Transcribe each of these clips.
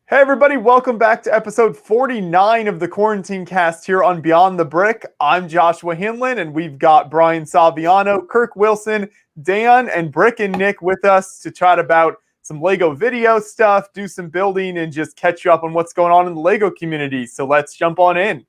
Hey everybody, welcome back to episode 49 of the Quarantine Cast here on Beyond the Brick. I'm Joshua Hinlin, and we've got Brian Saviano, Kirk Wilson, Dan, and Brick and Nick with us to chat about some LEGO video stuff, do some building, and just catch you up on what's going on in the LEGO community. So let's jump on in.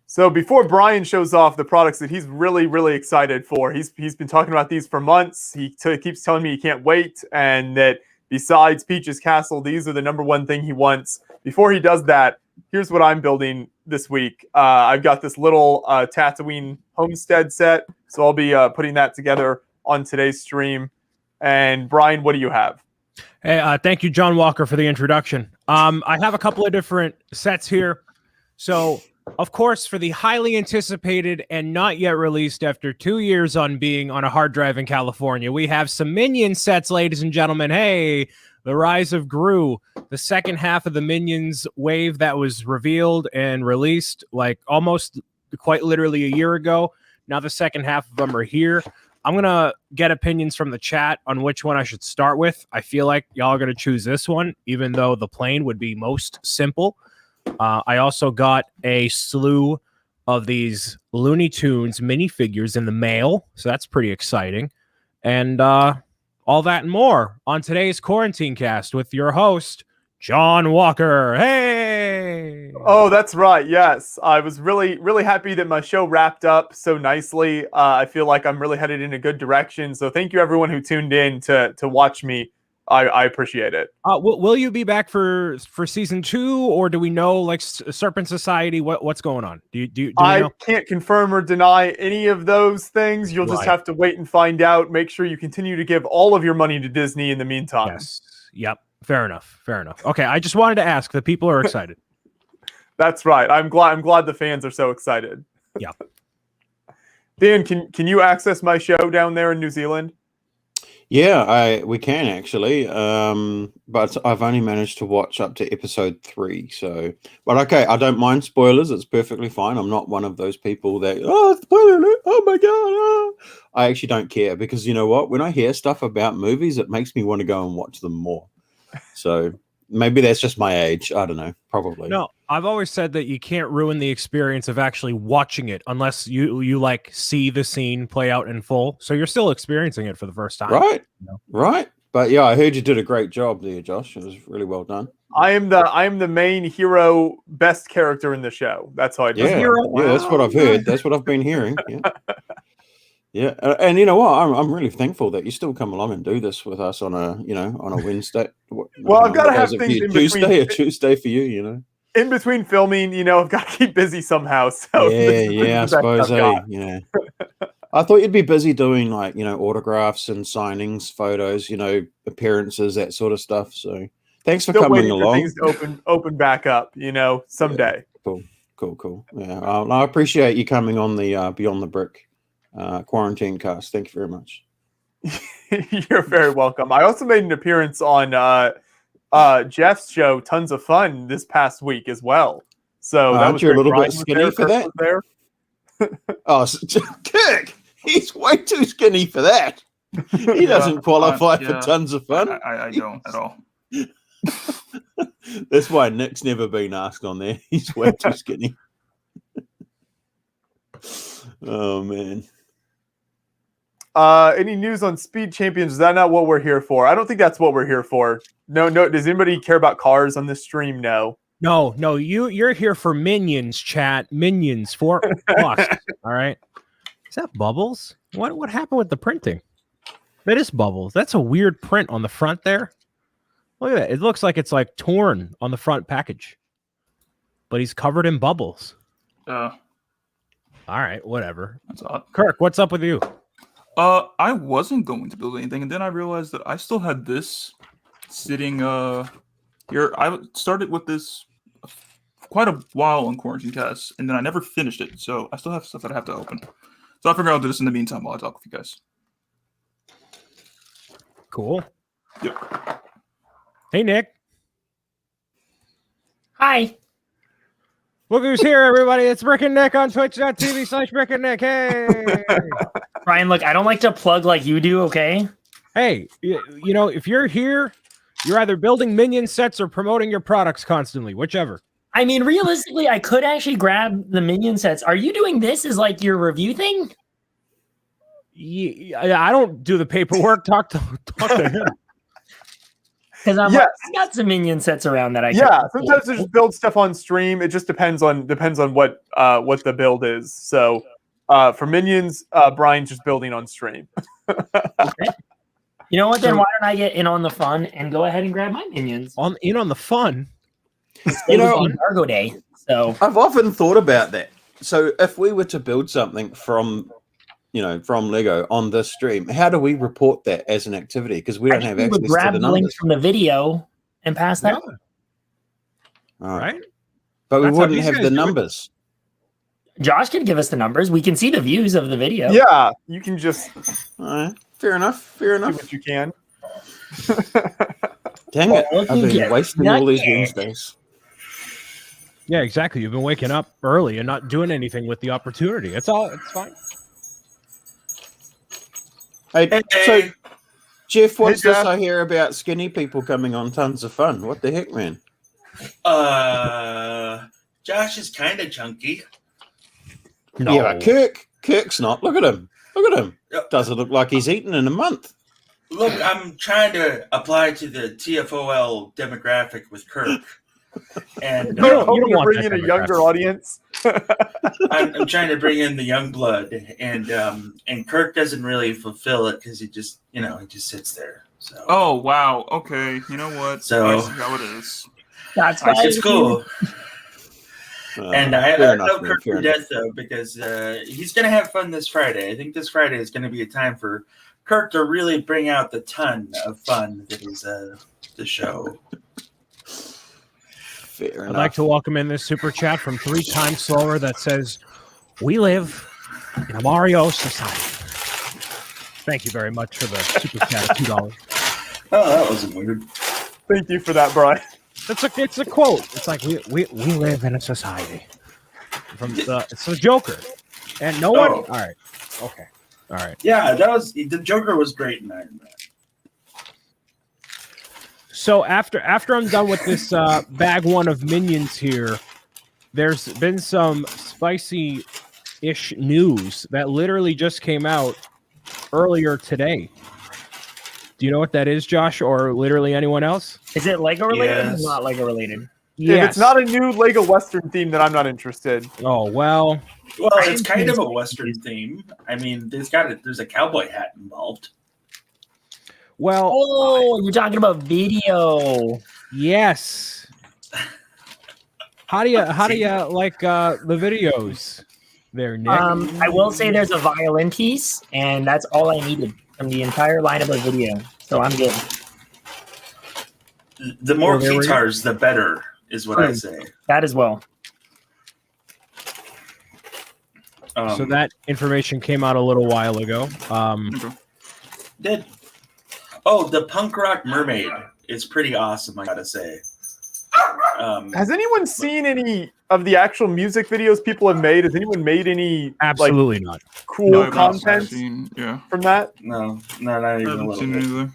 So before Brian shows off the products that he's really excited for, he's been talking about these for months. He keeps telling me he can't wait, and that besides Peach's Castle, these are the number one thing he wants. Before he does that, here's what I'm building this week. I've got this little Tatooine homestead set, so I'll be putting that together on today's stream. And Brian, what do you have? Hey, thank you, John Walker, for the introduction. I have a couple of different sets here. So, of course, for the highly anticipated and not yet released after 2 years on being on a hard drive in California, we have some Minion sets, ladies and gentlemen. Hey, the Rise of Gru, the second half of the Minions wave that was revealed and released like almost quite literally a year ago. Now the second half of them are here. I'm going to get opinions from the chat on which one I should start with. I feel like y'all are going to choose this one, even though the plane would be most simple. I also got a slew of these Looney Tunes minifigures in the mail, so that's pretty exciting. And all that and more on today's Quarantine Cast with your host, John Walker. Hey! Oh, that's right. Yes. I was really happy that my show wrapped up so nicely. I feel like I'm really headed in a good direction. So thank you everyone who tuned in to watch me. I appreciate it. Will you be back for season 2, or do we know, like, Serpent Society? What's going on? Do we know? I can't confirm or deny any of those things. You'll just have to wait and find out. Make sure you continue to give all of your money to Disney in the meantime. Yes. Yep. Fair enough. Okay, I just wanted to ask. The people are excited. That's right. I'm glad the fans are so excited. Yeah. Dan, can you access my show down there in New Zealand? Yeah, we can actually, but I've only managed to watch up to episode 3. So, but okay, I don't mind spoilers. It's perfectly fine. I'm not one of those people that spoiler alert, oh my god. I actually don't care, because you know what? When I hear stuff about movies, it makes me want to go and watch them more. So maybe that's just my age. I don't know. Probably. No, I've always said that you can't ruin the experience of actually watching it unless you like see the scene play out in full. So you're still experiencing it for the first time. Right. You know? Right. But yeah, I heard you did a great job there, Josh. It was really well done. I am the main hero, best character in the show. That's how I do. Yeah, yeah, that's what I've heard. That's what I've been hearing. Yeah. Yeah, and you know what? I'm really thankful that you still come along and do this with us on a Wednesday. Well, I've got to have things in Tuesday, a Tuesday for you, you know. In between filming, I've got to keep busy somehow. So yeah, I suppose. Yeah, I thought you'd be busy doing autographs and signings, photos, appearances, that sort of stuff. So thanks for coming along. Things to open back up, someday. Yeah, cool. Yeah, I appreciate you coming on the Beyond the Brick Quarantine Cast. Thank you very much. You're very welcome. I also made an appearance on Jeff's show, Tons of Fun, this past week as well. So that was a little bit skinny for that. There. Oh, Kirk, he's way too skinny for that. He doesn't qualify for Tons of Fun. I don't at all. That's why Nick's never been asked on there. He's way too skinny. Oh man. Any news on Speed Champions? Is that not what we're here for? I don't think that's what we're here for. No. Does anybody care about cars on this stream? No. You're here for Minions, chat. Minions 4+. All right. Is that Bubbles? What happened with the printing? That is Bubbles. That's a weird print on the front there. Look at that. It looks like it's like torn on the front package. But he's covered in bubbles. All right, whatever. That's odd. Kirk, what's up with you? I wasn't going to build anything, and then I realized that I still had this sitting here. I started with this quite a while on Quarantine Cast, and then I never finished it, so I still have stuff that I have to open. So I figured I'll do this in the meantime while I talk with you guys. Cool. Yep. Hey, Nick. Hi. Look who's here, everybody. It's Brick and Nick on twitch.tv/Brick and Nick. Hey. Brian, look, I don't like to plug like you do, okay? Hey, you know, if you're here, you're either building Minion sets or promoting your products constantly, whichever. I mean, realistically, I could actually grab the Minion sets. Are you doing this as like your review thing? Yeah, I don't do the paperwork. Talk to him. Because I'm Yes. like, I got some Minion sets around that I Yeah, could sometimes I just build stuff on stream. It just depends on what the build is. So for Minions, Brian's just building on stream. Okay. You know what? Then why don't I get in on the fun and go ahead and grab my Minions? On the fun. You know, Cargo Day. So I've often thought about that. So if we were to build something from Lego on this stream, how do we report that as an activity? Because we don't have access to grab the the link numbers. from the video and pass that on. All Right? But That's we how wouldn't these have guys the do it. numbers. Josh can give us the numbers. We can see the views of the video. Yeah, you can just All right. Fair enough. do what you can. Dang it. Well, I've been yeah, wasting all these yeah. Wednesdays. Yeah, exactly. You've been waking up early and not doing anything with the opportunity. It's fine. Hey, so Jeff, what's Hey, this Jeff. I hear about skinny people coming on Tons of Fun? What the heck, man? Josh is kind of chunky. No. Yeah, but Kirk's not. Look at him. Look at him. Yep. Doesn't look like he's eaten in a month. Look, I'm trying to apply to the TFOL demographic with Kirk. And No, Hoping you don't to want bring that in a younger demographic. audience. I'm trying to bring in the young blood, and Kirk doesn't really fulfill it because he just sits there. So Oh wow. Okay. You know what? So- I see how it is. That's why it's cool. And I fair love enough, man, Kirk fair to enough. death though because he's gonna have fun this Friday. I think this Friday is gonna be a time for Kirk to really bring out the ton of fun that is the show. Fair I'd enough. like to welcome in this super chat from 3 times slower that says, "We live in a Mario society." Thank you very much for the super chat of $2. Oh, that wasn't weird. Thank you for that, Brian. It's a quote. It's like we live in a society. It's the Joker, and no one. Oh. All right, okay, all right. Yeah, the Joker was great in Iron Man. So after I'm done with this bag one of Minions here, there's been some spicy-ish news that literally just came out earlier today. Do you know what that is, Josh, or literally anyone else? Is it Lego related Yes. or not Lego related? If it's not a new Lego Western theme, then I'm not interested. Oh well. Well, it's kind of a Western theme. I mean, there's a cowboy hat involved. Well, Oh, you're talking about video. yes. How do you like the videos there, Nick? I will say there's a violin piece, and that's all I needed from the entire lineup of video. So I'm good. The more Well, there we go. guitars, the better, is what I say. That as well. So that information came out a little while ago. The punk rock mermaid is pretty awesome, I gotta say. Has anyone seen any of the actual music videos people have made? Has anyone made any Absolutely not. cool No, I've not content seen- yeah. from that? No, not I even a haven't little seen bit. anything.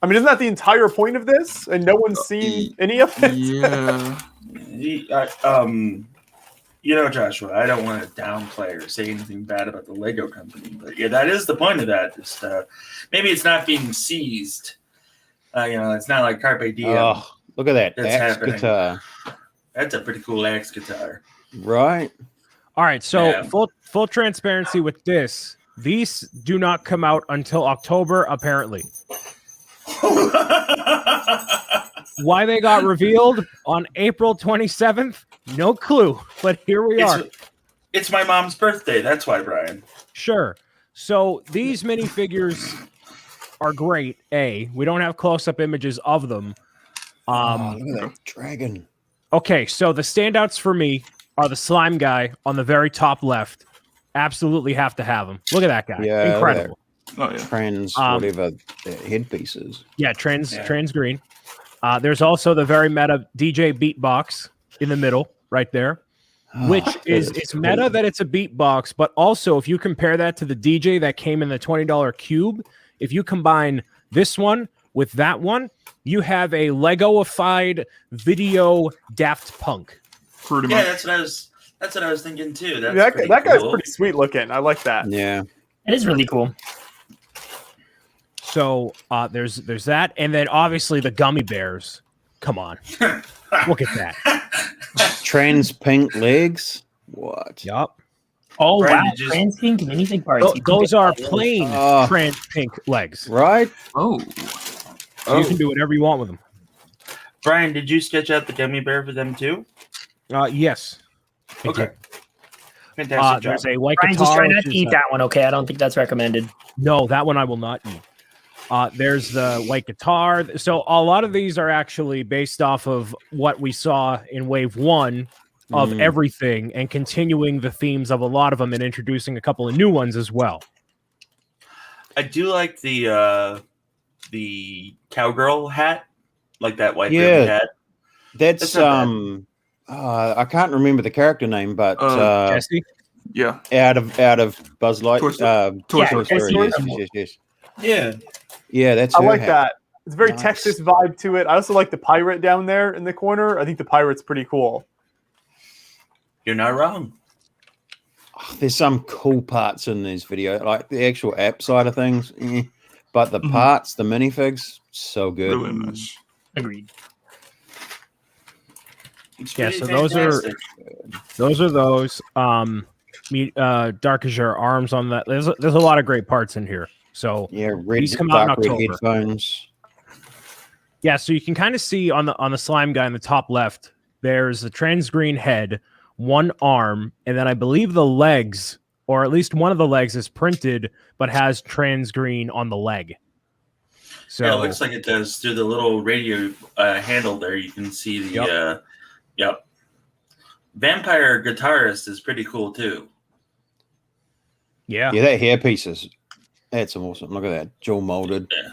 I mean, isn't that the entire point of this? And no one's seen any of it? Yeah. Joshua, I don't want to downplay or say anything bad about the Lego company, but yeah, that is the point of that. Just maybe it's not being seized. It's not like Carpe Diem. Oh, look at that That's axe happening. guitar. That's a pretty cool axe guitar. Right. All right, so Yeah. full transparency with this. These do not come out until October, apparently. Why they got revealed on April 27th, no clue. But here we are. It's my mom's birthday. That's why, Brian. Sure. So these minifigures are great. We don't have close-up images of them. Oh, look at that dragon. Okay, so the standouts for me are the slime guy on the very top left. Absolutely have to have him. Look at that guy. Yeah, Incredible. Oh yeah. Trans, whatever the headpiece is. Yeah, trans green. There's also the very meta DJ Beatbox in the middle, right there, which is it's meta that it's a beatbox, but also if you compare that to the DJ that came in the $20 cube, if you combine this one with that one, you have a Lego-ified video Daft Punk. Pretty Yeah, much. that's what I was thinking too. That's That guy's cool. pretty sweet looking. I like that. Yeah. It is really cool. So there's that, and then obviously the gummy bears. Come on, look at that. Trans pink legs. What? Yup. Oh, Brian, wow. did you- Trans pink minifig parts. You can Those pick are out those. plain Oh. trans pink legs. Right? Oh. So you can do whatever you want with them. Brian, did you sketch out the gummy bear for them too? Yes. I Okay. did. Fantastic job. There's a white Brian, just guitar. try not which to is, eat that one, okay? I don't think that's recommended. No, that one I will not eat. There's the white guitar. So a lot of these are actually based off of what we saw in wave 1 of everything and continuing the themes of a lot of them and introducing a couple of new ones as well. I do like the cowgirl hat, like that white Yeah. ribbon hat. That's not I can't remember the character name, but Jesse? Yeah. out of Buzz Light. Toy Story. Toy Yeah, Story. Jesse Yes, Orton. yes. Yeah. Yeah, that's I her like hat. that. It's a very Nice. Texas vibe to it. I also like the pirate down there in the corner. I think the pirate's pretty cool. You're not wrong. Oh, there's some cool parts in this video, like the actual app side of things. But the parts, the minifigs, so good. Really nice. Agreed. It's Yeah, pretty so those are- fantastic. Those are those. Dark as your arms on that. There's a lot of great parts in here. So Yeah, red, These come out in dark red October. headphones. yeah, so you can kind of see on the slime guy in the top left, there's a trans green head, one arm, and then I believe the legs, or at least one of the legs, is printed but has trans green on the leg. So Yeah, it looks like it does through the little radio handle there. You can see the yep. Vampire guitarist is pretty cool too. yeah. Yeah, that hairpiece is that's awesome. Look at that, jewel molded. Yeah.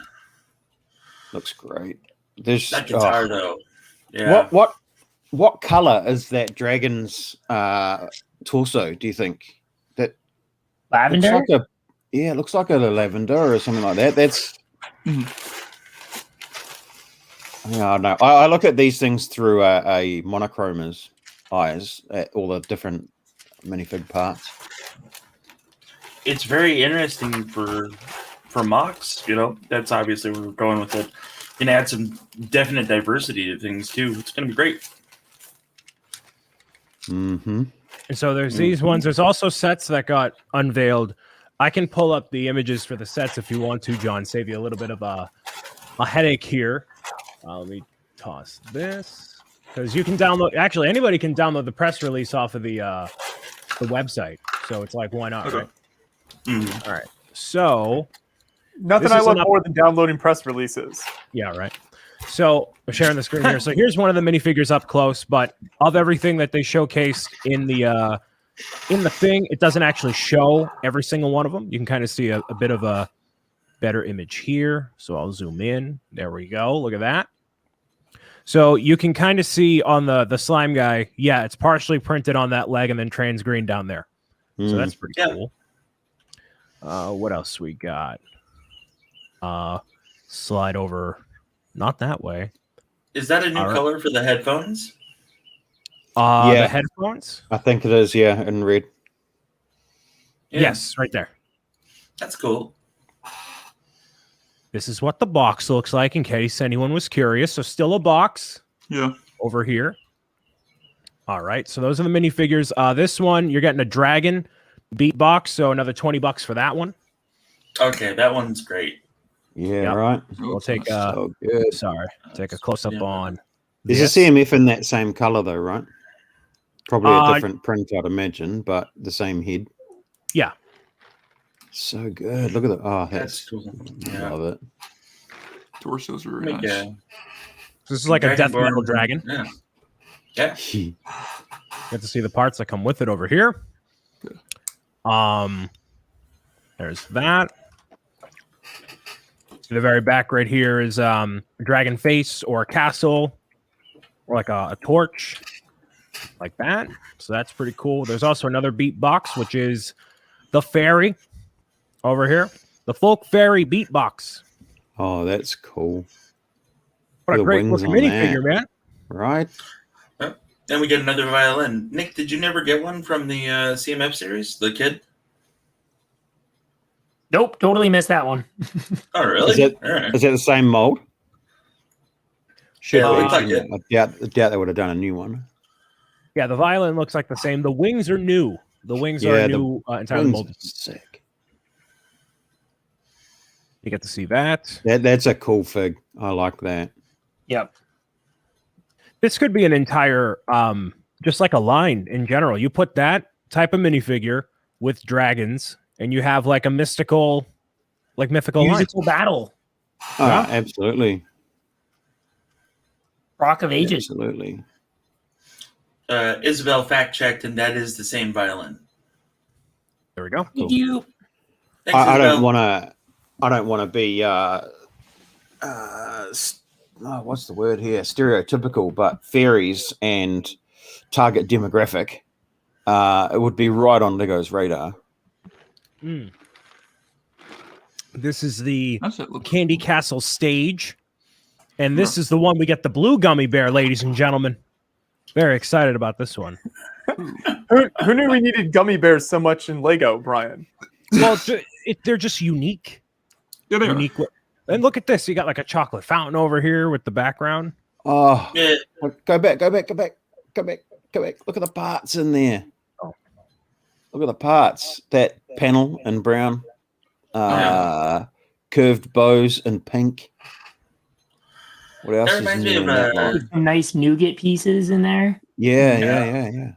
Looks great. There's That guitar oh, though. Yeah. what color is that dragon's torso? Do you think that Lavender? looks like it looks like a lavender or something like that. That's yeah, no. I look at these things through a monochroma's eyes at all the different minifig parts. It's very interesting for MOCs, you know. That's obviously where we're going with it. Can add some definite diversity to things too. It's gonna be great. Mm-hmm. And so there's these ones. There's also sets that got unveiled. I can pull up the images for the sets if you want to, John. Save you a little bit of a headache here. Let me toss this because you can download. Actually, anybody can download the press release off of the website. So it's like, why not? Okay. Right? Mhm. All right. So Nothing This I is love an up- more than downloading press releases. yeah, right. So I'm sharing the screen here. So here's one of the minifigures up close, but of everything that they showcased in the thing, it doesn't actually show every single one of them. You can kind of see a bit of a better image here. So I'll zoom in. There we go. Look at that. So you can kind of see on the slime guy, yeah, it's partially printed on that leg and then trans green down there. So that's pretty Yeah. cool. What else we got? Slide over, not that way. Is that a new All right. color for the headphones? Yeah. The headphones. I think it is. Yeah, in red. Yeah, Yes, right there. that's cool. This is what the box looks like in case anyone was curious. So still a box Yeah. over here. All right, so those are the minifigures. This one, you're getting a dragon beatbox, so another $20 for that one. Okay, that one's great. Yeah, Yep. right. We'll take So good. sorry, take a close up Yeah. on. Is this. the CMF in that same color though, right? Probably a Uh, different print, I'd imagine, but the same head. Yeah. So good. Look at the That's that's cool. I Yeah. love it. Torsos are very Like, nice. This is like a death Dragonborn- metal dragon. Yeah. Yeah. You get to see the parts that come with it over here. There's that. To the very back right here is a dragon face or a castle or like a torch. like that. So that's pretty cool. There's also another beatbox, which is the fairy over here. The folk fairy beatbox. Oh, that's cool. What a The great wings looking on minifigure, man. Right? Then we get another violin. Nick, did you never get one from the CMF series, the kid? Nope, totally missed that one. Oh, really? Is it- All right. Is that the same mold? Should Yeah, be. it looks like shouldn't it. I doubt they would have done a new one. Yeah, the violin looks like the same. The wings are new. The wings are Yeah, the new, entirely Wings molded. are sick. You get to see that. That's a cool fig. I like that. Yep. This could be an entire, just like a line in general. You put that type of minifigure with dragons, and you have like a mythical line. Musical battle. Oh, Yeah. absolutely. Rock of Ages. Absolutely. Isabel fact checked, and that is the same violin. There we go. Did you? Thanks, I Isabel. don't want to. I don't want to be. What's the word here? Stereotypical, but fairies and target demographic. It would be right on Lego's radar. Mm. This is the That's it. Look. Candy Castle stage. And this is the one we get the blue gummy bear, ladies and gentlemen. Very excited about this one. Who knew we needed gummy bears so much in Lego, Brian? Well, they're just unique. Yeah, they are. Unique. And look at this. You got like a chocolate fountain over here with the background. Oh, Yeah, go back. Look at the parts in there. Oh. Look at the parts. That panel in brown. Curved bows in pink. What else That is reminds in me there of, in that lot? Some nice nougat pieces in there. Yeah.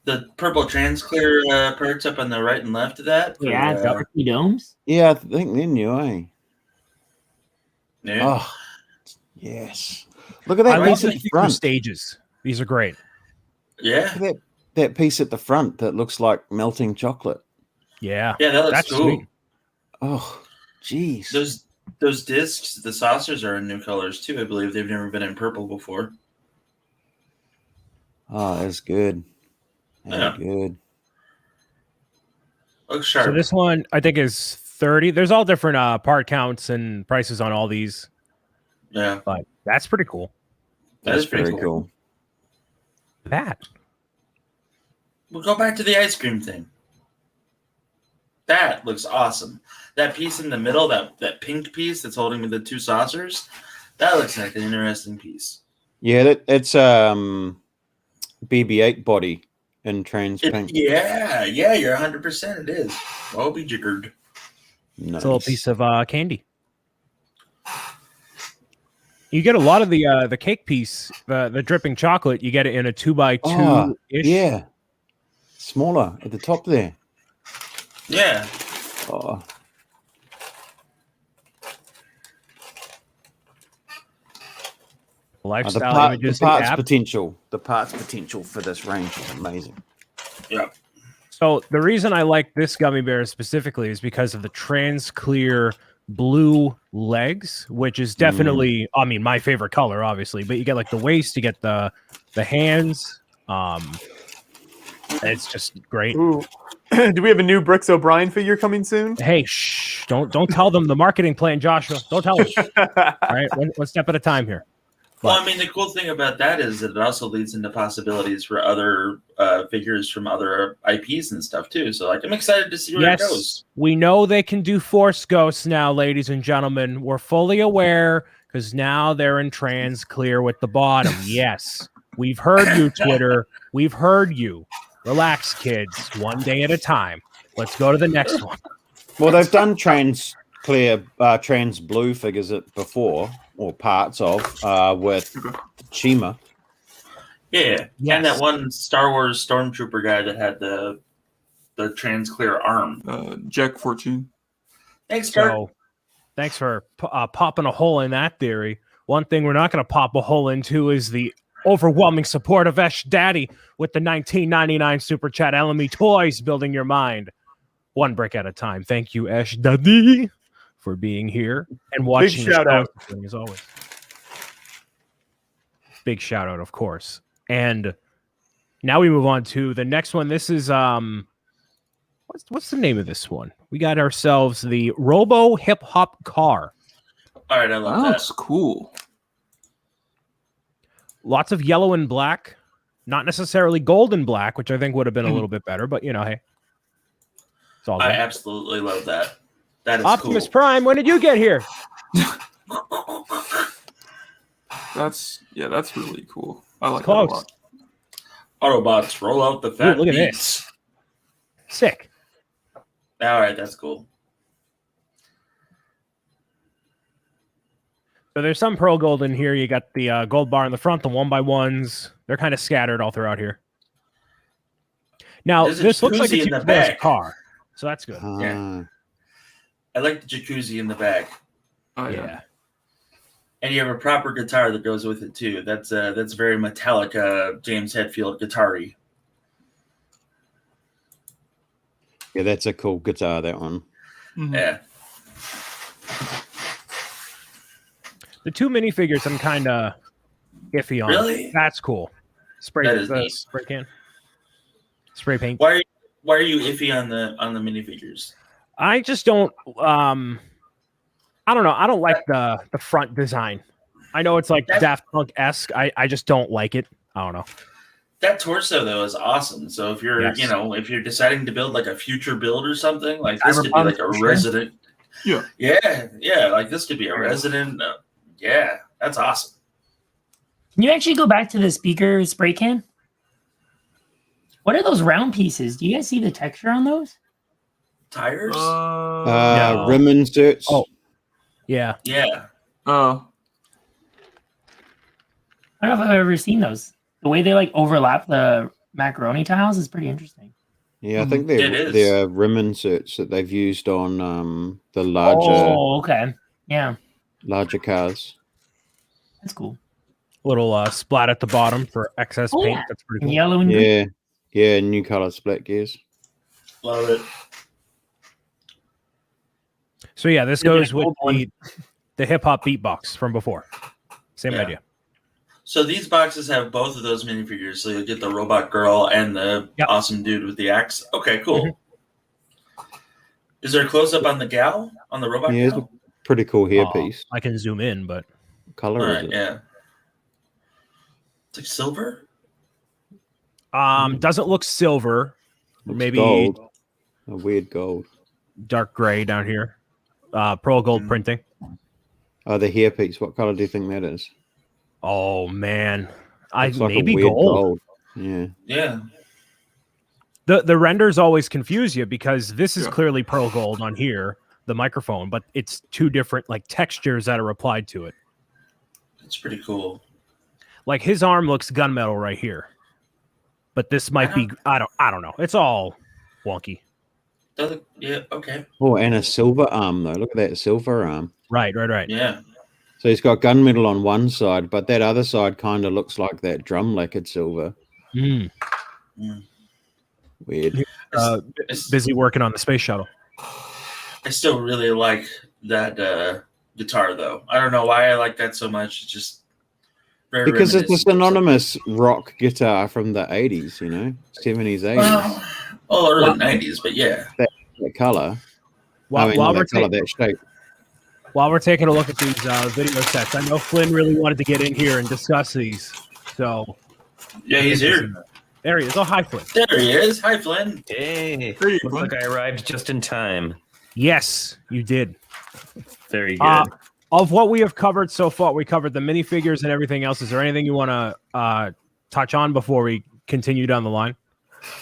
the purple transclear parts up on the right and left of that. for, Yeah, Galaxy domes. Yeah, I think they're new, eh? yeah. Oh, yes. Look at that I love piece the at the future front. stages. These are great. Yeah, Look at that piece at the front that looks like melting chocolate. Yeah. yeah, that looks That's cool. sweet. Oh, jeez. Those discs, the saucers are in new colors too. I believe they've never been in purple before. Oh, that's good. Yeah. Good. Looks sharp. So this one, I think, is 30. There's all different part counts and prices on all these. yeah, But that's pretty cool. that is That's pretty very cool. cool. That. We'll go back to the ice cream thing. That looks awesome. That piece in the middle, that pink piece that's holding the two saucers, that looks like an interesting piece. Yeah, that's BB-8 body in trans pink. Yeah, you're 100%. It is. Well be jiggered. It's a little piece of candy. You get a lot of the cake piece, the dripping chocolate. You get it in a 2x2 ish. Yeah, smaller at the top there. Yeah. Oh, Lifestyle the images. parts app. potential. The parts potential for this range is amazing. Yeah. So the reason I like this gummy bear specifically is because of the trans clear blue legs, which is definitely, I mean, my favorite color, obviously. But you get like the waist, you get the hands. It's just great. Ooh. Do we have a new Bricks O'Brien figure coming soon? Hey, shh! Don't tell them the marketing plan, Joshua. Don't tell them. All right, one step at a time here. Well, I mean, the cool thing about that is that it also leads into possibilities for other figures from other IPs and stuff too. So, like, I'm excited to see where it goes. We know they can do Force Ghosts now, ladies and gentlemen. We're fully aware because now they're in trans clear with the bottom. Yes, we've heard you, Twitter. We've heard you. Relax, kids. One day at a time. Let's go to the next one. Well, they've done trans clear, trans blue figures before, or parts of, with Chima. Yeah, Yes. and that one Star Wars Stormtrooper guy that had the trans clear arm. Jack 14. Thanks, Kurt. So, thanks for popping a hole in that theory. One thing we're not going to pop a hole into is the overwhelming support of Esh Daddy with the 1999 Super Chat LME Toys, building your mind one brick at a time. Thank you, Esh Daddy, for being here and watching. Big shout out. As always. Big shout out, of course. And Now we move on to the next one. This is what's the name of this one? We got ourselves the Robo hip hop car. All right, I love that. That's cool. Lots of yellow and black, not necessarily gold and black, which I think would have been a little bit better, but hey. It's all good. I absolutely love that. That is Optimus cool. Prime, when did you get here? That's really cool. I like Close. that a lot. Autobots, roll out the fat look at beats. Sick. All right, that's cool. So there's some pearl gold in here. You got the gold bar in the front, the 1x1s. They're kind of scattered all throughout here. Now, There's a this looks like jacuzzi it's in the used as a back. car. So that's good. Yeah. I like the jacuzzi in the back. Oh Yeah. And you have a proper guitar that goes with it too. That's very Metallica, James Hetfield guitar-y. Yeah, that's a cool guitar, that one. Mhm. Yeah. The two minifigures I'm kind of iffy on. Really? That's cool. Spray That is neat. spray can. Spray paint. Why are you iffy on the minifigures? I just don't I don't know. I don't like the front design. I know it's like Daft Punk-esque. I just don't like it. I don't know. That torso though is awesome. So if you're Yes. if you're deciding to build like a future build or something, like this could be Cyberpunk like a for sure. resident. Yeah. Yeah. Like this could be a resident. Yeah, that's awesome. Can you actually go back to the speaker spray can? What are those round pieces? Do you guys see the texture on those? Tires. No. Rim inserts. Oh. Yeah. Yeah. Oh. I don't know if I've ever seen those. The way they like overlap the macaroni tiles is pretty interesting. Yeah, I think It is. they're rim inserts that they've used on the larger Oh, okay. Yeah, cars. that's cool. Little splat at the bottom for excess Oh, paint. yeah. That's pretty cool. Yellow and green. Yeah, new color split gears. Love it. So yeah, this Yeah, goes the with gold one. the hip hop beatbox from before. Same Yeah. idea. So these boxes have both of those minifigures. So you'll get the robot girl and the Yep. awesome dude with the axe. Okay, cool. Mm-hmm. Is there a close up on the gal on the robot Yeah, it's girl? a pretty cool hairpiece. I can zoom in, but What color All is right, it? yeah. It's like silver. doesn't look silver. Looks Maybe gold. A weird gold. dark gray down here. Pearl gold printing. Oh, the hairpiece. What color do you think that is? Oh man, Looks like a maybe weird gold. Yeah. Yeah. The renders always confuse you because this is Yeah. clearly pearl gold on here, the microphone, but it's two different like textures that are applied to it. It's pretty cool. Like his arm looks gunmetal right here, but this might be I don't know. It's all wonky. Yeah, okay. Oh, and a silver arm though. Look at that silver arm. Right. Yeah. So he's got gunmetal on one side, but that other side kind of looks like that drum lacquered silver. Mm. Weird. Busy working on the space shuttle. I still really like that guitar, though. I don't know why I like that so much. It's just very Because it's a reminiscent of synonymous rock guitar from the 80s, 70s, 80s. well, early 90s, but yeah. That color. While not we're that color, that shape. While we're taking a look at these video sets, I know Flynn really wanted to get in here and discuss these. So Yeah, he's here. there he is. Oh, hi, Flynn. There he is. Hi, Flynn. Hey, There you looks go. like I arrived just in time. Yes, you did. Very good. Of what we have covered so far, we covered the minifigures and everything else. Is there anything you want to touch on before we continue down the line?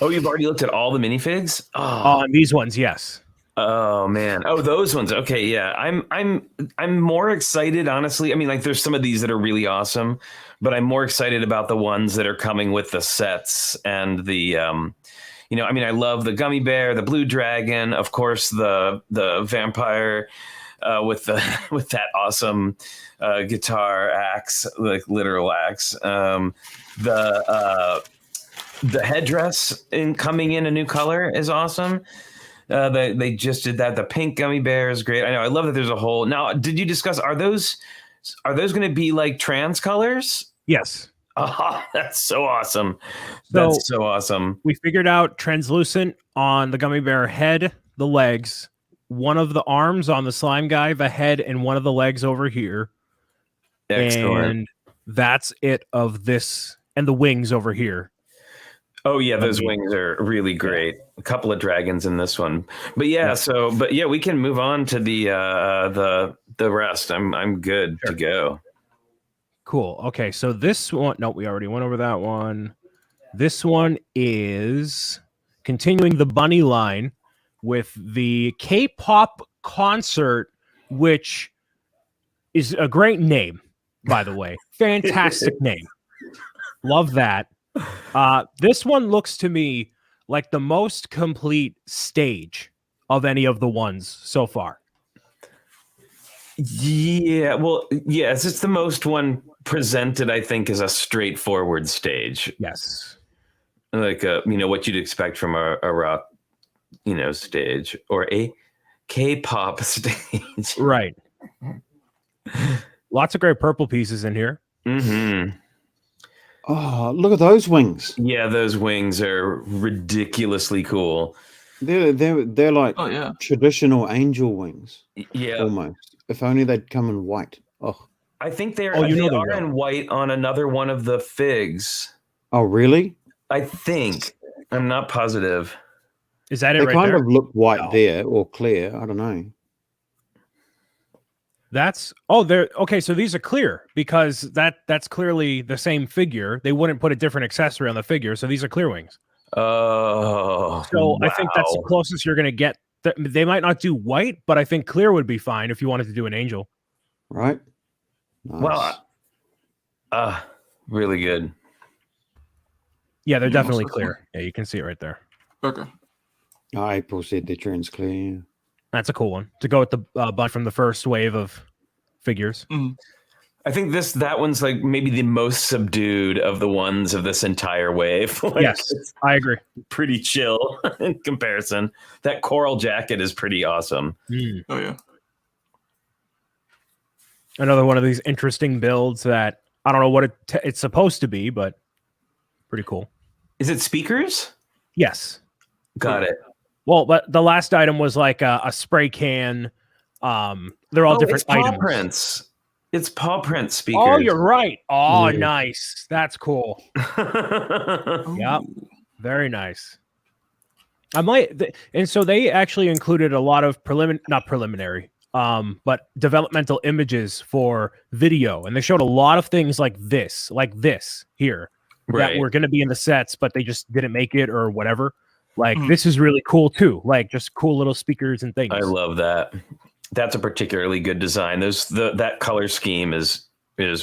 Oh, you've already looked at all the minifigs? On these ones, yes. Oh man. Oh, those ones. Okay, yeah. I'm more excited, honestly. I mean, like there's some of these that are really awesome, but I'm more excited about the ones that are coming with the sets and the I love the gummy bear, the blue dragon, of course, the vampire with that awesome guitar axe, like literal axe. The headdress coming in a new color is awesome. They just did that. The pink gummy bear is great. I know. I love that there's a whole. Now, did you discuss? Are those going to be like trans colors? Yes. Oh, that's so awesome. So- That's so awesome. We figured out translucent on the gummy bear head, the legs, one of the arms on the slime guy, the head, and one of the legs over here. Excellent. And that's it of this, and the wings over here. Oh yeah, those wings are really great. A couple of dragons in this one, but yeah. We can move on to the rest. I'm good to go. Cool. Okay, so this one, no, we already went over that one. This one is continuing the bunny line with the K-pop concert, which is a great name, by the way. Fantastic name. Love that. This one looks to me like the most complete stage of any of the ones so far. Yeah, well, yes, it's the most one presented, I think, as a straightforward stage. Yes. Like what you'd expect from a rock, stage or a K-pop stage. Right. Lots of great purple pieces in here. Mm-hmm. Oh, look at those wings. Yeah, those wings are ridiculously cool. They're like Oh yeah. traditional angel wings, Yeah, almost. If only they'd come in white. Oh, I think they Oh, you know they are will. in white on another one of the figs. oh, really? I think. I'm not positive. Is that it They right kind there? of look white No. there, or clear. I don't know. They're okay. So these are clear because that's clearly the same figure. They wouldn't put a different accessory on the figure, so these are clear wings. Oh, So I think that's the wow. closest you're going to get. They might not do white, but I think clear would be fine if you wanted to do an angel. Right? Nice. Well, really good. Yeah, they're You definitely almost- clear. Yeah, you can see it right there. Okay. April said they're trans clear. That's a cool one to go with the bunch from the first wave of figures. I think that one's like maybe the most subdued of the ones of this entire wave. Like, Yes, it's I agree. pretty chill in comparison. That coral jacket is pretty awesome. Oh yeah. Another one of these interesting builds that I don't know what it's supposed to be, but pretty cool. Is it speakers? Yes. Got it. Well, but the last item was like a spray can. They're all different it's paw items. prints. It's paw print speakers. Oh, you're right. Oh, Yeah. nice. That's cool. Yep. Ooh. Very nice. And so they actually included a lot of not preliminary, but developmental images for video, and they showed a lot of things like this here that were going to be in the sets, but they just didn't make it or whatever. Like this is really cool too. Like just cool little speakers and things. I love that. That's a particularly good design. That color scheme is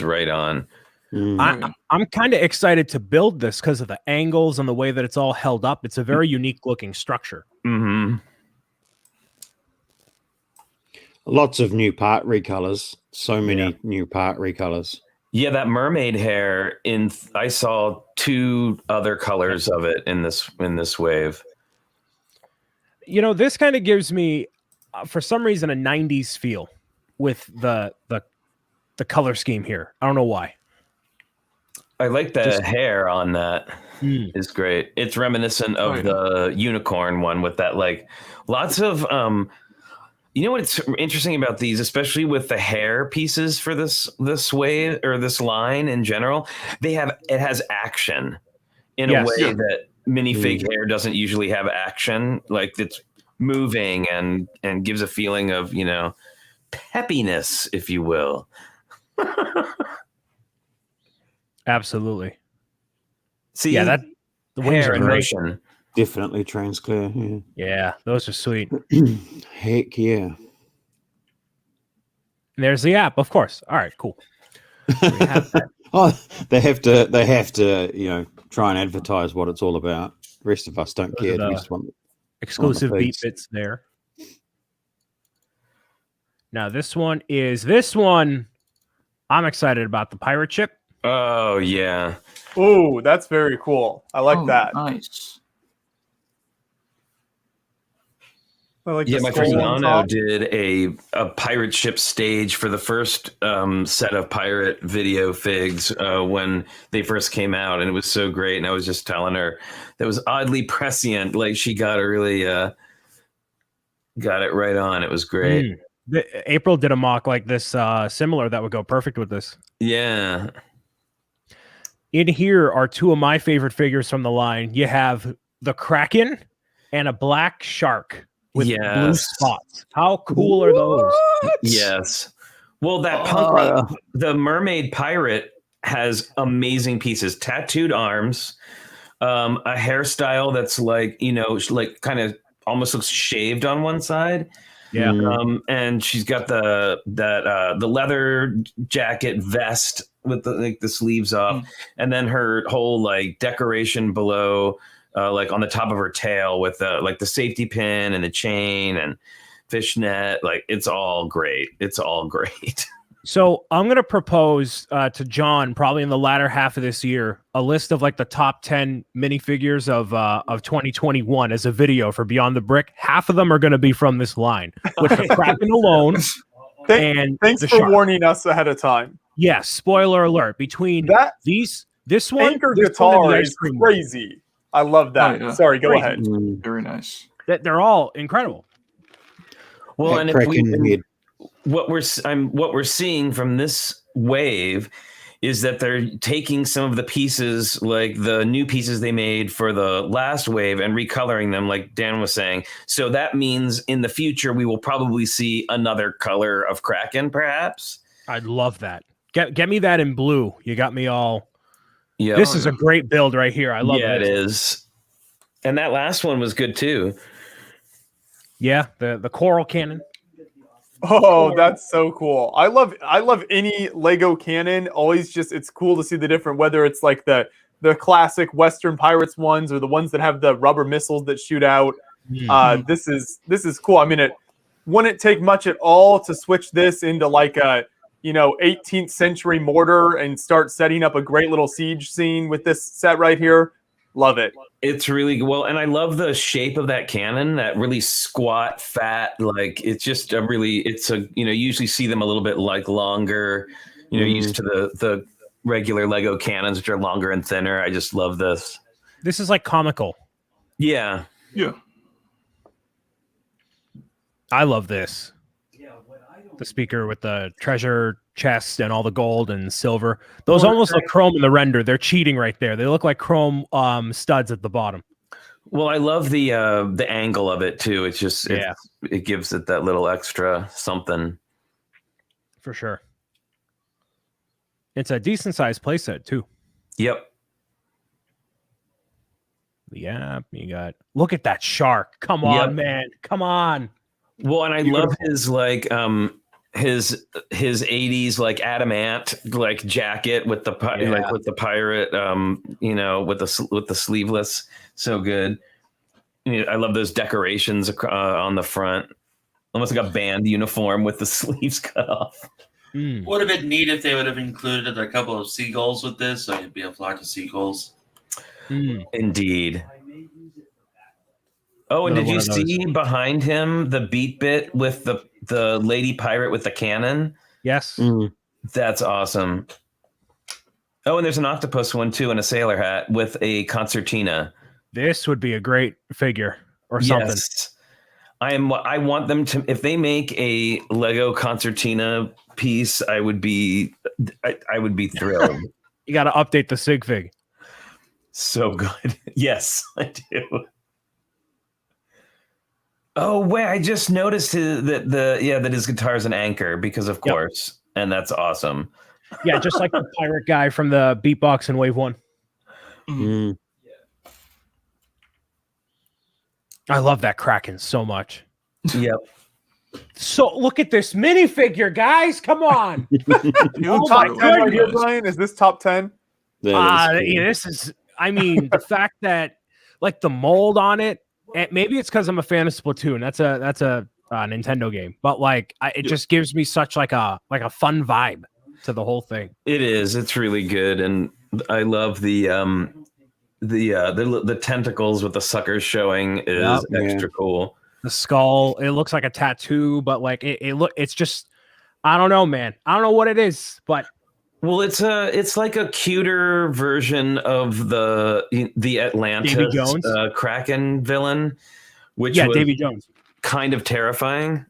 right on. I'm kind of excited to build this because of the angles and the way that it's all held up. It's a very unique looking structure. Mm-hmm. Lots of new part recolors. So many new part recolors. Yeah, that mermaid hair I saw 2 other colors of it in this wave. You know, this kind of gives me, for some reason, a '90s feel with the color scheme here. I don't know why. I like the hair on that. Is great. It's reminiscent of the unicorn one with that, like, lots of you know what's interesting about these, especially with the hair pieces for this wave or this line in general, it has action in a way that minifig hair doesn't usually have action. Like, it's moving and gives a feeling of, peppiness, if you will. Absolutely. See, yeah, the wings hair are and great. motion. Definitely trans clear. Yeah. Yeah, those are sweet. Heck yeah. And there's the app, of course. All right, cool. We have that. Oh, they have to, try and advertise what it's all about. The rest of us don't Those are care. We the just want Exclusive beat piece. bits there. Now this one, I'm excited about the pirate ship. Oh yeah. Ooh, that's very cool. I like that. Nice. I like Yeah, the my friend skull on Yano top. did a pirate ship stage for the first set of pirate video figs when they first came out, and it was so great. And I was just telling her that was oddly prescient. Like she got it really got it right on. It was great. April did a mock like this, similar that would go perfect with this. Yeah. In here are two of my favorite figures from the line. You have the Kraken and a black shark with blue Yes. spots. How cool are those? Yes. Well, that punk rock, the mermaid pirate has amazing pieces, tattooed arms, a hairstyle that's like, you know, like kind of almost looks shaved on one side. Yeah. And she's got the leather jacket vest with the sleeves up, and then her whole like decoration below, like on the top of her tail with like the safety pin and the chain and fishnet. Like it's all great. It's all great. So I'm going to propose to John, probably in the latter half of this year, a list of like the top 10 minifigures of 2021 as a video for Beyond the Brick. Half of them are going to be from this line, with the Kraken alone. Thanks the for shark. warning us ahead of time. Yes, spoiler alert. Between That this one, anchor this one and guitar the ice is cream one. crazy. I love that. Oh, yeah. Sorry, go Crazy. ahead. Very nice. They're all incredible. Well, That and if Kraken we, head. what we're seeing from this wave is that they're taking some of the pieces, like the new pieces they made for the last wave, and recoloring them, like Dan was saying. So that means in the future we will probably see another color of Kraken, perhaps. I'd love that. Get me that in blue. You got me all. Yeah, This is a great build right here. I love yeah, this. it is. And that last one was good too. Yeah, the coral cannon. Oh, that's so cool. I love any Lego cannon. Always just it's cool to see the different, whether it's like the classic Western Pirates ones or the ones that have the rubber missiles that shoot out. This is cool. I mean, it wouldn't take much at all to switch this into like a 18th century mortar and start setting up a great little siege scene with this set right here. Love it. It's really well, and I love the shape of that cannon, that really squat, fat, like it's just you usually see them a little bit like longer, used to the regular Lego cannons, which are longer and thinner. I just love this. This is like comical. Yeah. Yeah. I love this. The speaker with the treasure chest and all the gold and silver. Those almost look chrome in the render. They're cheating right there. They look like chrome studs at the bottom. Well, I love the angle of it too. It's just it gives it that little extra something. For sure. It's a decent sized playset too. Yep. Yeah, you got. Look at that shark. Come on, man. Come on. Well, and I love his like his 80s like adamant like jacket with the like with the pirate with the sleeveless. So good. I love those decorations on the front, almost like a band uniform with the sleeves cut off. Would have been neat if they would have included a couple of seagulls with this, so it'd be a flock of seagulls. Indeed. Oh, and did you see behind him the beat bit with the lady pirate with the cannon? Yes. That's awesome. Oh, and there's an octopus one too, and a sailor hat with a concertina. This would be a great figure or something. Yes. I want them to, if they make a Lego concertina piece, I would be thrilled. You got to update the sig fig. So good. Yes, I do. Oh wait, I just noticed that his guitar is an anchor because of course, and that's awesome. Yeah, just like the pirate guy from the beatbox in Wave 1. I love that Kraken so much. Yep. So look at this minifigure, guys. Come on. Top 10 right here, Brian. Is this top 10? This is, I mean, the fact that like the mold on it, and maybe it's because I'm a fan of Splatoon. That's a Nintendo game, but like it just gives me such like a fun vibe to the whole thing. It is. It's really good, and I love the tentacles with the suckers showing is extra cool. the skull. It looks like a tattoo, but like it's just, I don't know, man. I don't know what it is, but Well, it's like a cuter version of the Atlantis Jones? Kraken villain, which yeah, was Davy Jones. kind of terrifying.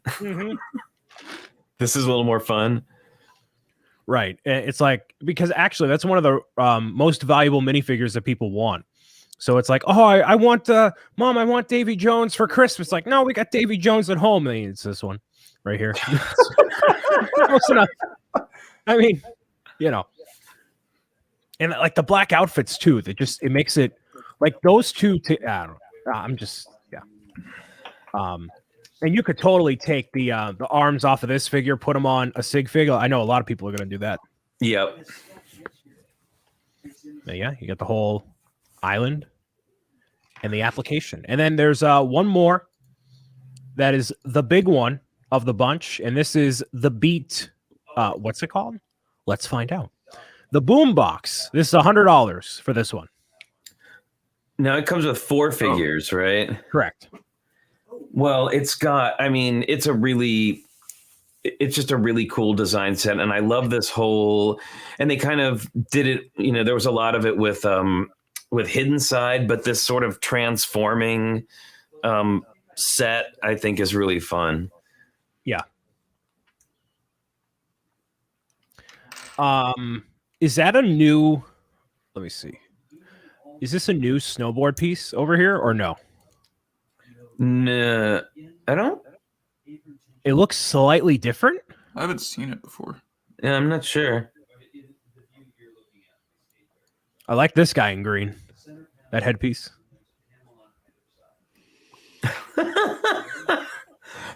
This is a little more fun. Right. It's like, because actually that's one of the most valuable minifigures that people want. So it's like, oh, I want Mom, I want Davy Jones for Christmas. Like, no, we got Davy Jones at home. And it's this one right here. Close enough. I mean, you know, and like the black outfits too. That just, it makes it like those two. I don't know. I'm just, yeah. And you could totally take the arms off of this figure, put them on a Sig figure. I know a lot of people are going to do that. Yep. But yeah, you got the whole island and the application. And then there's one more that is the big one of the bunch. And this is the Beat. What's it called? Let's find out. The Boom Box. This is $100 for this one. Now it comes with 4 figures, right? Correct. Well, it's just a really cool design set. And I love this whole, and they kind of did it, there was a lot of it with Hidden Side, but this sort of transforming set, I think, is really fun. Yeah. Is that a new, let me see. Is this a new snowboard piece over here or no? No, I don't. It looks slightly different. I haven't seen it before. Yeah, I'm not sure. I like this guy in green. That headpiece.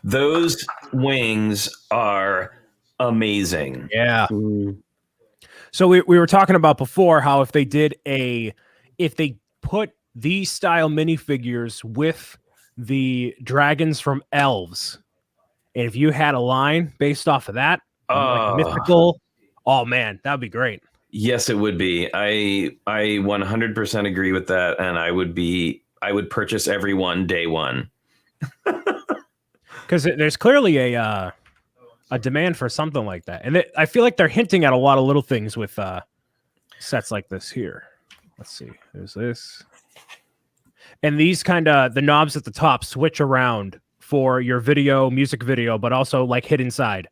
Those wings are amazing. Yeah. So we were talking about before how if they put these style minifigures with the dragons from Elves, and if you had a line based off of that, like mythical, oh man, that'd be great. Yes, it would be. I 100% agree with that, and I would purchase every one day one. Because there's clearly a demand for something like that, and I feel like they're hinting at a lot of little things with sets like this here. Let's see. There's this. And these kind of, the knobs at the top switch around for your music video, but also like Hidden Side.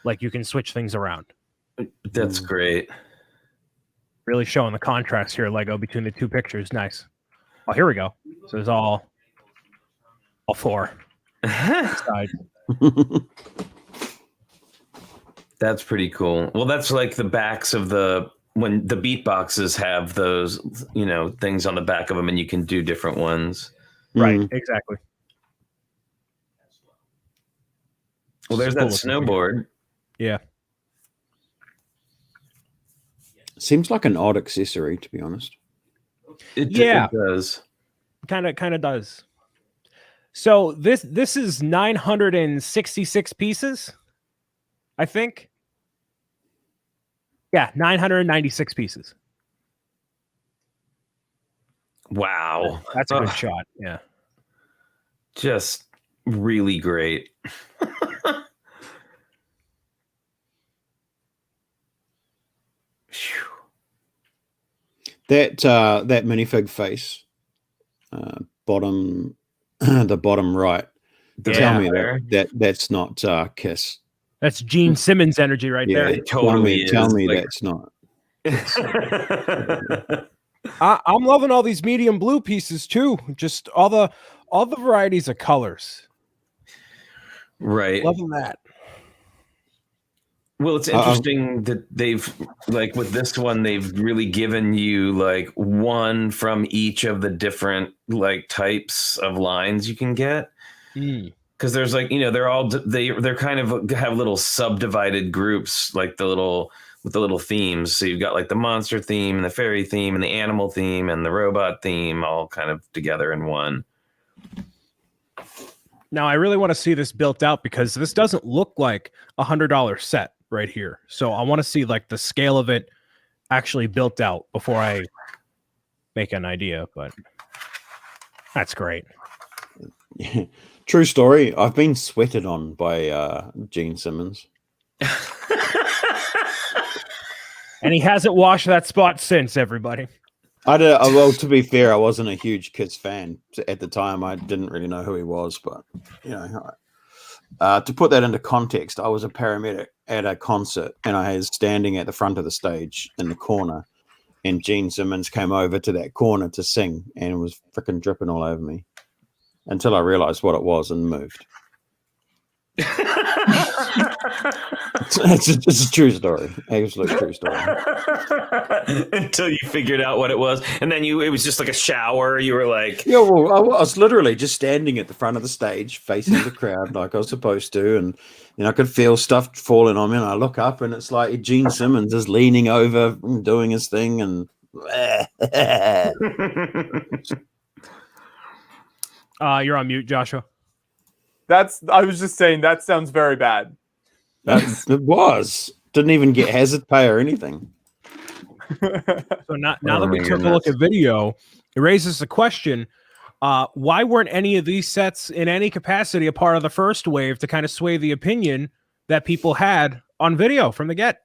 Like you can switch things around. That's great. Really showing the contrast here, Lego, between the two pictures. Nice. Oh, here we go. So there's all 4. Side. That's pretty cool. Well, that's like the backs of when the beat boxes have those, things on the back of them, and you can do different ones. Right, exactly. Well, there's that snowboard. Yeah. Seems like an odd accessory, to be honest. It does. Kind of does. So this is 966 pieces, I think. Yeah, 996 pieces. Wow. That's a good shot. Yeah. Just really great. That minifig face, bottom, the bottom right. Tell me that's not Kiss. That's Gene Simmons energy right there. It totally tell me like, that's not. I'm loving all these medium blue pieces too. Just all the varieties of colors. Right. Loving that. Well, it's interesting that they've, like with this one, they've really given you like one from each of the different like types of lines you can get. Because there's like, they're kind of have little subdivided groups, like with the little themes. So you've got like the monster theme and the fairy theme and the animal theme and the robot theme all kind of together in one. Now I really want to see this built out because this doesn't look like $100 set right here. So I want to see like the scale of it actually built out before I make an idea, but that's great. True story. I've been sweated on by Gene Simmons. And he hasn't washed that spot since, everybody. Well, to be fair, I wasn't a huge Kiss fan at the time. I didn't really know who he was, but to put that into context, I was a paramedic at a concert, and I was standing at the front of the stage in the corner, and Gene Simmons came over to that corner to sing, and was freaking dripping all over me until I realized what it was and moved. It's a true story. Absolute true story. Until you figured out what it was, and then it was just like a shower. You were like, yeah, well, I was literally just standing at the front of the stage, facing the crowd like I was supposed to, and I could feel stuff falling on me. And I look up, and it's like Gene Simmons is leaning over, and doing his thing, and You're on mute, Joshua. I was just saying that sounds very bad. It was. Didn't even get hazard pay or anything. So now that we took a look at video, it raises the question, why weren't any of these sets in any capacity a part of the first wave to kind of sway the opinion that people had on video from the get?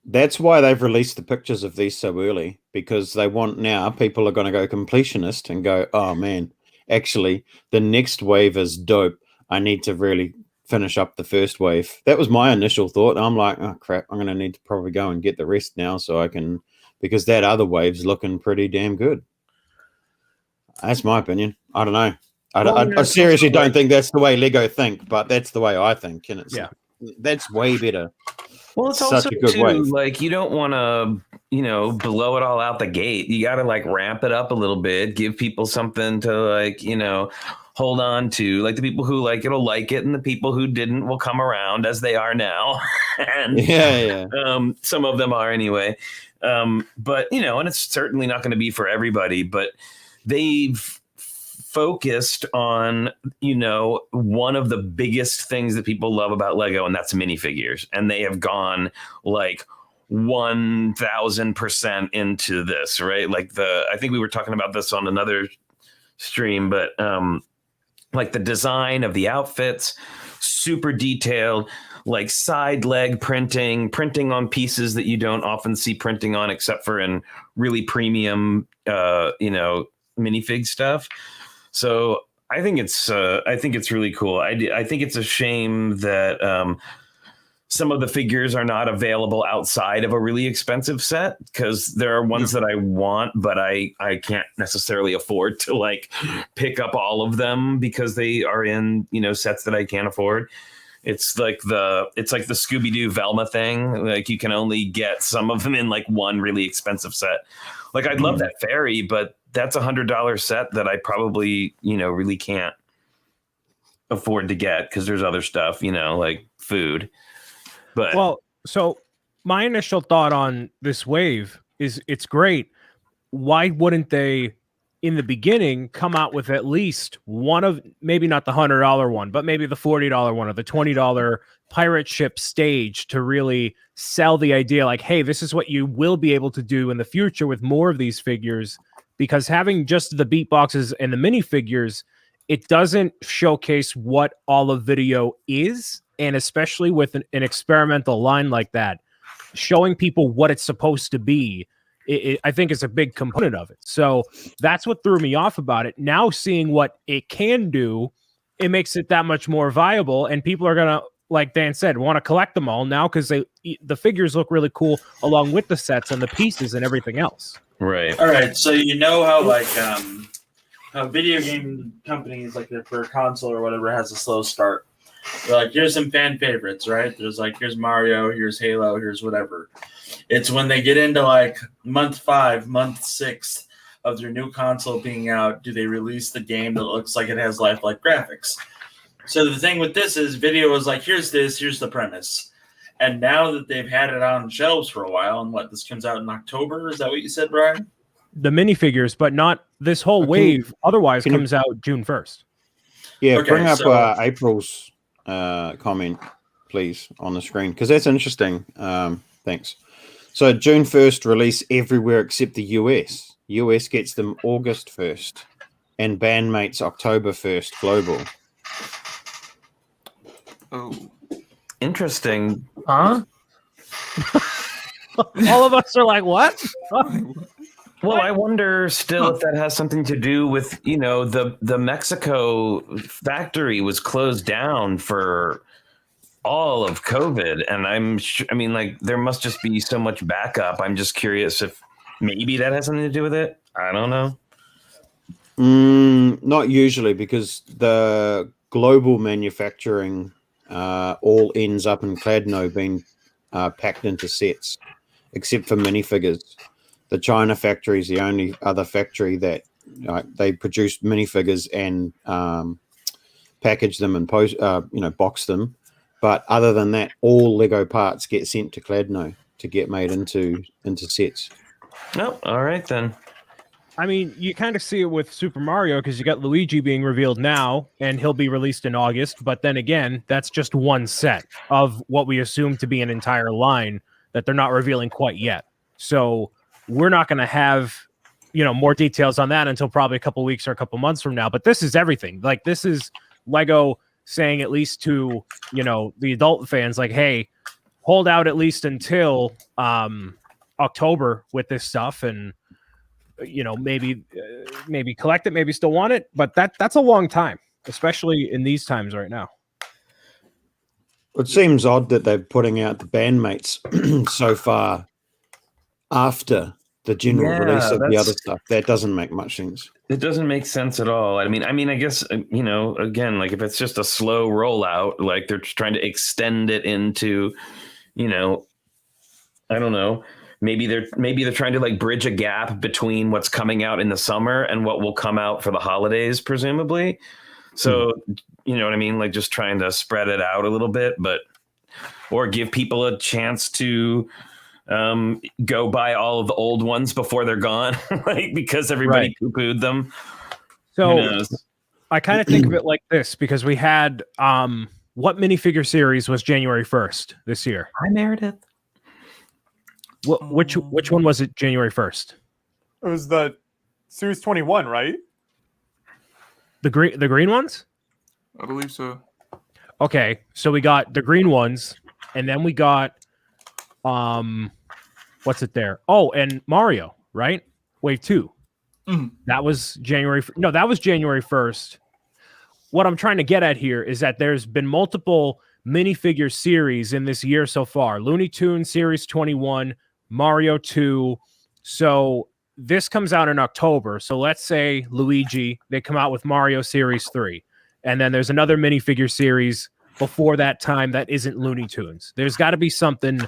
That's why they've released the pictures of these so early, because they want now people are going to go completionist and go, oh man, actually the next wave is dope. I need to really finish up the first wave. That was my initial thought. I'm like, oh crap, I'm going to need to probably go and get the rest now so I can, because that other wave's looking pretty damn good. That's my opinion. I don't know. I seriously don't think that's the way Lego think, but that's the way I think. And that's way better. Well, it's Such also a good too, wave. like, you don't want to, blow it all out the gate. You got to like ramp it up a little bit, give people something to like, hold on to. Like the people who like it'll like it, and the people who didn't will come around as they are now. And some of them are anyway. But and it's certainly not going to be for everybody. But they've focused on one of the biggest things that people love about Lego, and that's minifigures, and they have gone like 1000% into this, right? Like I think we were talking about this on another stream, but like the design of the outfits, super detailed, like side leg printing on pieces that you don't often see printing on except for in really premium minifig stuff. So I think it's really cool. I think it's a shame that some of the figures are not available outside of a really expensive set, because there are ones that I want, but I can't necessarily afford to like pick up all of them because they are in sets that I can't afford. It's like the Scooby-Doo Velma thing. Like you can only get some of them in like one really expensive set. Like I'd love that fairy, but that's $100 set that I probably, really can't afford to get because there's other stuff, like food. But so my initial thought on this wave is it's great. Why wouldn't they, in the beginning, come out with at least one of, maybe not the $100 one, but maybe the $40 one or the $20 pirate ship stage to really sell the idea like, hey, this is what you will be able to do in the future with more of these figures. Because having just the beatboxes and the minifigures, it doesn't showcase what all of video is. And especially with an experimental line like that, showing people what it's supposed to be, I think is a big component of it. So that's what threw me off about it. Now seeing what it can do, it makes it that much more viable. And people are going to, like Dan said, want to collect them all now because the figures look really cool along with the sets and the pieces and everything else. Right. All right. So how like how video game companies like for a console or whatever has a slow start. They're like, here's some fan favorites, right? There's like, here's Mario, here's Halo, here's whatever. It's when they get into like month 5, month 6 of their new console being out, do they release the game that looks like it has lifelike graphics? So the thing with this is video is like, here's the premise. And now that they've had it on shelves for a while, and this comes out in October, is that what you said, Brian? The minifigures, but not this whole wave. Otherwise, comes out June 1st. Yeah, okay, bring up April's comment, please, on the screen, because that's interesting. Thanks. So June 1st release everywhere except the US. US gets them August 1st. and Bandmates October 1st global. Oh, Interesting. Huh? All of us are like, what? Well, I wonder still if that has something to do with, the Mexico factory was closed down for all of COVID. And there must just be so much backup. I'm just curious if maybe that has something to do with it. I don't know. Not usually, because the global manufacturing all ends up in Kladno being packed into sets, except for minifigures. The China factory is the only other factory that they produce minifigures and package them and box them. But other than that, all Lego parts get sent to Kladno to get made into sets. No, all right then. I mean, you kind of see it with Super Mario because you got Luigi being revealed now, and he'll be released in August. But then again, that's just one set of what we assume to be an entire line that they're not revealing quite yet. So we're not going to have, more details on that until probably a couple weeks or a couple months from now. But this is everything. Like, this is Lego saying, at least to, the adult fans, like, hey, hold out at least until October with this stuff, and maybe collect it, maybe still want it, but that's a long time, especially in these times right now. It seems odd that they're putting out the Bandmates so far after the general release of the other stuff. That doesn't make much sense. It doesn't make sense at all. I mean, I guess, again, like, if it's just a slow rollout, like they're trying to extend it into, I don't know. Maybe they're trying to like bridge a gap between what's coming out in the summer and what will come out for the holidays, presumably. So, you know what I mean? Like, just trying to spread it out a little bit, or give people a chance to go buy all of the old ones before they're gone, like, because everybody poo-pooed them. So I kind of think of it like this, because we had what minifigure series was January 1st this year? Hi, Meredith. Which one was it January 1st? It was the Series 21, right? The green ones? I believe so. Okay, so we got the green ones, and then we got what's it there? Oh, and Mario, right? Wave 2. That was January. No, that was January 1st. What I'm trying to get at here is that there's been multiple minifigure series in this year so far. Looney Tunes Series 21, Mario 2. So this comes out in October. So let's say Luigi, they come out with Mario Series 3. And then there's another minifigure series before that time that isn't Looney Tunes. There's got to be something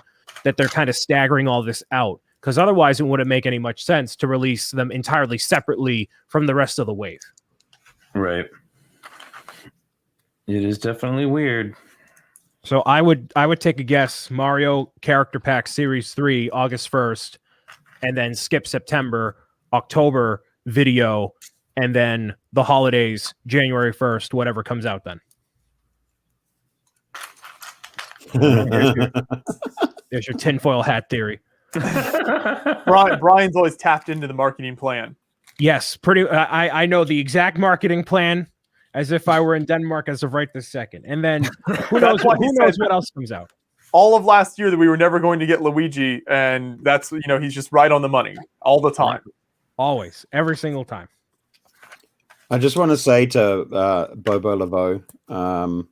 that they're kind of staggering all this out, because otherwise it wouldn't make any much sense to release them entirely separately from the rest of the wave. Right. It is definitely weird. So I would take a guess: Mario Character Pack Series 3, August 1st, and then skip September, October video, and then the holidays, January 1st, whatever comes out then. There's your tinfoil hat theory. Brian's always tapped into the marketing plan. Yes, I know the exact marketing plan as if I were in Denmark as of right this second. And then who knows what else comes out. All of last year that we were never going to get Luigi, and that's, he's just right on the money all the time. Always, every single time. I just want to say to Bobo Laveau,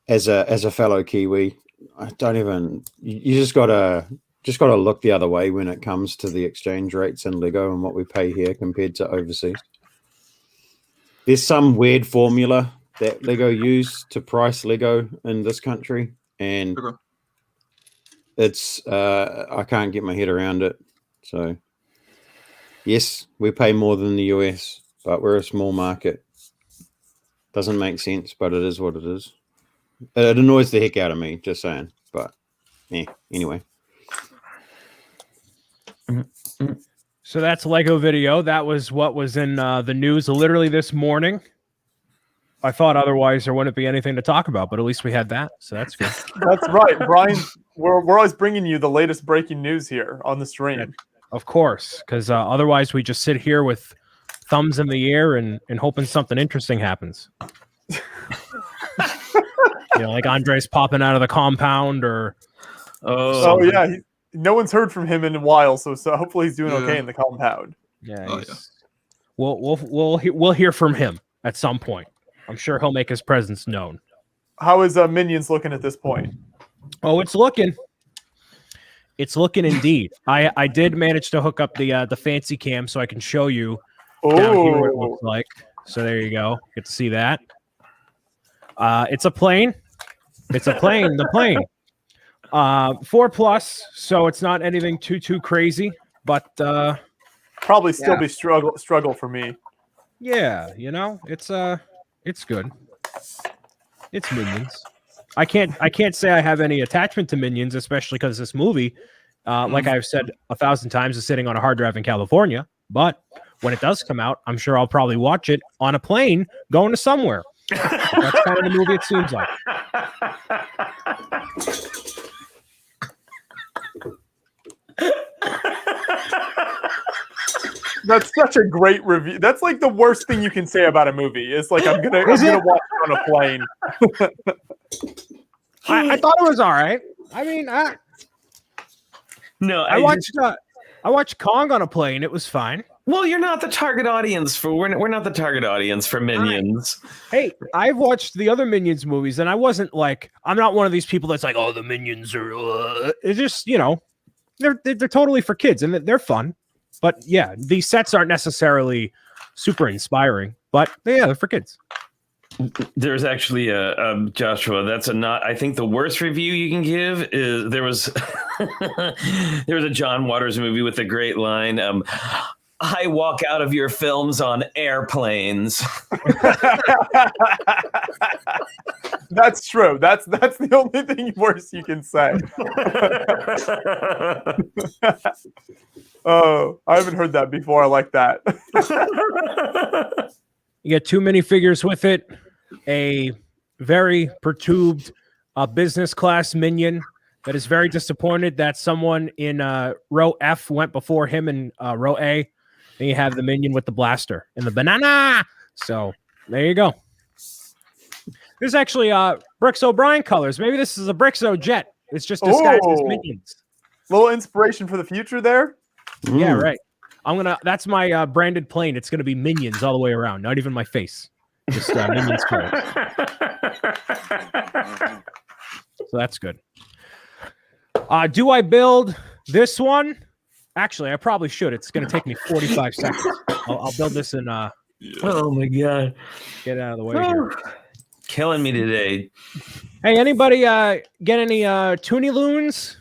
as a fellow Kiwi, you just gotta look the other way when it comes to the exchange rates in Lego and what we pay here compared to overseas. There's some weird formula that Lego use to price Lego in this country, and it's I can't get my head around it. So yes, we pay more than the US, but we're a small market. Doesn't make sense, but it is what it is. It annoys the heck out of me, just saying. But yeah, anyway. So that's Lego video. That was what was in the news literally this morning. I thought otherwise there wouldn't be anything to talk about, but at least we had that. So that's good. That's right, Brian. We're always bringing you the latest breaking news here on the stream. Of course, because otherwise we just sit here with thumbs in the air and hoping something interesting happens. Like Andres popping out of the compound or. Oh yeah, no one's heard from him in a while, so hopefully he's doing okay in the compound. Yeah, we'll hear from him at some point. I'm sure he'll make his presence known. How is Minions looking at this point? Oh, it's looking. It's looking indeed. I did manage to hook up the fancy cam so I can show you down here what it looks like. So there you go. Get to see that. It's a plane. It's a plane. The plane. 4+, so it's not anything too crazy, but probably still be struggle for me. Yeah, it's good. It's Minions. I can't say I have any attachment to Minions, especially because this movie, like I've said 1,000 times, is sitting on a hard drive in California. But when it does come out, I'm sure I'll probably watch it on a plane going to somewhere. That's kind of the movie it seems like. That's such a great review. That's like the worst thing you can say about a movie. It's like I'm gonna watch it on a plane. I thought it was all right. I mean, I watched Kong on a plane. It was fine. Well, you're not the target audience for we're not the target audience for Minions. Hey, I've watched the other Minions movies, and I wasn't like I'm not one of these people that's like, oh, the Minions are. It's just they're totally for kids, and they're fun. But yeah, these sets aren't necessarily super inspiring, but they're for kids. There's actually a Joshua. That's I think the worst review you can give is there was a John Waters movie with a great line. I walk out of your films on airplanes. That's true. That's the only thing worse you can say. Oh, I haven't heard that before. I like that. You get 2 minifigures with it, a very perturbed business class Minion that is very disappointed that someone in row F went before him in row A. And you have the Minion with the blaster and the banana. So there you go. This is actually Brix O'Brien colors. Maybe this is a Brixo jet. It's just disguised as Minions. Little inspiration for the future there. Yeah, right. That's my branded plane. It's gonna be Minions all the way around. Not even my face. Just Minions colors. So that's good. Do I build this one? Actually, I probably should. It's going to take me 45 seconds. I'll build this in. Oh my god! Get out of the way here. Killing me today. Hey, anybody get any Toonie Loons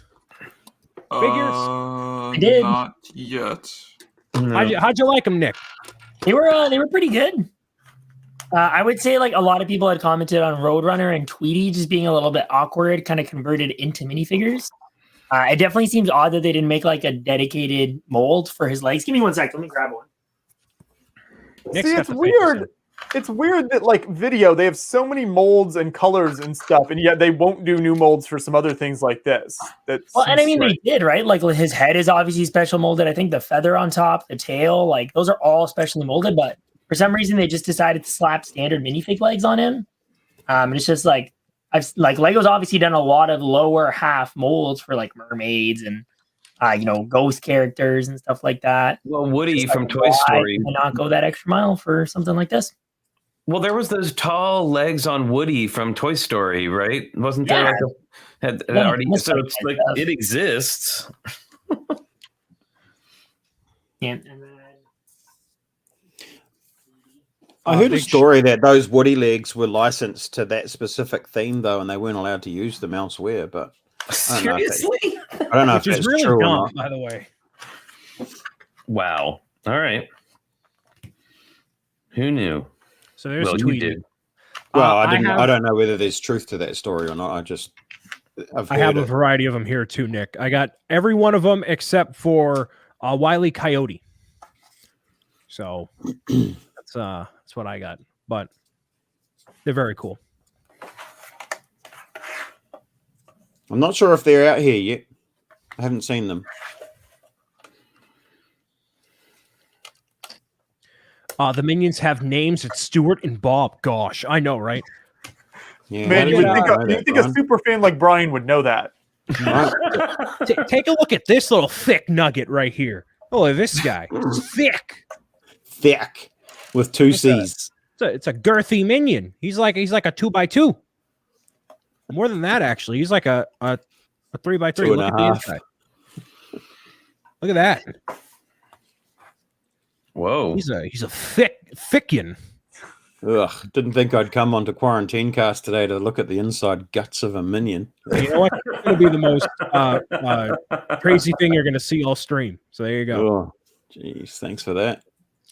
figures? I did. Not yet. No. How'd you like them, Nick? They were pretty good. I would say like a lot of people had commented on Roadrunner and Tweety just being a little bit awkward, kind of converted into minifigures. It definitely seems odd that they didn't make like a dedicated mold for his legs. Give me 1 sec. Let me grab one. See, it's weird. It's weird that like video, they have so many molds and colors and stuff, and yet they won't do new molds for some other things like this. And I mean, they did, right? Like his head is obviously special molded. I think the feather on top, the tail, like those are all specially molded. But for some reason, they just decided to slap standard minifig legs on him. And it's just like Lego's obviously done a lot of lower half molds for like mermaids and ghost characters and stuff like that. Well, Woody from Toy Story. Why not go that extra mile for something like this? Well, there was those tall legs on Woody from Toy Story, right? Wasn't there already? So it's like it exists. And then I heard a story that those Woody legs were licensed to that specific theme, though, and they weren't allowed to use them elsewhere. But Seriously, I don't know if that's really true dumb, or not. by the way. Wow. All right. Who knew? So there's You Tweety. did. Well, I don't know whether there's truth to that story or not. I have a variety of them here too, Nick. I got every one of them except for Wile E. Coyote. So that's what I got. But they're very cool. I'm not sure if they're out here yet. I haven't seen them. The minions have names. It's Stuart and Bob. Gosh, I know, right? Yeah, Man, how you did would think, know you'd that, think a Brian? super fan like Brian would know that. Right. Take a look at this little thick nugget right here. Oh, look at this guy. He's thick. Thick with 2 It's a- C's. It's a girthy minion. He's like a 2x2. More than that, actually. He's like a 3x3. Two and Look a at the half. inside. Look at that. Whoa. He's a thickin. Ugh, didn't think I'd come onto Quarantine Cast today to look at the inside guts of a minion. You know what? It's going to be the most crazy thing you're going to see all stream. So there you go. Oh, jeez, thanks for that.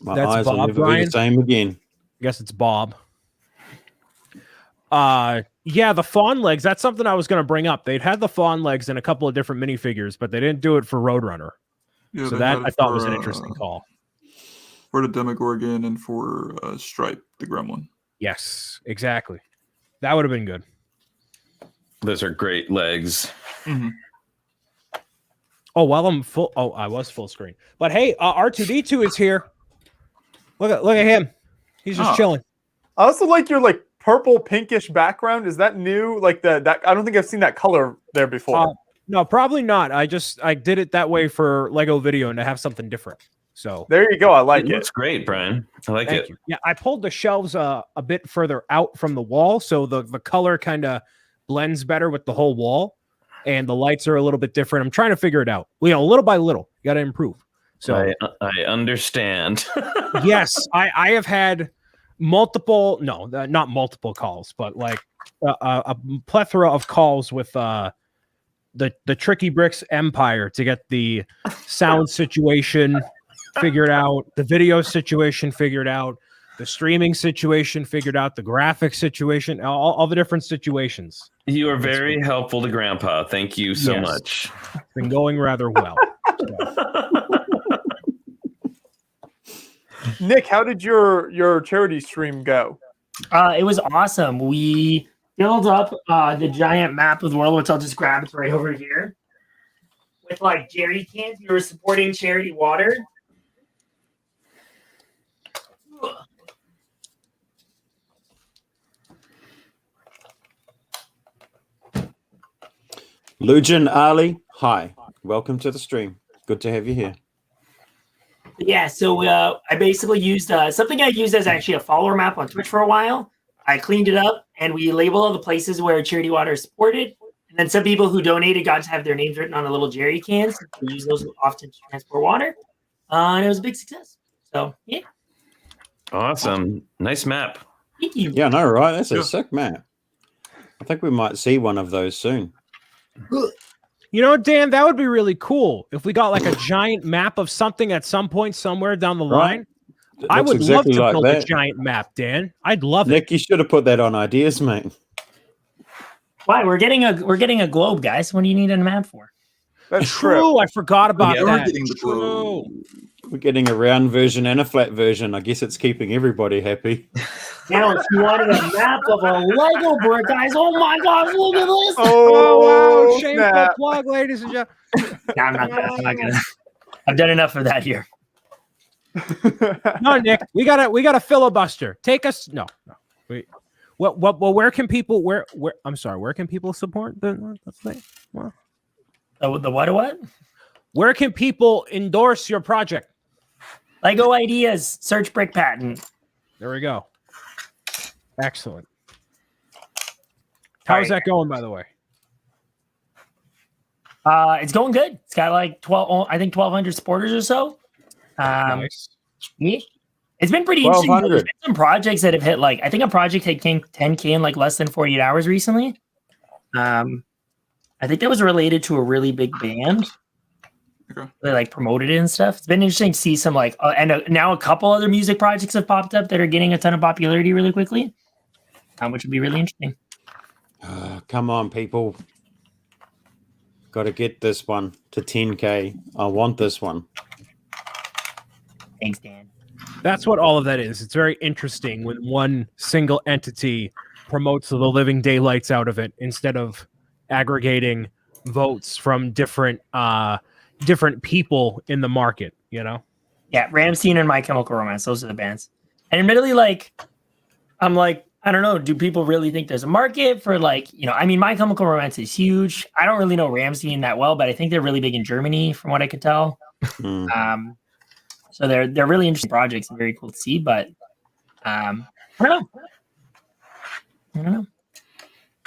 My That's eyes will Bob, never be Brian? the same again. I guess it's Bob. Yeah, the fawn legs. That's something I was going to bring up. They'd had the fawn legs in a couple of different minifigures, but they didn't do it for Roadrunner. Yeah, So they that had I it thought for, was an interesting call. for the Demogorgon and for Stripe, the Gremlin. Yes, exactly. That would have been good. Those are great legs. Mm-hmm. Oh, while I'm full. Oh, I was full screen. But hey, R2D2 is here. Look at him. He's just Oh. chilling. I also like your like purple pinkish background. Is that new? Like that I don't think I've seen that color there before. No, probably not. I did it that way for Lego Video and to have something different. So There you go. I like It it. looks great, Brian. I like thank it. you. Yeah, I pulled the shelves a bit further out from the wall, so the color kind of blends better with the whole wall, and the lights are a little bit different. I'm trying to figure it out. Little by little, you got to improve. So I understand. yes, I have had multiple, not multiple calls, but like a plethora of calls with the Tricky Bricks Empire to get the sound situation figured out, the video situation figured out, the streaming situation figured out, the graphic situation, all the different situations. You are very helpful to Grandpa. Thank you so Yes. much. It's been going rather well. Nick, how did your charity stream go? It was awesome. We filled up the giant map of the world, which I'll just grab. It's right over here. With like jerry cans, we were supporting charity water. Lujan Ali, hi. Welcome to the stream. Good to have you here. Yeah, so I basically used something I used as actually a follower map on Twitch for a while. I cleaned it up and we labeled all the places where charity water is supported. And then some people who donated got to have their names written on a little jerry cans. We use those often to transport water. And it was a big success. So, yeah. Awesome. Nice map. Thank you. Yeah, no, right? That's Yeah. a sick map. I think we might see one of those soon. You know, Dan, that would be really cool if we got like a giant map of something at some point somewhere down the line. It I looks would exactly love to like build a that. giant map, Dan. I'd love it. Nick, you should have put that on ideas, mate. Why? We're getting a globe, guys. What do you need a map for? That's true. True, I forgot about Yeah, we're that. getting the True. globe. We're getting a round version and a flat version. I guess it's keeping everybody happy. Now, if you wanted a map of a Lego brick, guys, oh my gosh, look at this. Oh, wow, shameful snap. plug, ladies and gentlemen. No, I'm not gonna. I've done enough of that here. No, Nick, we gotta filibuster. Take us. No. Wait. Well, where can people? Where? I'm sorry. Where can people support the thing? Well, The what? where can people endorse your project? Lego ideas. Search brick patent. There we go. Excellent. How's that going, by the way? It's going good. It's got like 1,200 supporters or so. Nice. Yeah. It's been pretty interesting. 1,200. There's been some projects that have hit like I think a project hit 10K in like less than 48 hours recently. I think that was related to a really big band. Okay. They like promoted it and stuff. It's been interesting to see some like now a couple other music projects have popped up that are getting a ton of popularity really quickly, which would be really interesting. Come on, people. Got to get this one to 10K. I want this one. Thanks, Dan. That's what all of that is. It's very interesting when one single entity promotes the living daylights out of it instead of aggregating votes from different people in the market, you know? Yeah, Ramstein and My Chemical Romance. Those are the bands. And admittedly, like, I'm like, I don't know. Do people really think there's a market for like, I mean, My Chemical Romance is huge. I don't really know Ramstein that well, but I think they're really big in Germany, from what I could tell. So they're really interesting projects and very cool to see. But I don't know.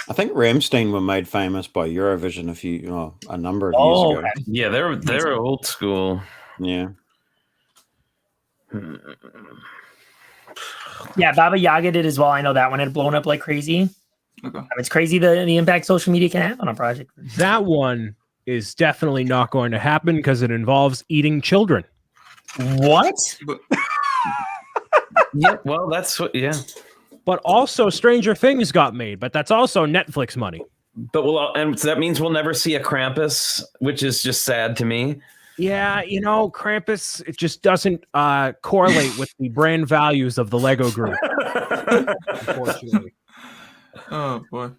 I think Ramstein were made famous by Eurovision a number of years ago. Okay. Yeah, they're old school. Yeah. Yeah, Baba Yaga did as well. I know that one had blown up like crazy. Okay. It's crazy the impact social media can have on a project. That one is definitely not going to happen because it involves eating children. What? Yeah, well, that's what. Yeah, But also, Stranger Things got made, but that's also Netflix money. but and so that means we'll never see a Krampus, which is just sad to me. Yeah, Krampus, it just doesn't correlate with the brand values of the Lego group, unfortunately. Oh boy.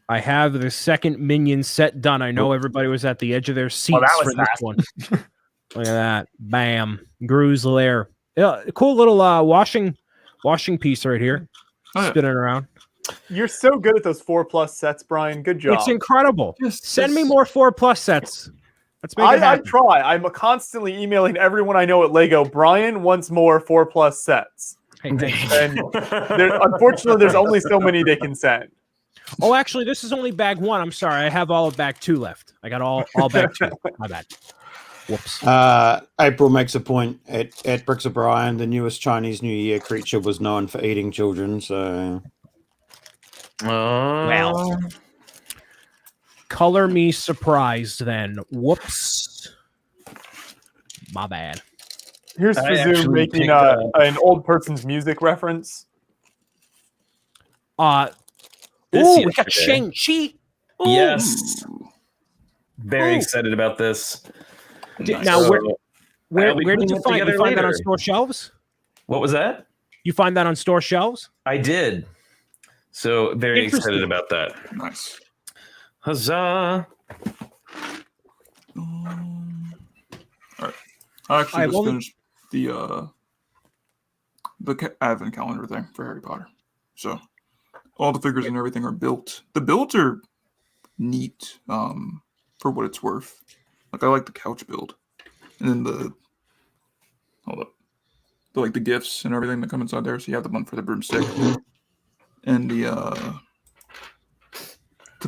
I have the second Minion set done. I know everybody was at the edge of their seats that was for this fast. one. Look at that. Bam. Gru's lair. Yeah, cool little washing piece right here. Oh, yeah. Spinning around. You're so good at those 4+ sets, Brian. Good job. It's incredible. Just- Send me just- more 4+ sets. Let's make it I happen. try. I'm constantly emailing everyone I know at Lego. Brian wants more 4+ sets. Hey, thanks. And unfortunately, there's only so many they can send. Oh, actually, this is only bag 1. I'm sorry. I have all of bag 2 left. I got all bag 2. My bad. Whoops. April makes a point at Bricks O'Brien. The newest Chinese New Year creature was known for eating children. So, Well, color me surprised then. Whoops. My bad. Here's I Fazoo actually making think, an old person's music reference. This We got yesterday. Shang-Chi. Yes, very Ooh. excited about this. Now, So, where I'll be did putting you it find together that on later. store shelves? What was that? You find that on store shelves? I did. So very Interesting. excited about that. Nice. Huzzah! All right. I actually I've just only- finished the advent calendar thing for Harry Potter. So all the figures and everything are built. The builds are neat for what it's worth. Like I like the couch build, and then the gifts and everything that come inside there. So you have the one for the broomstick, and the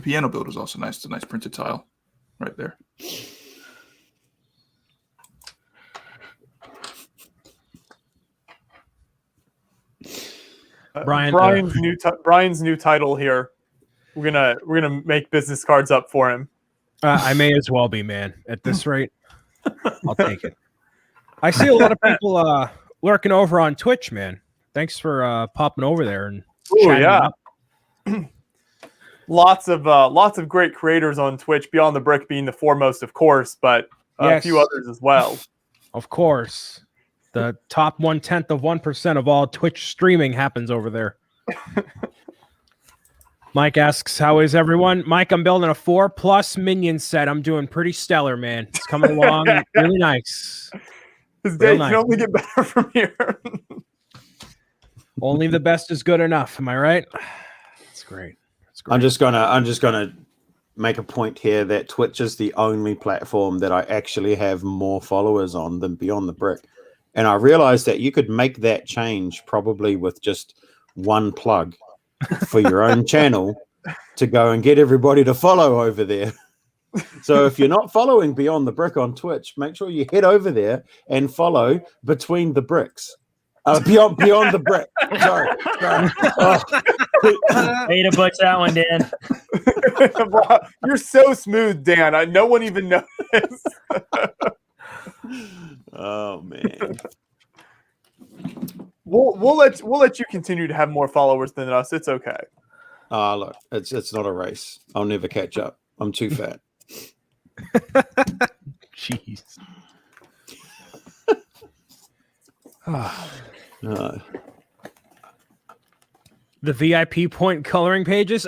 piano build is also nice. It's a nice printed tile right there. Brian, Brian's new title here. We're gonna make business cards up for him. I may as well be, man. At this rate, I'll take it. I see a lot of people lurking over on Twitch, man. Thanks for popping over there and Oh chatting yeah. up. Lots of great creators on Twitch, Beyond the Brick being the foremost, of course, but a few others as well. Of course. The top 1/10 of 1% of all Twitch streaming happens over there. Mike asks, how is everyone? Mike, I'm building a 4+ Minion set. I'm doing pretty stellar, man. It's coming along really nice. His day nice. can only get better from here. Only the best is good enough. Am I right? That's great. That's great. I'm just gonna make a point here that Twitch is the only platform that I actually have more followers on than Beyond the Brick. And I realized that you could make that change probably with just one plug for your own channel to go and get everybody to follow over there. So if you're not following Beyond the Brick on Twitch, make sure you head over there and follow Between the Bricks. Beyond the Brick. Sorry. Way to butch that one, Dan. Wow, you're so smooth, Dan. No one even noticed. Oh man. We'll let you continue to have more followers than us. It's okay. Look, it's not a race. I'll never catch up. I'm too fat. Jeez. The VIP point coloring pages.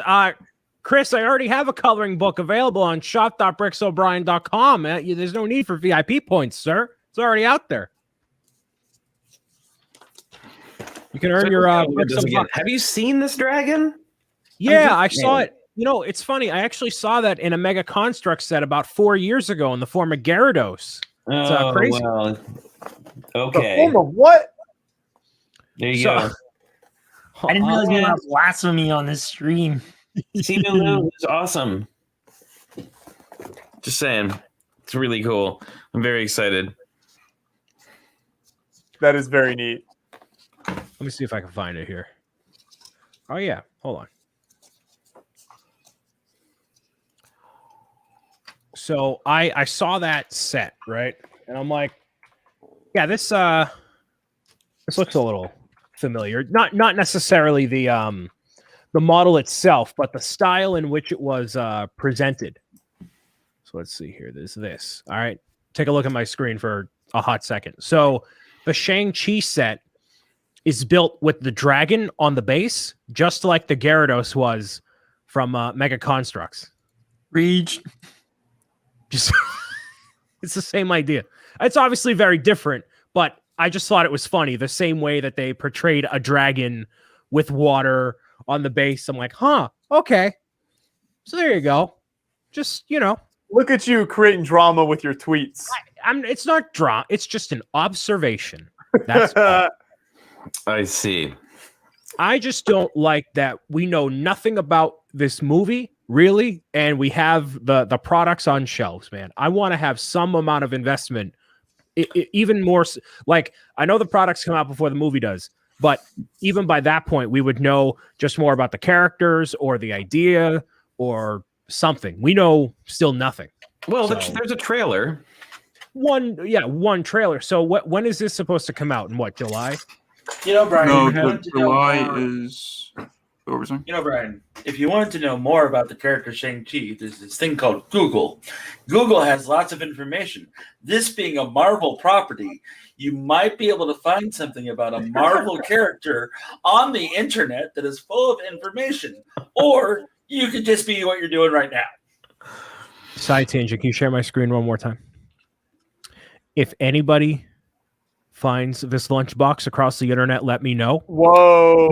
Chris, I already have a coloring book available on shop.bricksobrien.com. There's no need for VIP points, sir. It's already out there. You can earn your Have you seen this dragon? Yeah, I saw it. You know, it's funny. I actually saw that in a Mega Construct set about 4 years ago in the form of Gyarados. It's crazy. Well, The okay. form of what? There you go. I didn't realize we have blasphemy on this stream. See, Lulu is awesome. Just saying. It's really cool. I'm very excited. That is very neat. Let me see if I can find it here. Oh, yeah. Hold on. So I saw that set, right? And I'm like, yeah, this looks a little familiar. Not necessarily the model itself, but the style in which it was presented. So let's see here. There's this. All right. Take a look at my screen for a hot second. So the Shang-Chi set is built with the dragon on the base, just like the Gyarados was from Mega Constructs. Reach. Just it's the same idea. It's obviously very different, but I just thought it was funny. The same way that they portrayed a dragon with water on the base. I'm like, okay. So there you go. Just, Look at you creating drama with your tweets. It's not drama. It's just an observation. That's all. I see. I just don't like that we know nothing about this movie, really, and we have the products on shelves, man. I want to have some amount of investment, even more. Like, I know the products come out before the movie does, but even by that point, we would know just more about the characters or the idea or something. We know still nothing. Well, there's a trailer. One trailer. So when is this supposed to come out? In what, July? No, Brian, if you wanted to know July more- is. What were we saying? Brian, if you wanted to know more about the character Shang-Chi, there's this thing called Google. Google has lots of information. This being a Marvel property, you might be able to find something about a Marvel character on the internet that is full of information. Or you could just be what you're doing right now. Side tangent. Can you share my screen one more time? If anybody finds this lunchbox across the internet, let me know. Whoa.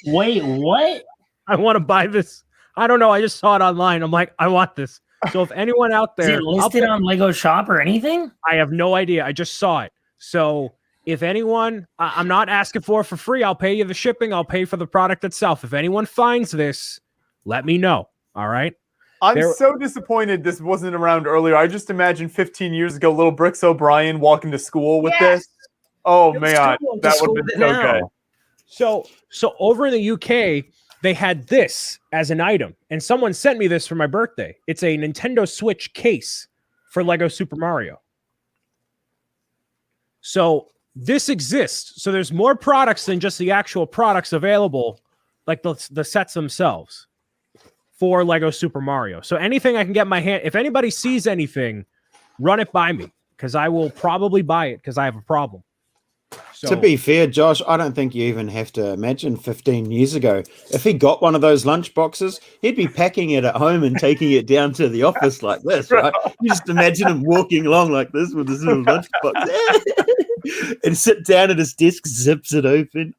Wait, what? I want to buy this. I don't know. I just saw it online. I'm like, I want this. So if anyone out Is there, it listed on Lego Shop or anything? I have no idea. I just saw it. So if anyone, I'm not asking for free. I'll pay you the shipping. I'll pay for the product itself. If anyone finds this, let me know. All right. I'm so disappointed this wasn't around earlier. I just imagined 15 years ago, little Bricks O'Brien walking to school with this. Oh, man. That would have been so good. So over in the UK, they had this as an item, and someone sent me this for my birthday. It's a Nintendo Switch case for Lego Super Mario. So this exists. So there's more products than just the actual products available, like the sets themselves for Lego Super Mario. So anything I can get my hand, if anybody sees anything, run it by me, because I will probably buy it because I have a problem. So, to be fair, Josh, I don't think you even have to imagine 15 years ago. If he got one of those lunch boxes, he'd be packing it at home and taking it down to the office like this, right? You just imagine him walking along like this with his little lunch box and sit down at his desk, zips it open.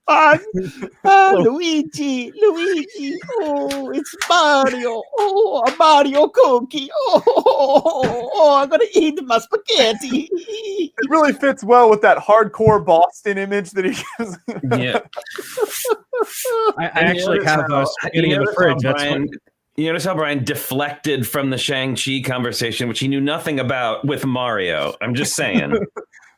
Luigi, oh, it's Mario. Oh, a Mario cookie. Oh, I'm going to eat my spaghetti. It really fits well with that hardcore Boston image that he gives. Yeah. I actually have spaghetti in the fridge. That's fun. You notice how Brian deflected from the Shang-Chi conversation, which he knew nothing about, with Mario. I'm just saying.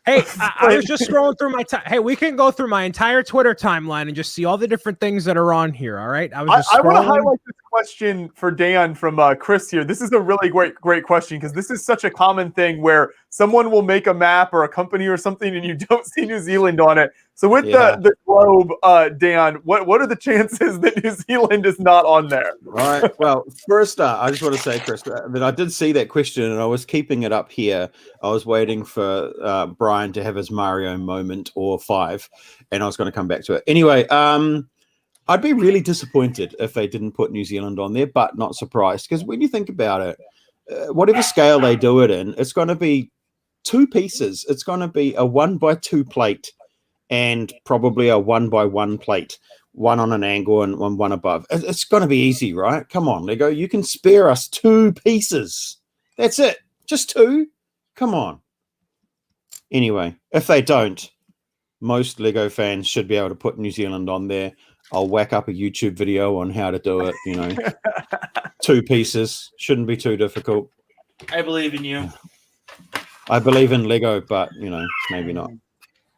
Hey, I was just scrolling through my time. Hey, we can go through my entire Twitter timeline and just see all the different things that are on here. All right. I want to highlight this question for Dan from Chris here. This is a really great question, because this is such a common thing where someone will make a map or a company or something and you don't see New Zealand on it. So with the globe, Dan, what are the chances that New Zealand is not on there? All right. Well, first, I just want to say, Chris, that I did see that question and I was keeping it up here. I was waiting for Brian to have his Mario moment or 5, and I was going to come back to it. Anyway, I'd be really disappointed if they didn't put New Zealand on there, but not surprised, because when you think about it, whatever scale they do it in, it's going to be 2 pieces. It's going to be a 1x2 plate and probably a 1x1 plate, one on an angle and one above. It's going to be easy, right? Come on, Lego. You can spare us 2 pieces. That's it. Just 2. Come on. Anyway, if they don't, most Lego fans should be able to put New Zealand on there. I'll whack up a YouTube video on how to do it, 2 pieces. Shouldn't be too difficult. I believe in you. I believe in Lego, but, maybe not.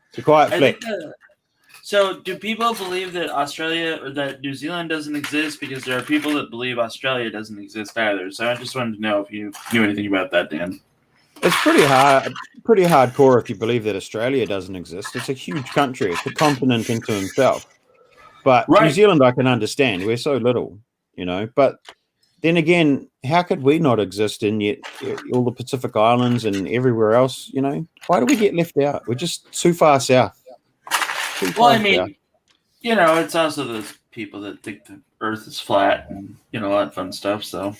It's a quiet flick. So do people believe that Australia or that New Zealand doesn't exist? Because there are people that believe Australia doesn't exist either. So I just wanted to know if you knew anything about that, Dan. It's pretty hardcore if you believe that Australia doesn't exist. It's a huge country. It's a continent into himself. But New Zealand, I can understand. We're so little, But then again, how could we not exist in yet all the Pacific Islands and everywhere else? Why do we get left out? We're just too far south. It's also those people that think the Earth is flat and all that fun stuff. So,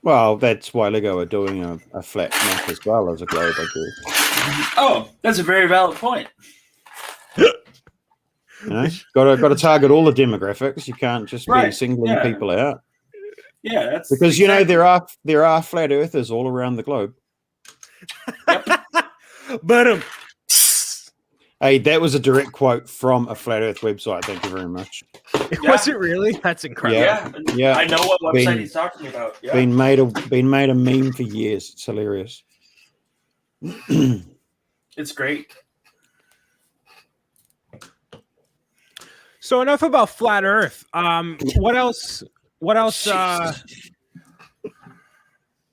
well, that's why Lego are doing a flat map as well as a globe, I guess. Oh, that's a very valid point. Got to target all the demographics. You can't just be singling people out. Yeah, that's because there are flat earthers all around the globe. But hey, that was a direct quote from a flat Earth website. Thank you very much. Was it really? That's incredible. Yeah. I know what website he's talking about. Yeah. Been made a meme for years. It's hilarious. It's great. So enough about flat Earth. What else?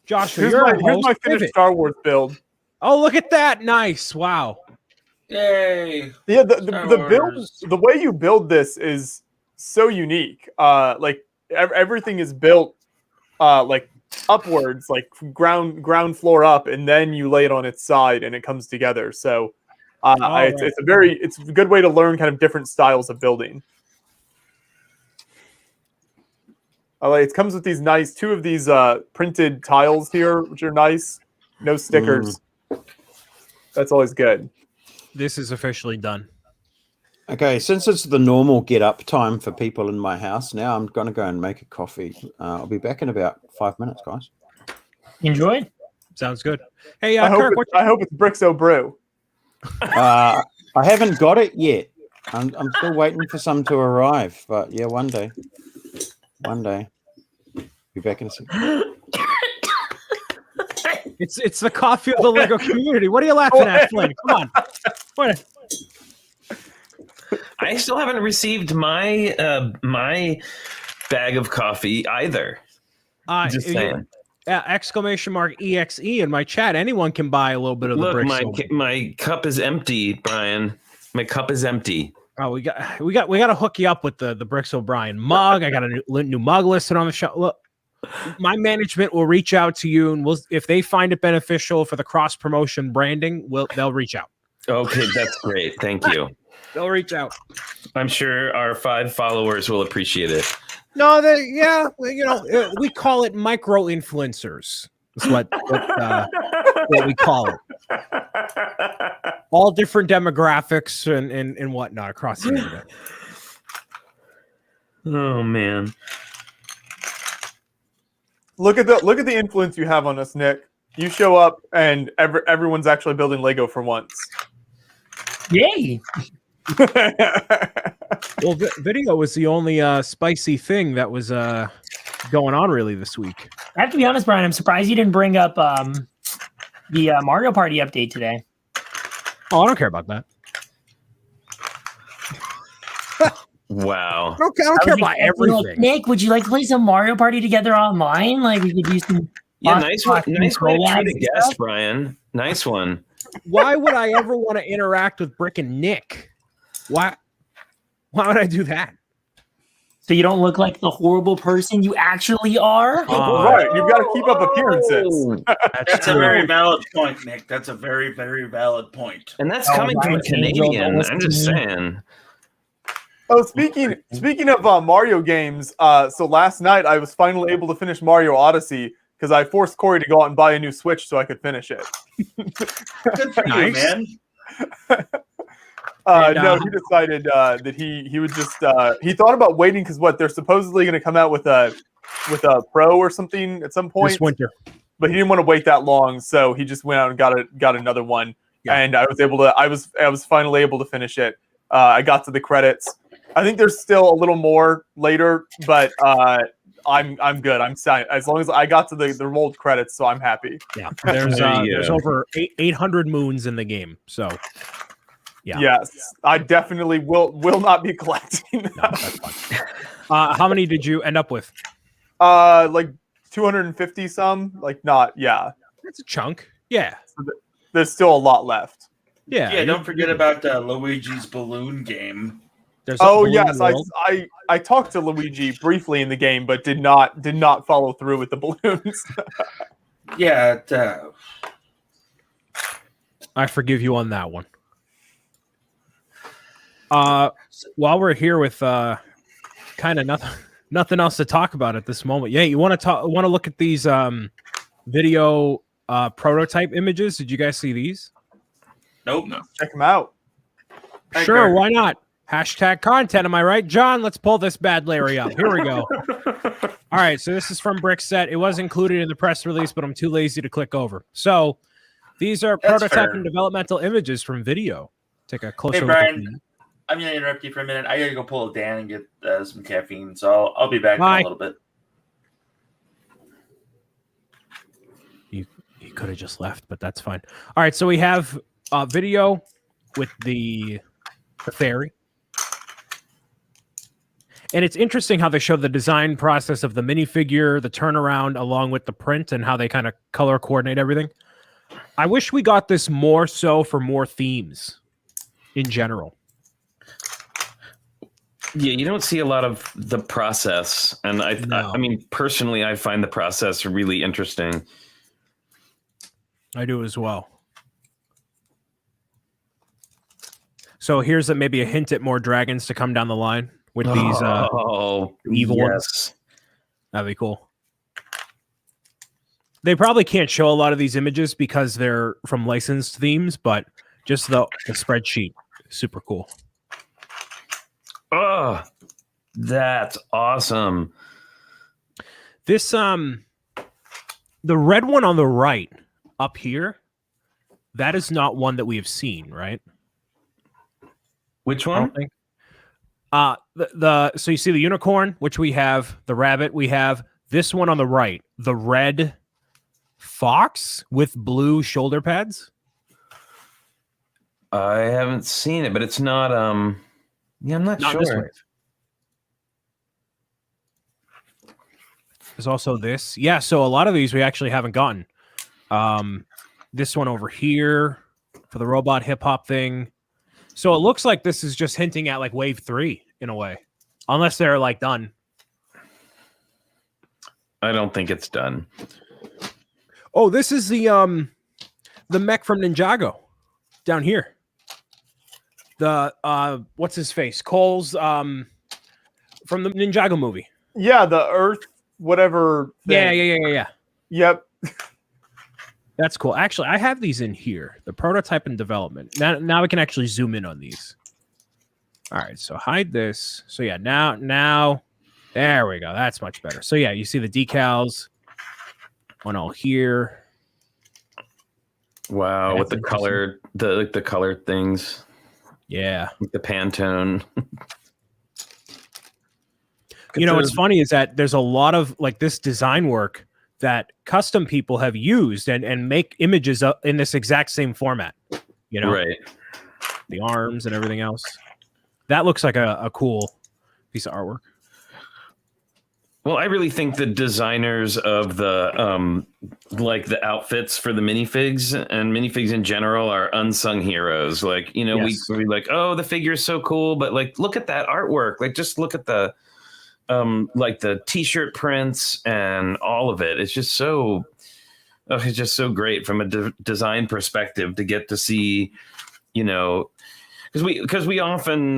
Josh, here's my finished Star Wars build. Oh, look at that! Nice. Wow. Yay. Yeah, the build, the way you build this is so unique. Everything is built upwards, like ground floor up, and then you lay it on its side, and it comes together. So. It's a good way to learn kind of different styles of building. It comes with these nice 2 of these printed tiles here, which are nice. No stickers. That's always good. This is officially done. Okay, since it's the normal get up time for people in my house now, I'm going to go and make a coffee. I'll be back in about 5 minutes, guys. Enjoy. Sounds good. Hey, I Kirk, hope it's Brixo Brew. I haven't got it yet. I'm still waiting for some to arrive, but yeah, one day. Be back in a second. It's the coffee of the Lego community. What are you laughing at, Flynn? Come on. What? I still haven't received my my bag of coffee either. Just saying. !EXE in my chat. Anyone can buy a little bit of the Brixo. My cup is empty, Brian. My cup is empty. Oh, we got to hook you up with the Brix O'Brien mug. I got a new mug listed on the show. Look, my management will reach out to you, and if they find it beneficial for the cross promotion branding, they'll reach out. Okay, that's great. Thank you. They'll reach out. I'm sure our 5 followers will appreciate it. No, we call it micro influencers. That's what we call it. All different demographics and whatnot across the internet. Oh man! Look at the influence you have on us, Nick. You show up and everyone's actually building Lego for once. Yay! Well, video was the only spicy thing that was going on really this week. I have to be honest, Brian. I'm surprised you didn't bring up the Mario Party update today. Oh, I don't care about that. Wow. I don't care about everything. Nick, would you like to play some Mario Party together online? Like we could use some. Yeah, nice one. Nice way to treat a guest, Brian. Nice one. Why would I ever want to interact with Brick and Nick? Why would I do that? So you don't look like the horrible person you actually are? Right. You've got to keep up appearances. That's a very valid point, Nick. That's a very, very valid point. And that's coming from a Canadian. I'm just saying. Oh, speaking of Mario games, so last night I was finally able to finish Mario Odyssey because I forced Corey to go out and buy a new Switch so I could finish it. Good for you, man. No, he decided that he would just he thought about waiting because they're supposedly going to come out with a Pro or something at some point This winter. but he didn't want to wait that long, so he just went out and got another one. Yeah. And I was finally able to finish it. I got to the credits. I think there's still a little more later, but I'm good. I'm sad as long as I got to the rolled credits, so I'm happy. Yeah, there's over 800 moons in the game, so yeah. Yes, I definitely will not be collecting. No, that's fine. How many did you end up with? Like 250 some. Like not. Yeah, That's a chunk. Yeah, so there's still a lot left. yeah. Yeah, don't forget about Luigi's balloon game. There's a Oh balloon yes, world. I talked to Luigi briefly in the game, but did not follow through with the balloons. Yeah, I forgive you on that one. While we're here with kind of nothing else to talk about at this moment. Yeah, you want to look at these video prototype images? Did you guys see these? nope. No. Check them out. Sure, why not? Hashtag content, am I right? John, let's pull this bad Larry up. Here we go. All right, so this is from Brickset. It was included in the press release, but I'm too lazy to click over. So these are That's prototype fair. and developmental images from video. Take a closer Hey, look at Brian. these. I'm gonna interrupt you for a minute. I gotta go pull a Dan and get some caffeine, so I'll be back Bye. in a little bit. You could have just left, but that's fine. All right, so we have video with the fairy. And it's interesting how they show the design process of the minifigure, the turnaround, along with the print and how they kind of color coordinate everything. I wish we got this more so for more themes in general. Yeah, you don't see a lot of the process, and I mean, personally, I find the process really interesting. I do as well. So here's maybe a hint at more dragons to come down the line with these evil ones. That'd be cool. They probably can't show a lot of these images because they're from licensed themes, but just the spreadsheet, super cool. Oh, that's awesome. This the red one on the right up here, that is not one that we have seen, right? Which I one? don't think. So you see the unicorn, which we have, the rabbit, we have this one on the right, the red fox with blue shoulder pads. I haven't seen it, but it's not yeah, I'm not Not this sure. wave. There's also this. Yeah, so a lot of these we actually haven't gotten. This one over here for the robot hip hop thing. So it looks like this is just hinting at like wave 3 in a way. Unless they're like done. I don't think it's done. Oh, this is the mech from Ninjago down here. The what's his face? Cole's from the Ninjago movie. Yeah, the Earth, whatever. Thing. Yeah. Yep. That's cool. Actually, I have these in here. The prototype and development. Now we can actually zoom in on these. All right, so hide this. So yeah, now there we go. That's much better. So yeah, you see the decals. One all here. Wow, That's with the color, the colored things. Yeah. With the Pantone. You know, what's funny is that there's a lot of like this design work that custom people have used and make images in this exact same format. You know, Right. the arms and everything else. That looks like a cool piece of artwork. Well, I really think the designers of the like the outfits for the minifigs and minifigs in general are unsung heroes. Like, you know, Yes. we like, oh, the figure is so cool, but like, look at that artwork. Like, just look at the like the t-shirt prints and all of it. It's just so great from a design perspective to get to see, you know, because we often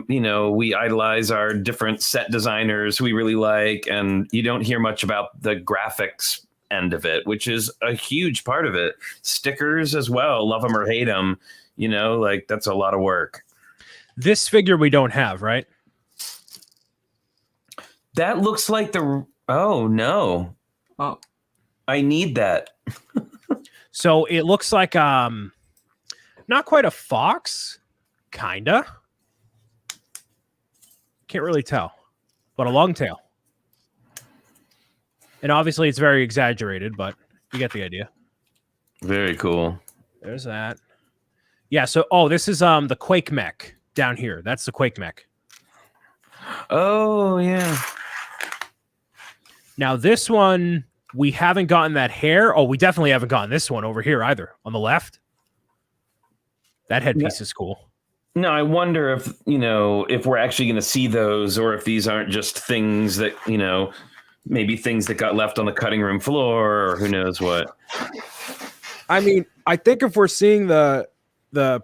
we idolize our different set designers we really like, and you don't hear much about the graphics end of it, which is a huge part of it. Stickers as well, love them or hate them, like that's a lot of work. This figure we don't have, right? That looks like oh no. Oh. I need that. So it looks like not quite a fox, kinda. Can't really tell, but a long tail. And obviously it's very exaggerated, but you get the idea. Very cool. There's that. Yeah, so this is the Quake mech down here. That's the Quake mech. Oh yeah. Now this one, we haven't gotten that hair. Oh, we definitely haven't gotten this one over here either. On the left. That headpiece is cool. No, I wonder if we're actually going to see those, or if these aren't just things that, maybe things that got left on the cutting room floor, or who knows what. I mean, I think if we're seeing the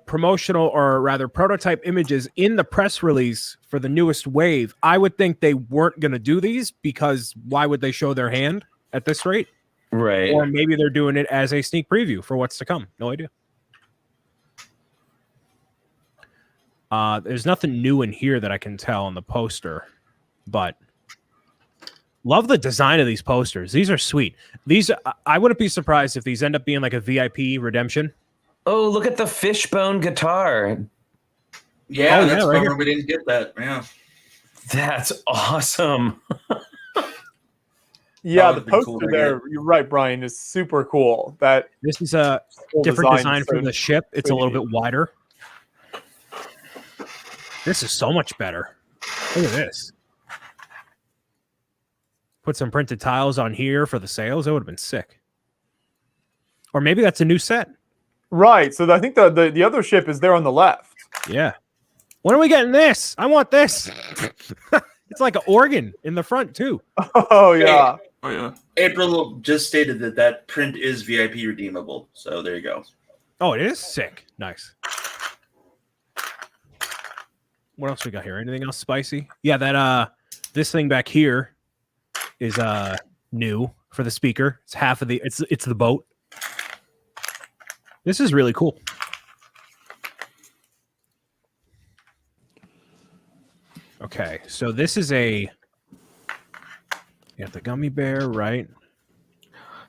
promotional, or rather prototype images in the press release for the newest wave, I would think they weren't going to do these, because why would they show their hand at this rate? Right. Or maybe they're doing it as a sneak preview for what's to come. No idea. There's nothing new in here that I can tell on the poster, but love the design of these posters. These are sweet. I wouldn't be surprised if these end up being like a VIP redemption. Oh, look at the fishbone guitar. Yeah, that's right bummer we didn't get that. Yeah. That's awesome. Yeah, That the would've been poster cool to there, you're right, Brian, is super cool. That This is a whole different design design is from so the ship. It's a little pretty. bit wider. This is so much better. Look at this. Put some printed tiles on here for the sails. That would have been sick. Or maybe that's a new set. Right. So I think the other ship is there on the left. Yeah. When are we getting this? I want this. It's like an organ in the front too. Oh yeah. Oh yeah. April just stated that print is VIP redeemable. So there you go. Oh, it is sick. Nice. What else we got here? Anything else spicy? Yeah, that this thing back here is new for the speaker. It's half of the it's the boat. This is really cool. Okay, so this is you got the gummy bear, right?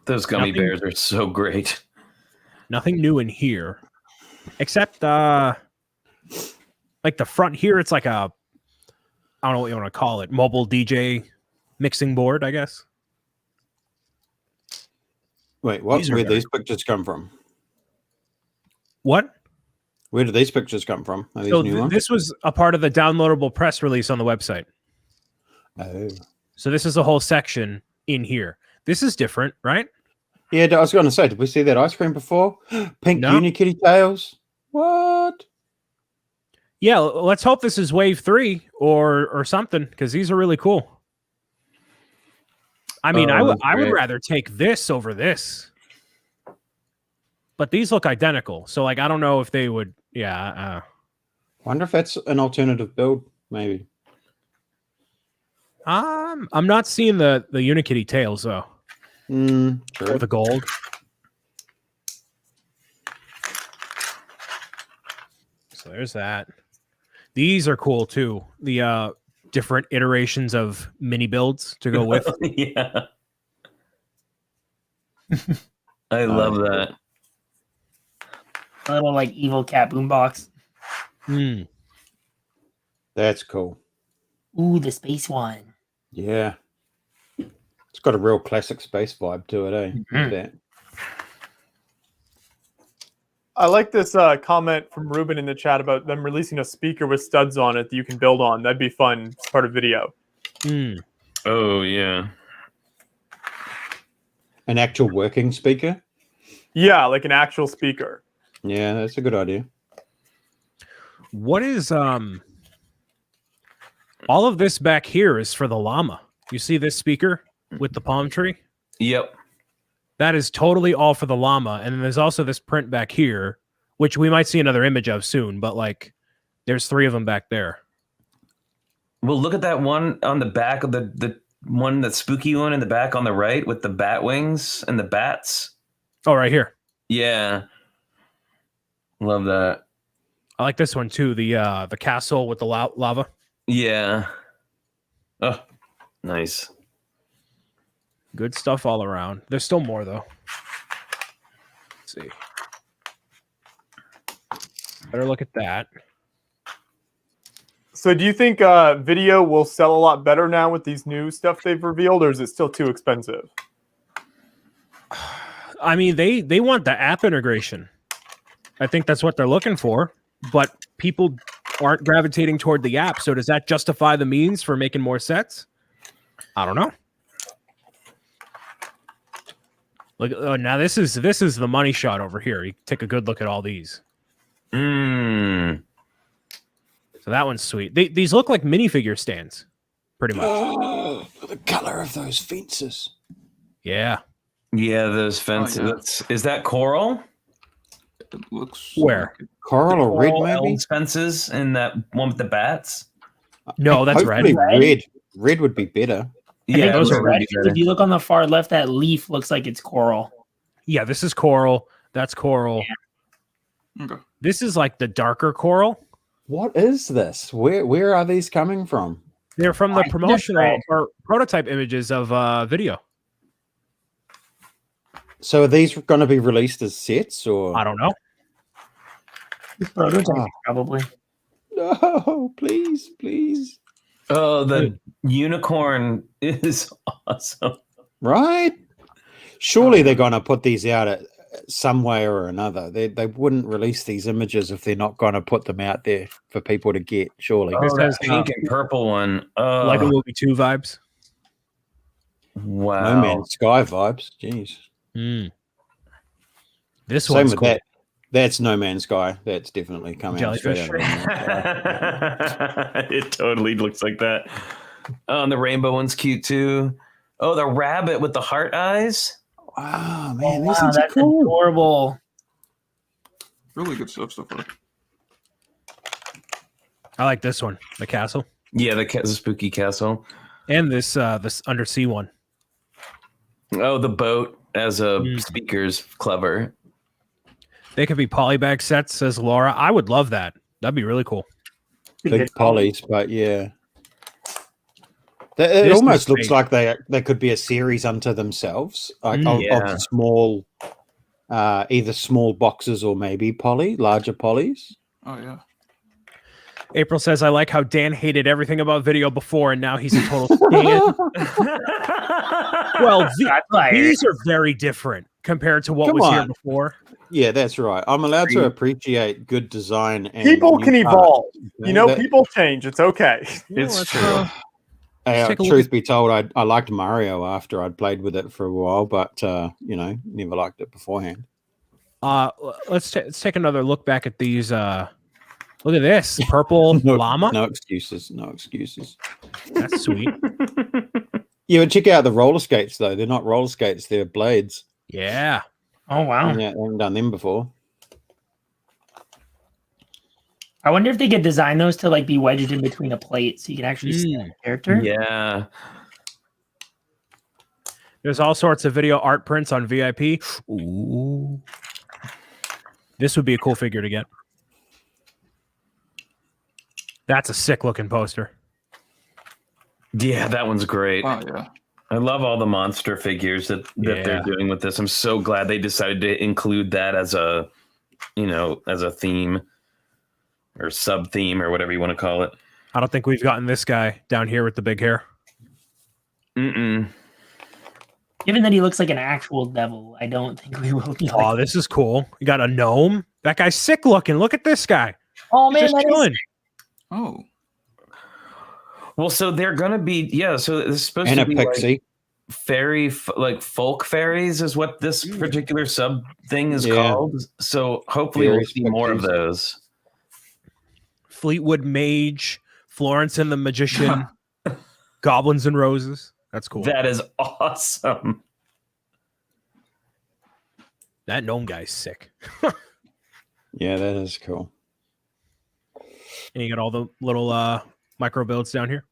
Those gummy bears are so great. Nothing new in here, except like the front here. It's like I don't know what you want to call it, mobile DJ mixing board, I guess. Wait, what? These are Where very these pictures come from? What? Where did these pictures come from? Are these So new ones? this was a part of the downloadable press release on the website. Oh. So this is a whole section in here. This is different, right? Yeah, I was going to say, did we see that ice cream before? Pink No. Unikitty tails? What? Yeah, let's hope this is wave 3 or something, because these are really cool. I mean, I would great. rather take this over this. But these look identical. So like I don't know if they would Wonder if that's an alternative build, maybe. I'm not seeing the Unikitty tails though. True. Or the gold. So there's that. These are cool too. The different iterations of mini builds to go with. Yeah. I love that. A little like evil cat boombox. Hmm. That's cool. Ooh, the space one. Yeah. It's got a real classic space vibe to it, eh? Look at that. I like this comment from Ruben in the chat about them releasing a speaker with studs on it that you can build on. That'd be fun as part of video. Hmm. Oh yeah. An actual working speaker? Yeah, like an actual speaker. Yeah, that's a good idea. What is all of this back here is for the llama. You see this speaker with the palm tree? Yep. That is totally all for the llama. And then there's also this print back here, which we might see another image of soon, but like There's 3 of them back there. Well, look at that one on the back of the one, that spooky one in the back on the right with the bat wings and the bats. Oh, right here. Yeah. Love that. I like this one too. The castle with the lava. Yeah. Oh, nice. Good stuff all around. There's still more though. Let's see. Better look at that. So do you think video will sell a lot better now with these new stuff they've revealed, or is it still too expensive? I mean, they want the app integration. I think that's what they're looking for, but people aren't gravitating toward the app. So does that justify the means for making more sets? I don't know. Look, now this is the money shot over here. You take a good look at all these. Mm. So that one's sweet. These look like minifigure stands, pretty much. Oh, the color of those fences. Yeah. Yeah, those fences. Is that coral? It looks Where? Coral or red, maybe? Elves fences in that one with the bats? No, that's Hopefully red. red. Red would be better. I think those those are red. really better. If you look on the far left, that leaf looks like it's coral. Yeah, this is coral. That's coral. Yeah. Okay. This is like the darker coral. What is this? Where are these coming from? They're from the I think they're promotional red. or prototype images of video. So are these going to be released as sets or? I don't know. Prototype, Oh. probably. No, please, please. Oh, the unicorn is awesome. Right? Surely they're going to put these out at some way or another. They wouldn't release these images if they're not going to put them out there for people to get, surely. Oh, This that has, pink and purple one. Oh, Lego Movie 2 vibes. wow. No Man's Sky vibes. Jeez. This Same one's with cool. that. That's No Man's Sky. That's definitely coming out straight Jellyfish. out of No Man's Sky. It totally looks like that. Oh, and the rainbow one's cute too. Oh, the rabbit with the heart eyes. Wow, Oh, man, wow, these things are that's cool. adorable. Really good stuff so far. I like this one, the castle, Yeah, the spooky castle. and this undersea one. Oh, the boat as a speaker's clever. They could be polybag sets, says Laura. I would love that. That'd be really cool. Big polys, but yeah. It This almost looks looks great. like they could be a series unto themselves, like Yeah. of small, either small boxes or maybe larger polys. Oh yeah. April says, I like how Dan hated everything about video before, and now he's a total stan. Well, That's like, these are very different compared to what Come was here on. before. Yeah, that's right. I'm allowed to appreciate good design. And People new can parts. evolve. You know, That- people change. It's okay. It's true. take a look truth be told, I liked Mario after I'd played with it for a while, but never liked it beforehand. Let's take another look back at these. Look at this purple llama. No excuses. No excuses. That's sweet. Yeah, but check out the roller skates though. They're not roller skates; they're blades. Yeah. oh wow. Yeah, I haven't done them before. I wonder if they could design those to like be wedged in between a plate so you can actually see the character. Yeah. There's all sorts of video art prints on VIP. Ooh. This would be a cool figure to get. That's a sick looking poster. Yeah, that one's great. Oh yeah. I love all the monster figures that Yeah. they're doing with this. I'm so glad they decided to include that as a theme or sub theme or whatever you want to call it. I don't think we've gotten this guy down here with the big hair. Mm-mm. Given that he looks like an actual devil, I don't think we will be Oh, like, this is cool. You got a gnome. That guy's sick looking. Look at this guy. oh He's man, just that is chilling. Oh. Well, so they're gonna be so this is supposed And to a be pixie. like fairy like folk fairies is what this particular sub thing is Yeah. called. So hopefully we'll Fairies, see more of pixies. those. Fleetwood Mage, Florence and the Magician, Goblins and Roses. That's cool. That is awesome. That gnome guy's sick. Yeah, that is cool. And you got all the little micro builds down here.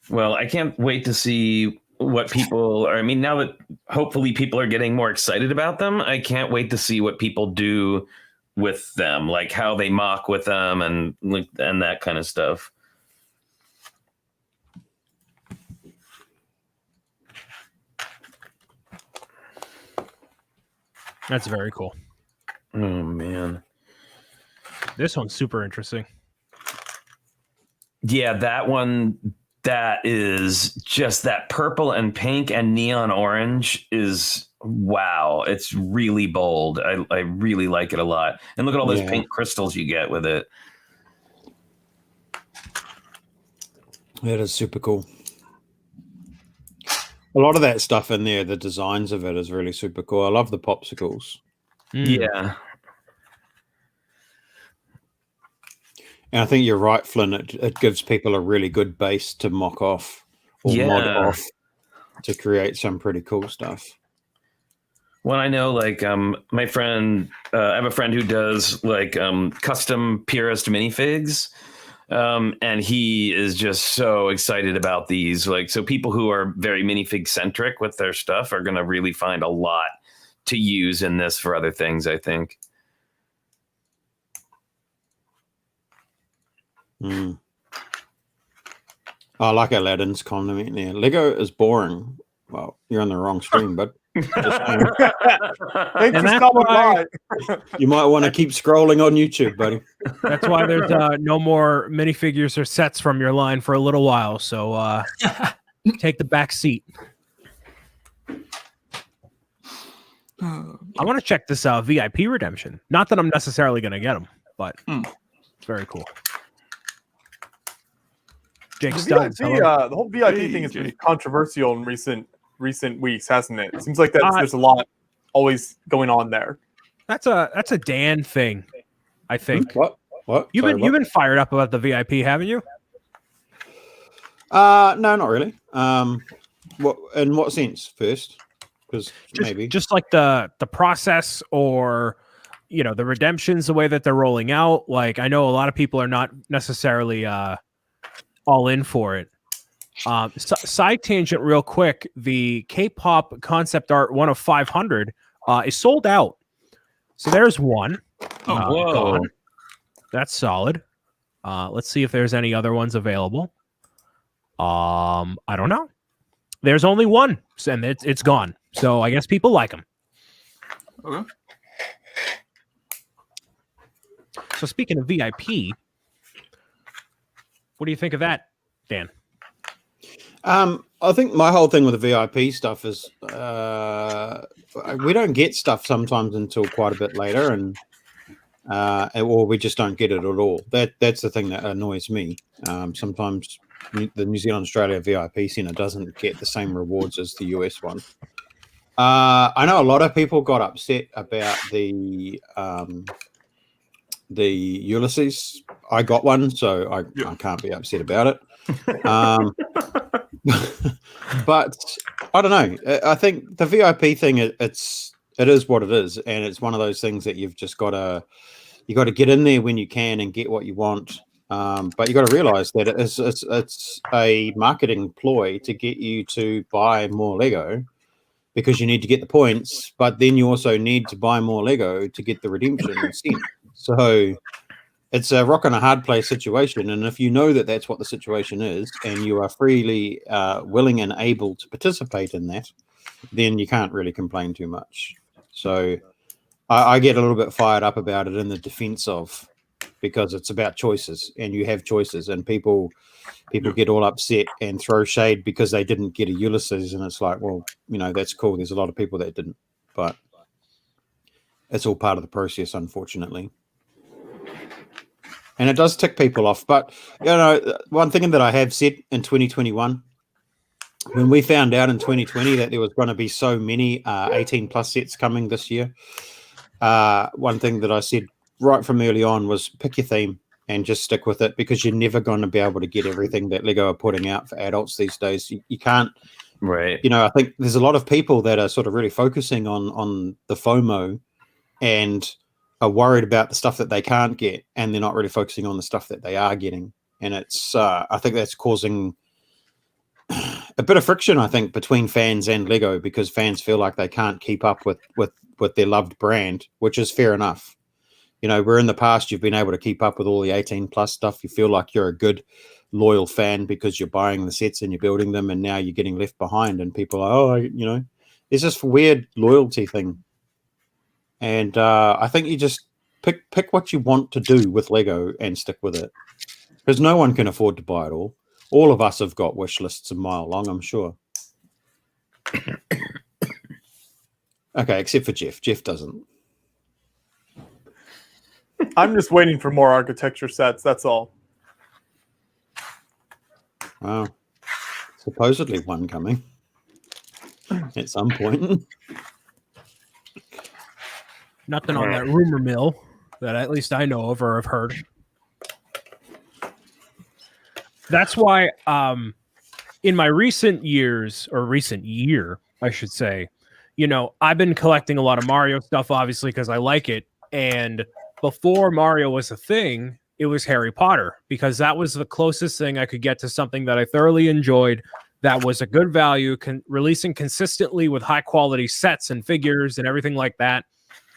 Well, I can't wait to see what people are. I mean, now that hopefully people are getting more excited about them, I can't wait to see what people do with them, like how they mock with them and that kind of stuff. That's very cool. Oh man, this one's super interesting. Yeah, that one. That is just that purple and pink and neon orange is wow. It's really bold. I really like it a lot. And look at all those pink crystals you get with it. That is super cool. A lot of that stuff in there, the designs of it is really super cool. I love the popsicles. Yeah. And I think you're right, Flynn. It gives people a really good base to mock off or mod off to create some pretty cool stuff. Well, I know, like, my friend, I have a friend who does like custom purist minifigs, and he is just so excited about these. Like, so people who are very minifig centric with their stuff are going to really find a lot to use in this for other things, I think. I like Aladdin's comment there. Lego is boring. Well, you're on the wrong stream, but Thanks for stopping by. You might want to keep scrolling on YouTube, buddy. That's why there's no more minifigures or sets from your line for a little while. So take the back seat. I want to check this VIP redemption. Not that I'm necessarily going to get them, but it's very cool. Jake Stubbs. The whole VIP thing has been controversial in recent weeks, hasn't it? It seems like there's a lot always going on there. That's a Dan thing, I think. What? You've been fired up about the VIP, haven't you? No, not really. What in what sense? First, because maybe just like the process, or the redemptions, the way that they're rolling out. Like, I know a lot of people are not necessarily all in for it. Side tangent real quick, the K-pop concept art 1 of 500 is sold out. So there's one. Whoa. Gone. That's solid. Let's see if there's any other ones available. I don't know. There's only one, and it's gone. So I guess people like them. Okay. So speaking of VIP, what do you think of that, Dan? I think my whole thing with the VIP stuff is we don't get stuff sometimes until quite a bit later, and or we just don't get it at all. That's the thing that annoys me. Sometimes the New Zealand Australia VIP Centre doesn't get the same rewards as the US one. I know a lot of people got upset about the Ulysses. I got one, so I can't be upset about it. But I don't know. I think the VIP thing, it is what it is, and it's one of those things that you've just got to get in there when you can and get what you want. But you got to realize that it's a marketing ploy to get you to buy more Lego, because you need to get the points, but then you also need to buy more Lego to get the redemption cent. So it's a rock and a hard place situation. And if you know that that's what the situation is, and you are freely willing and able to participate in that, then you can't really complain too much. So I get a little bit fired up about it in the defense of, because it's about choices, and you have choices, and people get all upset and throw shade because they didn't get a Ulysses, and it's like, well, that's cool. There's a lot of people that didn't, but it's all part of the process, unfortunately. And it does tick people off. But, one thing that I have said in 2021, when we found out in 2020 that there was going to be so many 18 plus sets coming this year, one thing that I said right from early on was pick your theme and just stick with it, because you're never going to be able to get everything that Lego are putting out for adults these days. You can't. Right. I think there's a lot of people that are sort of really focusing on the FOMO and are worried about the stuff that they can't get, and they're not really focusing on the stuff that they are getting. And it's I think that's causing a bit of friction, I think, between fans and Lego, because fans feel like they can't keep up with their loved brand, which is fair enough. You know, where in the past you've been able to keep up with all the 18 plus stuff, you feel like you're a good loyal fan because you're buying the sets and you're building them, and now you're getting left behind, and people are, oh, you know, there's this weird loyalty thing. And I think you just pick what you want to do with Lego and stick with it, because no one can afford to buy it all. All of us have got wish lists a mile long, I'm sure. Okay, except for Jeff. Jeff doesn't. I'm just waiting for more architecture sets. That's all. Wow. Supposedly one coming at some point. Nothing on that rumor mill that at least I know of or have heard. That's why in my recent years, or recent year, I should say, you know, I've been collecting a lot of Mario stuff, obviously, because I like it. And before Mario was a thing, it was Harry Potter, because that was the closest thing I could get to something that I thoroughly enjoyed, that was a good value, releasing consistently with high quality sets and figures and everything like that.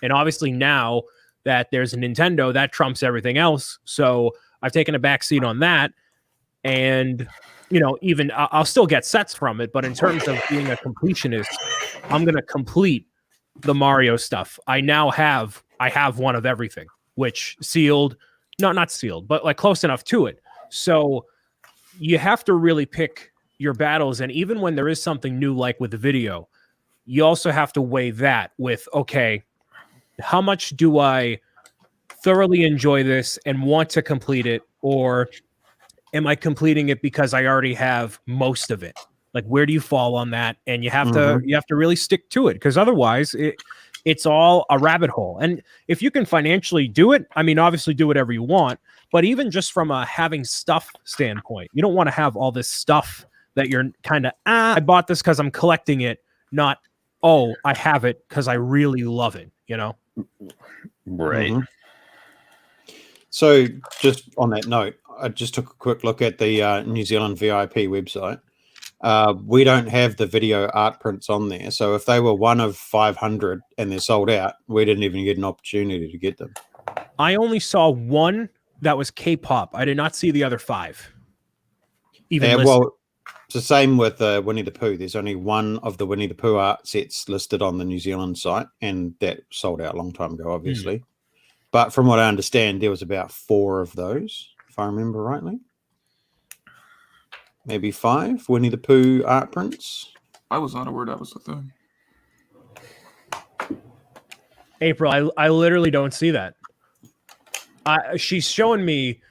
And obviously now that there's a Nintendo, that trumps everything else. So I've taken a back seat on that. And, you know, even I'll still get sets from it. But in terms of being a completionist, I'm going to complete the Mario stuff. I have one of everything, which sealed, not sealed, but like close enough to it. So you have to really pick your battles. And even when there is something new, like with the video, you also have to weigh that with, okay, how much do I thoroughly enjoy this and want to complete it? Or am I completing it because I already have most of it? Like, where do you fall on that? And you have to really stick to it, because otherwise it's all a rabbit hole. And if you can financially do it, I mean, obviously do whatever you want, but even just from a having stuff standpoint, you don't want to have all this stuff that you're kind of, I bought this because I'm collecting it, not, oh, I have it because I really love it, you know? Right. So just on that note, I just took a quick look at the New Zealand VIP website. We don't have the video art prints on there. So if they were one of 500 and they're sold out, we didn't even get an opportunity to get them. I only saw one that was K-pop. I did not see the other 5. Well, it's the same with Winnie the Pooh. There's only one of the Winnie the Pooh art sets listed on the New Zealand site, and that sold out a long time ago, obviously. But from what I understand, there was about 4 of those, if I remember rightly. Maybe 5 Winnie the Pooh art prints. I was unaware that was the thing. April, I literally don't see that. She's showing me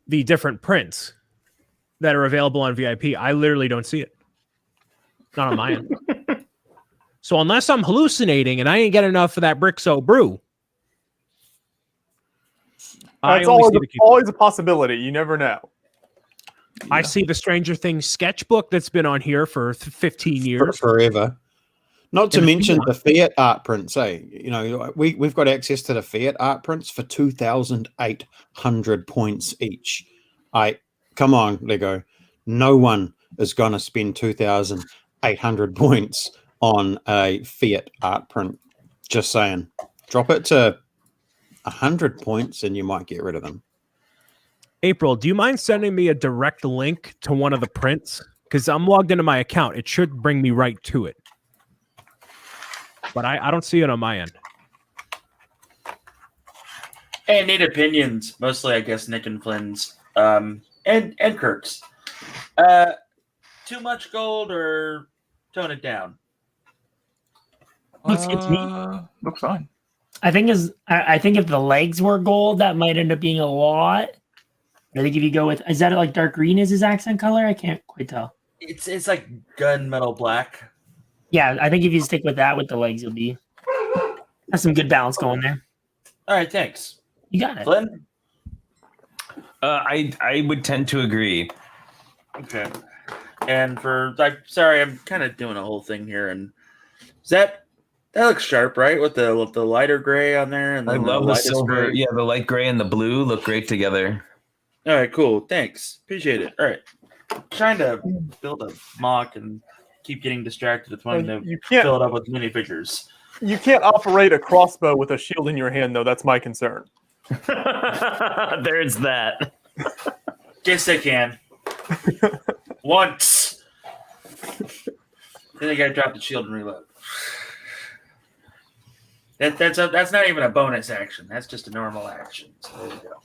the different prints that are available on VIP. I literally don't see it. Not on my end. So unless I'm hallucinating and I ain't get enough of that Brixo brew, it's always a possibility. You never know. I see the Stranger Things sketchbook that's been on here for 15 years. Forever. Not to mention the Fiat art prints, eh? You know, we've got access to the Fiat art prints for 2,800 points each. Come on, Lego. No one is going to spend 2,800 points on a Fiat art print. Just saying. Drop it to 100 points and you might get rid of them. April, do you mind sending me a direct link to one of the prints? Because I'm logged into my account. It should bring me right to it. But I don't see it on my end. And need opinions. Mostly, I guess, Nick and Flynn's. And Kirk's. Too much gold or tone it down? Looks good to me. Looks fine. I think if the legs were gold, that might end up being a lot. I think if you go with, is that like dark green is his accent color? I can't quite tell. It's like gunmetal black. Yeah, I think if you stick with that with the legs, you'll be have some good balance going there. All right, thanks. You got it. Flynn? I would tend to agree. Okay. And for sorry, I'm kind of doing a whole thing here. And is that That looks sharp, right? With the lighter gray on there, and I then love the lightest silver. gray. Yeah, the light gray and the blue look great together. All right, cool. Thanks. Appreciate it. All right. Trying to build a mock and keep getting distracted with wanting to You can't fill it up with minifigures. you can't operate a crossbow with a shield in your hand, though. That's my concern. There's that. Yes, I can. Once. Then I gotta drop the shield and reload. That's not even a bonus action. That's just a normal action. So there you go.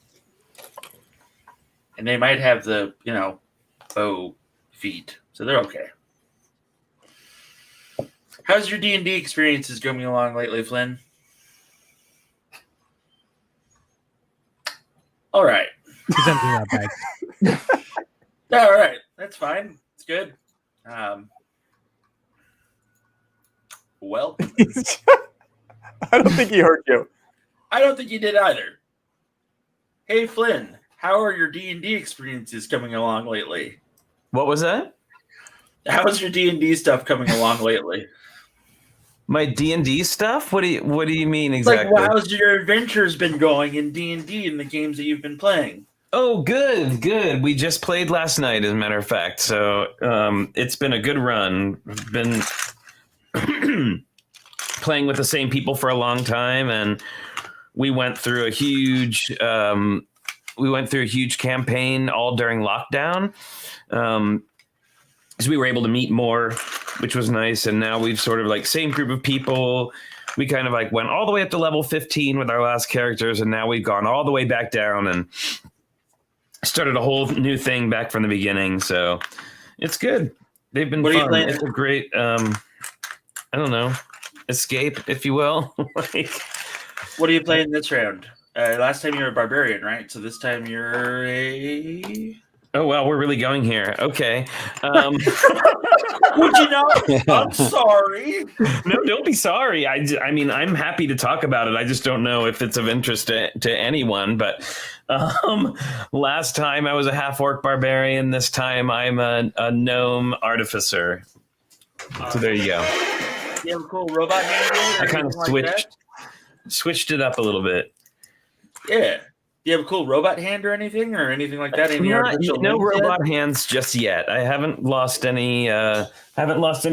And they might have the, bow feet. So they're okay. How's your D&D experiences going along lately, Flynn? All right. He's emptying out bags. All right. That's fine. It's good. Well, I don't think he hurt you. I don't think you did either. Hey, Flynn, how are your D&D experiences coming along lately? What was that? How's your D&D stuff coming along lately? My D&D stuff? What do you mean It's exactly? like, how's your adventures been going in D&D and the games that you've been playing? Oh, good. We just played last night, as a matter of fact. So it's been a good run. We've been playing with the same people for a long time, and we went through a huge campaign all during lockdown. So we were able to meet more, which was nice. And now we've sort of like same group of people. We kind of like went all the way up to level 15 with our last characters, and now we've gone all the way back down and started a whole new thing back from the beginning. So it's good. They've been fun. It's a great, I don't know, escape, if you will. Like, what are you playing this round? Last time you were a barbarian, right? So this time you're a... Oh, well, we're really going here. Okay. Would you not? I'm sorry. No, don't be sorry. I mean, I'm happy to talk about it. I just don't know if it's of interest to anyone. But last time I was a half-orc barbarian. This time I'm a gnome artificer. So there you go. You have a cool robot hand? I kind of switched it up a little bit. Yeah. Do you have a cool robot hand or anything like that? No robot hands just yet. I haven't lost any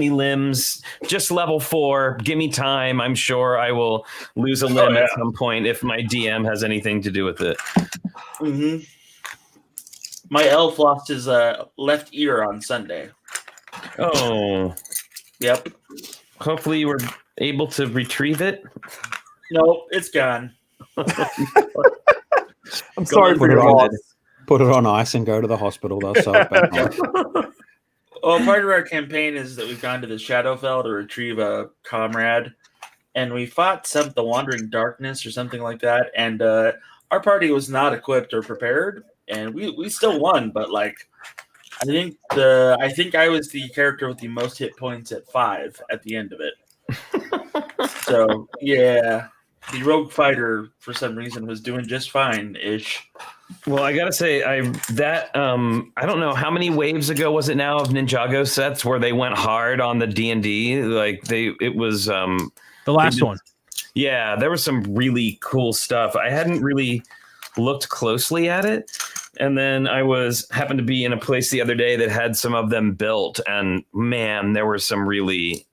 limbs. Just level 4. Give me time. I'm sure I will lose a limb at some point if my DM has anything to do with it. Mm-hmm. My elf lost his left ear on Sunday. Oh. Yep. Hopefully you were able to retrieve it. Nope, it's gone. I'm sorry for your loss. Put it on ice and go to the hospital. They'll sew it back on. Well, part of our campaign is that we've gone to the Shadowfell to retrieve a comrade, and we fought the Wandering Darkness or something like that, and our party was not equipped or prepared, and we still won, but like I think I was the character with the most hit points at 5 at the end of it. So yeah. The rogue fighter, for some reason, was doing just fine-ish. Well, I gotta say, I don't know how many waves ago was it now of Ninjago sets where they went hard on the D&D. Like it was the last one. Yeah, there was some really cool stuff. I hadn't really looked closely at it, and then I happened to be in a place the other day that had some of them built, and man, there were some really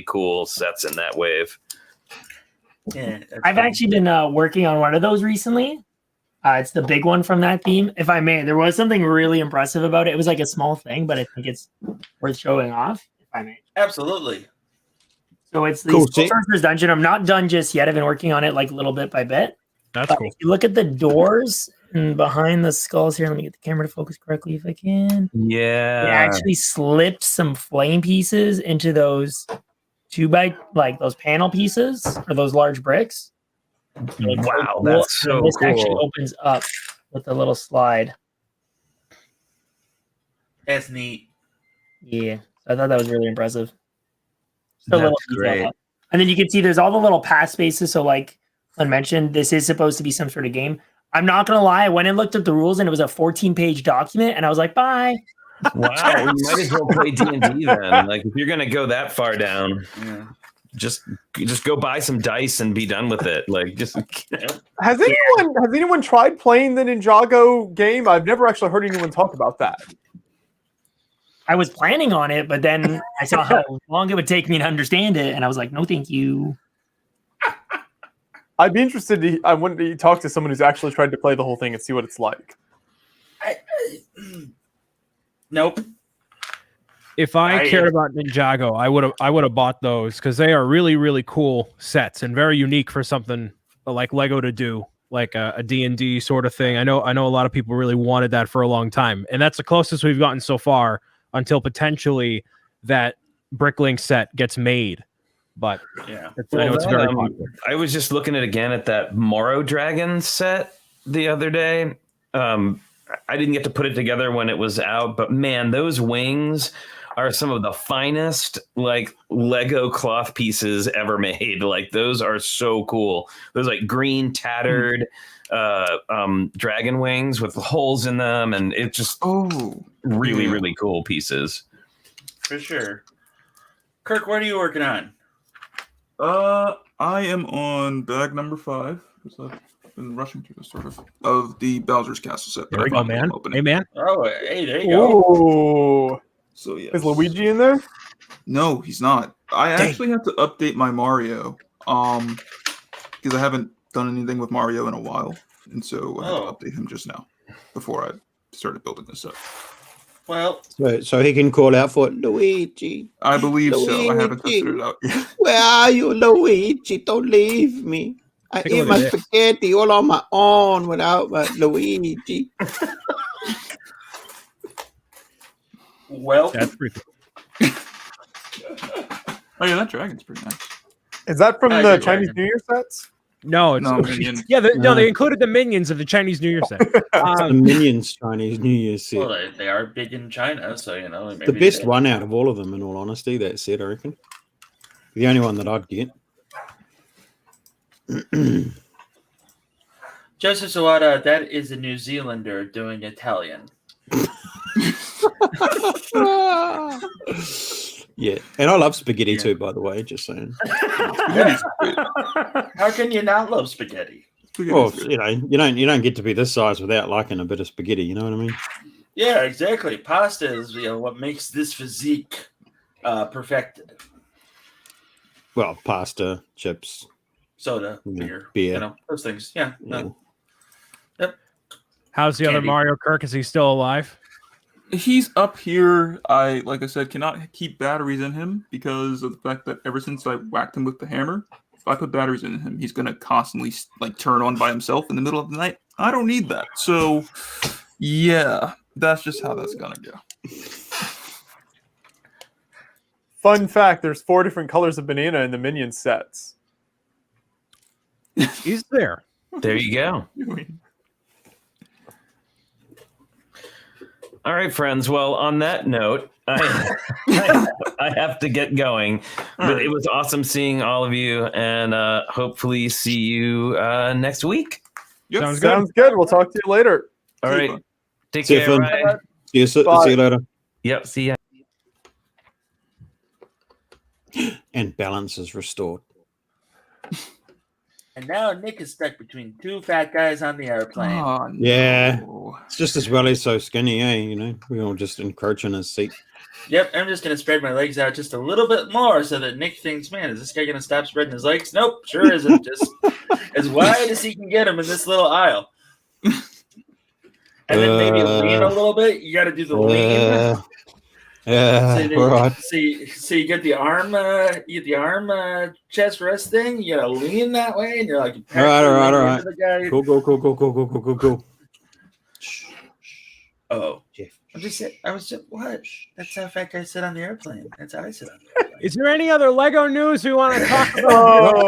cool sets in that wave. Yeah, I've actually been working on one of those recently. It's the big one from that theme. If I may, there was something really impressive about it. It was like a small thing, but I think it's worth showing off, if I may. Absolutely. So it's the Sorcerer's Dungeon. I'm not done just yet. I've been working on it like little bit by bit. That's cool. If you look at the doors and behind the skulls here, let me get the camera to focus correctly if I can. Yeah. It actually slipped some flame pieces into those 2x, like those panel pieces or those large bricks. Wow, that's so this cool. actually opens up with a little slide. That's neat. Yeah, I thought that was really impressive. So That's great. And then you can see there's all the little path spaces. So like I mentioned, this is supposed to be some sort of game. I'm not going to lie. I went and looked at the rules and it was a 14-page document and I was like, bye. Wow, you might as well play D&D then. Like if you're going to go that far down. Yeah. just go buy some dice and be done with it. Like, just Has anyone tried playing the Ninjago game? I've never actually heard anyone talk about that. I was planning on it, but then I saw how long it would take me to understand it, and I was like, no, thank you. I'd be interested. I want to talk to someone who's actually tried to play the whole thing and see what it's like. Nope. If I cared about Ninjago, I would have bought those because they are really, really cool sets and very unique for something like Lego to do, like a D&D sort of thing. I know a lot of people really wanted that for a long time, and that's the closest we've gotten so far until potentially that Bricklink set gets made. But yeah, I know it's very popular. I was just looking at that Moro Dragon set the other day. I didn't get to put it together when it was out, but man, those wings are some of the finest like Lego cloth pieces ever made. Like those are so cool. Those like green tattered dragon wings with holes in them, and it's just really, really cool pieces. For sure. Kirk, what are you working on? I am on bag number 5. I've been rushing through the sort of the Bowser's Castle set. There we go, man. Hey, man. Oh, hey, there you go. Ooh. So yeah, Is Luigi in there? No, he's not. I actually have to update my Mario, because I haven't done anything with Mario in a while, and so I had to update him just now before I started building this up. Well, so he can call out for Luigi. I believe Luigi. so. I haven't tested it out yet. Where are you, Luigi? Don't leave me. I eat my spaghetti all on my own without my Luigi. Well, that's pretty cool. Oh yeah, that dragon's pretty nice. Is that from the Chinese New Year sets? No, it's Minion. yeah. They included the Minions of the Chinese New Year set. The Minions Chinese New Year set. Well, they are big in China, so you know. Maybe The best one out of all of them, in all honesty, that set, I reckon. The only one that I'd get. Joseph Sawada, that is a New Zealander doing Italian. Yeah, and I love spaghetti too, by the way, just saying. How can you not love spaghetti? Well, you don't get to be this size without liking a bit of spaghetti, you know what I mean? Yeah, exactly. Pasta is what makes this physique perfected. Well, pasta, chips, soda, beer, you know, those things. Yeah. No. Yep. How's the other Mario, Kirk? Is he still alive? He's up here. Like I said, cannot keep batteries in him because of the fact that ever since I whacked him with the hammer, if I put batteries in him, he's gonna constantly like turn on by himself in the middle of the night. I don't need that. So, yeah, that's just how that's gonna go. Fun fact: there's 4 different colors of banana in the Minion sets. Is there? There you go. All right, friends. Well, on that note, I have to get going. But it was awesome seeing all of you, and hopefully see you next week. Yep. Sounds good. We'll talk to you later. All right. Take See you, care, Finn. Ryan. See you later. Yep. See ya. And balance is restored. And now Nick is stuck between 2 fat guys on the airplane. Oh, no. Yeah. It's just as well he's so skinny, eh? You know, we all just encroach on his seat. Yep, I'm just going to spread my legs out just a little bit more so that Nick thinks, man, is this guy going to stop spreading his legs? Nope, sure isn't. Just as wide as he can get him in this little aisle. And then maybe lean a little bit. You got to do the lean. Right. So you get the arm, chest rest thing. You gotta lean that way, and you're like, all right. The guy. Cool. Oh, Jeff. I was just what? That's how fat guys sit on the airplane. That's how I sit on the airplane. Is there any other Lego news we want to talk about?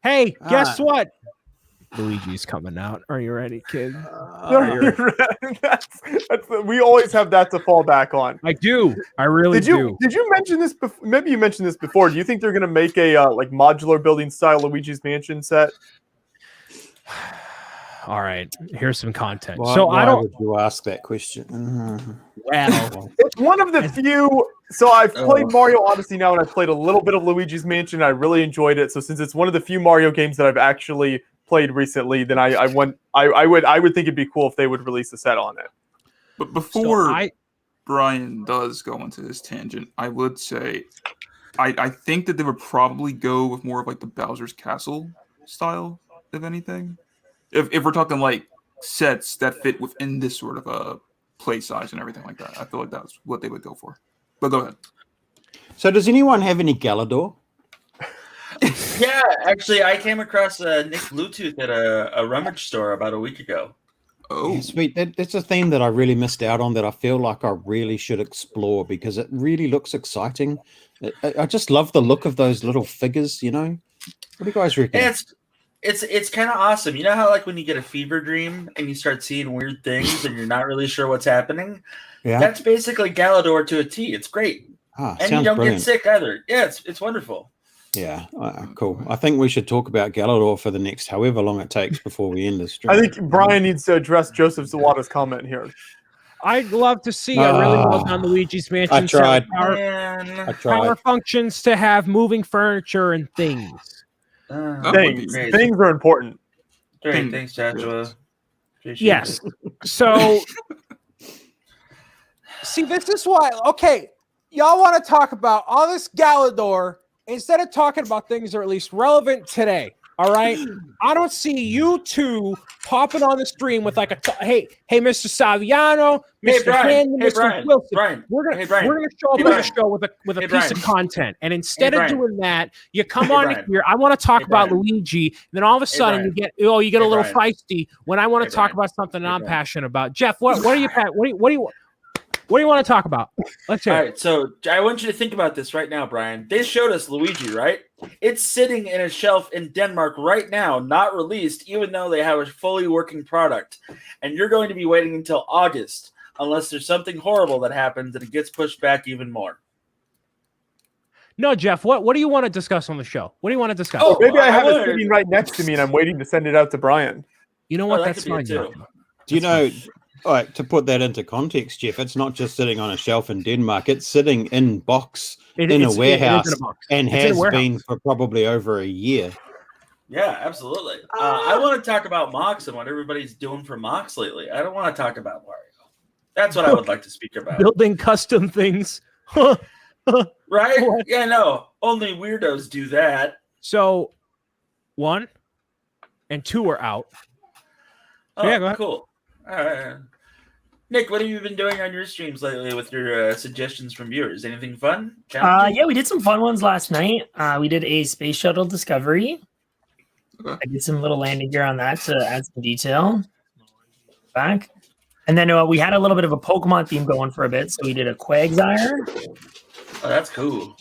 Hey, guess what? Luigi's coming out. Are you ready, kid? We always have that to fall back on. I do. I really do. Did you mention this? Maybe you mentioned this before. Do you think they're going to make a like modular building style Luigi's Mansion set? All right. Here's some content. Why Would you ask that question? Well, it's one of the few So I've played Mario Odyssey now, and I've played a little bit of Luigi's Mansion. I really enjoyed it. So since it's one of the few Mario games that I've actually played recently, then I would think it'd be cool if they would release a set on it. But before Brian does go into his tangent, I would say I think that they would probably go with more of like the Bowser's Castle style, if anything. If we're talking like sets that fit within this sort of a play size and everything like that, I feel like that's what they would go for. But go ahead. So does anyone have any Galador? Yeah, actually, I came across Nick Bluetooth at a rummage store about a week ago. Oh, Yeah, sweet. That's a theme that I really missed out on that I feel like I really should explore because it really looks exciting. I just love the look of those little figures, you know? What do you guys reckon? It's kind of awesome. You know how like when you get a fever dream and you start seeing weird things and you're not really sure what's happening? Yeah. That's basically Galador to a T. It's great. And you don't get sick either. Yeah, it's wonderful. Yeah, cool. I think we should talk about Galador for the next however long it takes before we end this stream. I think Brian needs to address Joseph Zawada's comment here. I'd love to see a really well done Luigi's Mansion. I tried. Power functions to have moving furniture and things. Things are important. Great, thanks, Joshua. Yes. So, see, this is why. Okay, y'all want to talk about all this Galador instead of talking about things that are at least relevant today. All right, I don't see you two popping on the stream with like hey, Mr. Saviano, Mr. Hanlon, Mr. Wilson. Brian, we're gonna show up on the show with a piece of content, and instead of doing that, you come on here. I want to talk about Luigi, and then all of a sudden you get a little feisty when I want to talk about something I'm passionate about. Jeff, what do you want to talk about? Let's hear. All right, so I want you to think about this right now, Brian. They showed us Luigi, right? It's sitting in a shelf in Denmark right now, not released, even though they have a fully working product. And you're going to be waiting until August, unless there's something horrible that happens and it gets pushed back even more. No, Jeff, what do you want to discuss on the show? What do you want to discuss? Oh, maybe I have it sitting right next to me and I'm waiting to send it out to Brian. You know what? That's fine. Do you know... All right, to put that into context, Jeff, it's not just sitting on a shelf in Denmark. It's sitting in box in a warehouse and has been for probably over a year. Yeah, absolutely. I want to talk about MOCs and what everybody's doing for MOCs lately. I don't want to talk about Mario. That's what I would like to speak about. Building custom things. Right? Yeah, no. Only weirdos do that. So, 1 and 2 are out. Oh, yeah, go ahead. Cool. All right. Nick, what have you been doing on your streams lately with your suggestions from viewers? Anything fun? Yeah, we did some fun ones last night. We did a space shuttle discovery. Okay. I did some little landing gear on that to add some detail. Back. And then we had a little bit of a Pokemon theme going for a bit. So we did a Quagsire. Oh, that's cool.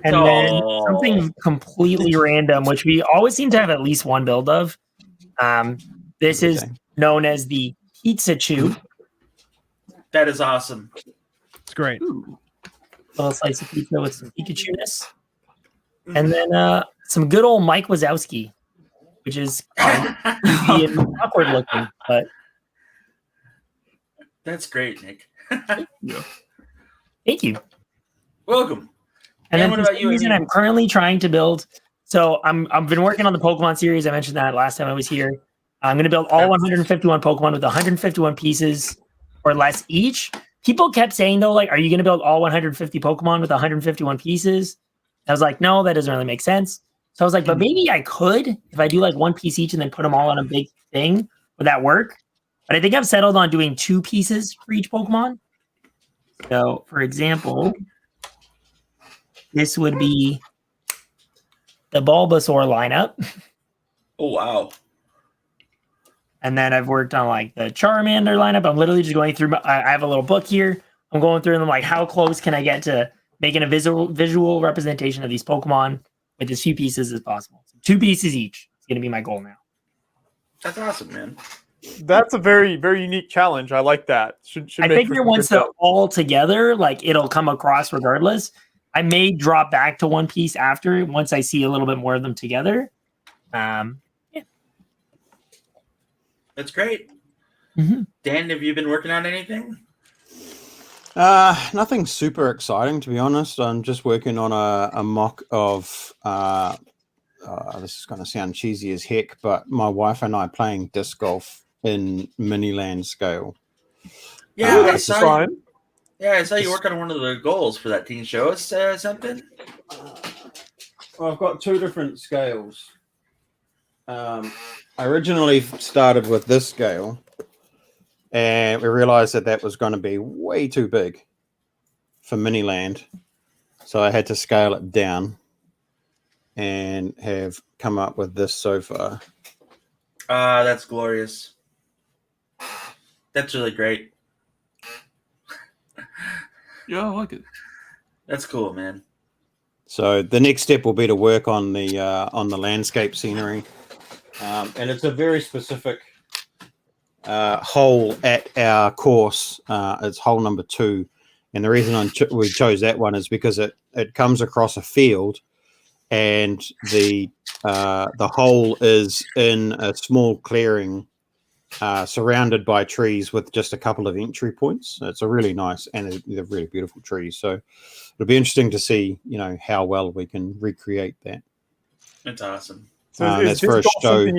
And then something completely random, which we always seem to have at least one build of. This is known as the Pizza Chew. That is awesome. It's great. A little slice of pizza with some Pikachu-ness. And then some good old Mike Wazowski, which is awkward looking, but that's great, Nick. Yeah. Thank you. Welcome. And then for some reason, I'm currently trying to build. So I've been working on the Pokemon series. I mentioned that last time I was here. I'm going to build all 151 Pokemon with 151 pieces or less each. People kept saying, though, like, are you going to build all 150 Pokemon with 151 pieces? I was like, no, that doesn't really make sense. So I was like, but maybe I could if I do like one piece each and then put them all on a big thing. Would that work? But I think I've settled on doing 2 pieces for each Pokemon. So, for example, this would be the Bulbasaur lineup. Oh, wow. And then I've worked on like the Charmander lineup. I'm literally just going through. I have a little book here. I'm going through them like, how close can I get to making a visual representation of these Pokemon with as few pieces as possible? So 2 pieces each. It's going to be my goal now. That's awesome, man. That's a very, very unique challenge. I like that. I figure once they're all together, like it'll come across regardless. I may drop back to 1 piece after once I see a little bit more of them together. That's great. Mm-hmm. Dan, have you been working on anything? Nothing super exciting, to be honest. I'm just working on a mock of. This is going to sound cheesy as heck, but my wife and I playing disc golf in mini land scale. Yeah, I this saw is you. Fine. Yeah, I saw you work on one of the goals for that team. Show us something. Well, I've got two different scales. I originally started with this scale, and we realized that was going to be way too big for mini land, so I had to scale it down and have come up with this so far. That's glorious. That's really great. Yeah, I like it. That's cool, man. So the next step will be to work on the landscape scenery, and it's a very specific hole at our course. It's hole number 2, and the reason we chose that one is because it comes across a field, and the hole is in a small clearing surrounded by trees with just a couple of entry points. It's a really nice and they're really beautiful trees. So it'll be interesting to see, how well we can recreate that. That's awesome. So that's for a show.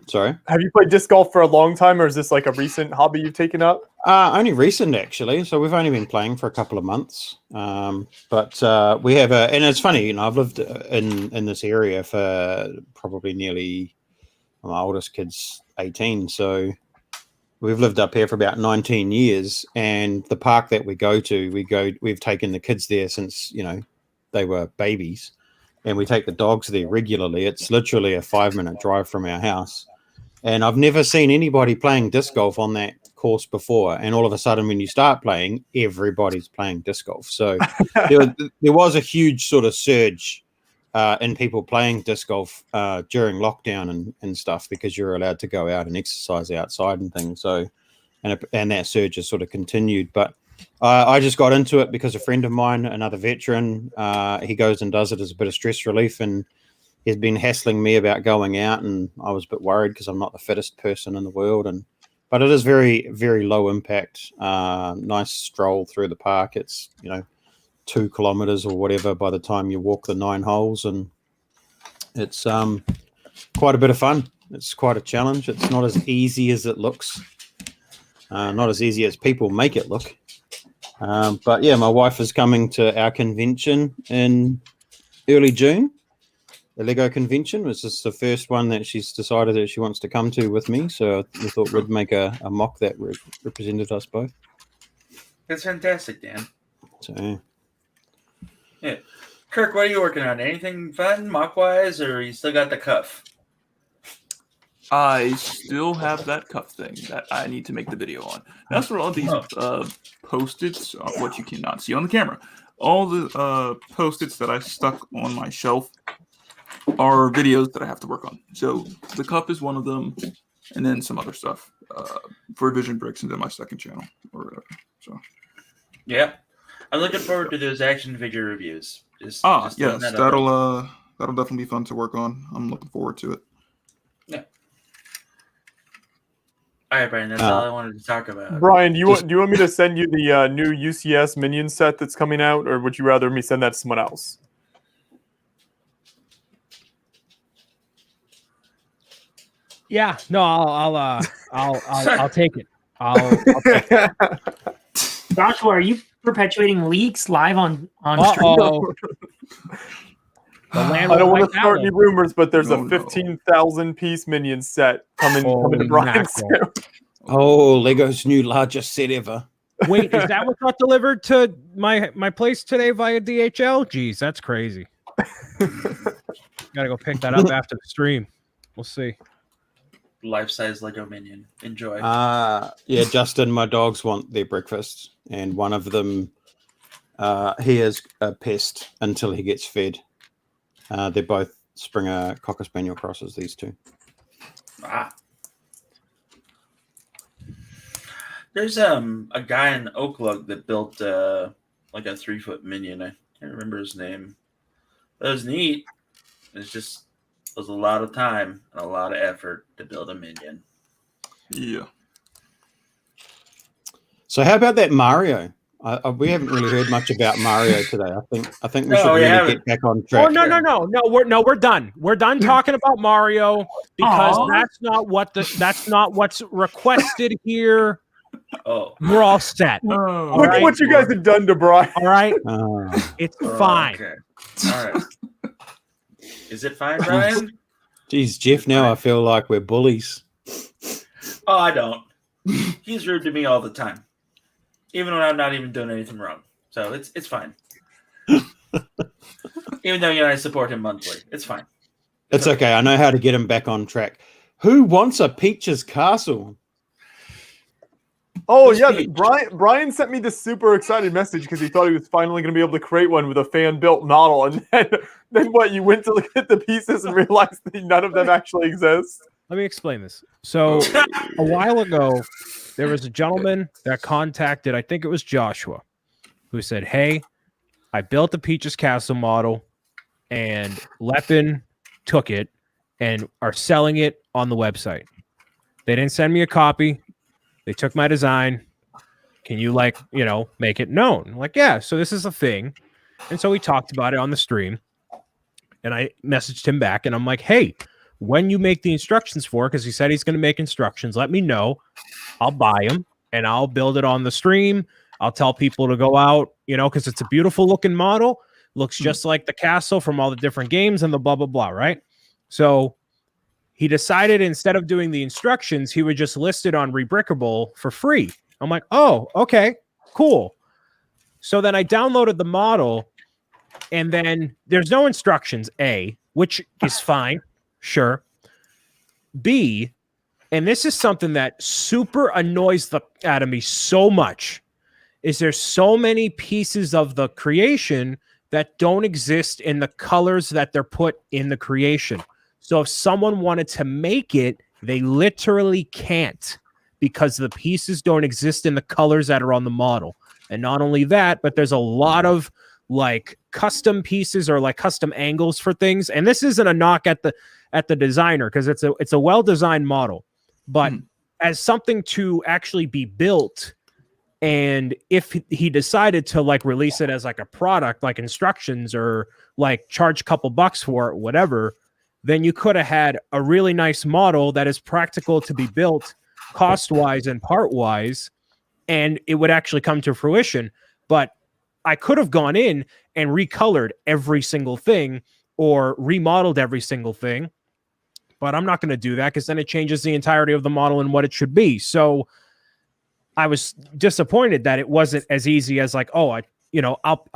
Sorry. Have you played disc golf for a long time, or is this like a recent hobby you've taken up? Only recent, actually. So we've only been playing for a couple of months. But we have and it's funny, I've lived in this area for probably nearly, my oldest kid's 18. So we've lived up here for about 19 years. And the park that we go to, we've taken the kids there since, they were babies. And we take the dogs there regularly. It's literally a 5-minute drive from our house. And I've never seen anybody playing disc golf on that course before. And all of a sudden, when you start playing, everybody's playing disc golf. So there was a huge sort of surge in people playing disc golf during lockdown and stuff, because you're allowed to go out and exercise outside and things. So, and that surge has sort of continued. But I just got into it because a friend of mine, another veteran, he goes and does it as a bit of stress relief, and he's been hassling me about going out, and I was a bit worried because I'm not the fittest person in the world, but it is very, very low impact, nice stroll through the park. It's 2 kilometers or whatever by the time you walk the 9 holes, and it's quite a bit of fun. It's quite a challenge. It's not as easy as it looks, not as easy as people make it look. But yeah, my wife is coming to our convention in early June, the Lego convention. This is the first one that she's decided that she wants to come to with me. So we thought we'd make a mock that represented us both. That's fantastic, Dan. So yeah. Kirk, what are you working on? Anything fun, mock-wise, or you still got the cuff? I still have that cuff thing that I need to make the video on. That's for all these Post-its, what you cannot see on the camera. All the Post-its that I stuck on my shelf are videos that I have to work on. So the cuff is one of them, and then some other stuff for Vision Bricks and then my second channel or whatever. So yeah, I'm looking forward to those action figure reviews. Yes, that'll definitely be fun to work on. I'm looking forward to it. Yeah. All right, Brian. That's all I wanted to talk about. Brian, do you want me to send you the new UCS Minion set that's coming out, or would you rather me send that to someone else? Yeah, no, I'll take it. I'll take it. Joshua, are you perpetuating leaks live on Uh-oh. I don't want to start any rumors, but there's a 15,000 piece Minion set coming to Brian's soon. Oh, Lego's new largest set ever. Wait, is that what got delivered to my place today via DHL? Jeez, that's crazy. Gotta go pick that up after the stream. We'll see. Life-size Lego Minion. Enjoy. Yeah, Justin, my dogs want their breakfast, and one of them, he is a pest until he gets fed. They're both Springer Cocker Spaniel crosses, these two. There's a guy in Oaklug that built like a 3-foot Minion. I can't remember his name. That was neat. It was a lot of time and a lot of effort to build a Minion. Yeah. So how about that Mario? We haven't really heard much about Mario today. I think we should really get back on track. Oh no, we're done. We're done talking about Mario because that's not what's requested here. Oh, We're all set. Look at what you guys have done to Brian. All right, it's fine. Okay. All right. Is it fine, Brian? Geez, Jeff. Now I feel like we're bullies. Oh, I don't. He's rude to me all the time, even when I'm not even doing anything wrong. So it's fine. Even though I support him monthly, it's fine. It's okay. I know how to get him back on track. Who wants a Peach's Castle? Oh yeah, Brian sent me this super excited message because he thought he was finally going to be able to create one with a fan built model, and then what? You went to look at the pieces and realized that none of them actually exist. Let me explain this. So a while ago, there was a gentleman that contacted, I think it was Joshua, who said, "Hey, I built the Peach's Castle model, and Lepin took it and are selling it on the website. They didn't send me a copy. They took my design. Can you make it known?" I'm like, yeah, so this is a thing. And so we talked about it on the stream. And I messaged him back and I'm like, hey, when you make the instructions for it, because he said he's going to make instructions, let me know. I'll buy them and I'll build it on the stream. I'll tell people to go out, because it's a beautiful looking model. Looks just like the castle from all the different games and the blah, blah, blah, right? So he decided instead of doing the instructions, he would just list it on Rebrickable for free. I'm like, oh, okay, cool. So then I downloaded the model, and then there's no instructions, A, which is fine, sure. B, and this is something that super annoys the out of me so much, is there's so many pieces of the creation that don't exist in the colors that they're put in the creation. So if someone wanted to make it, they literally can't because the pieces don't exist in the colors that are on the model. And not only that, but there's a lot of custom pieces or custom angles for things. And this isn't a knock at the designer because it's a well-designed model. But as something to actually be built, and if he decided to release it as a product, like instructions or charge a couple bucks for it, whatever, then you could have had a really nice model that is practical to be built cost-wise and part-wise, and it would actually come to fruition. But I could have gone in and recolored every single thing or remodeled every single thing, but I'm not going to do that because then it changes the entirety of the model and what it should be. So I was disappointed that it wasn't as easy as I'll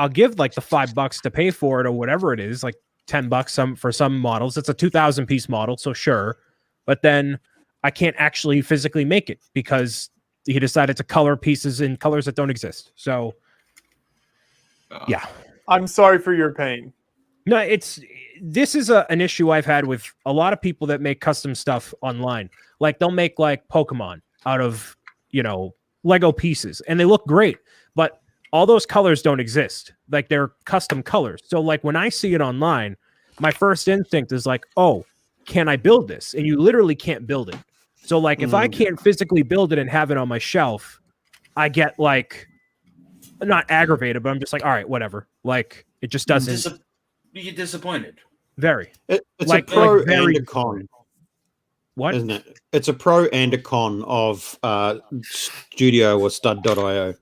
give the $5 to pay for it or whatever it is, $10 for some models. It's a 2,000 piece model, so sure. But then I can't actually physically make it because he decided to color pieces in colors that don't exist. So yeah. I'm sorry for your pain. No, this is an issue I've had with a lot of people that make custom stuff online. They'll make Pokemon out of, Lego pieces and they look great, but all those colors don't exist. They're custom colors. So when I see it online, my first instinct is oh, can I build this? And you literally can't build it. So if I can't physically build it and have it on my shelf, I get not aggravated, but I'm just all right, whatever. It just doesn't. You get disappointed. Very. It's a pro and a con. What? Isn't it? It's a pro and a con of Studio or Stud.io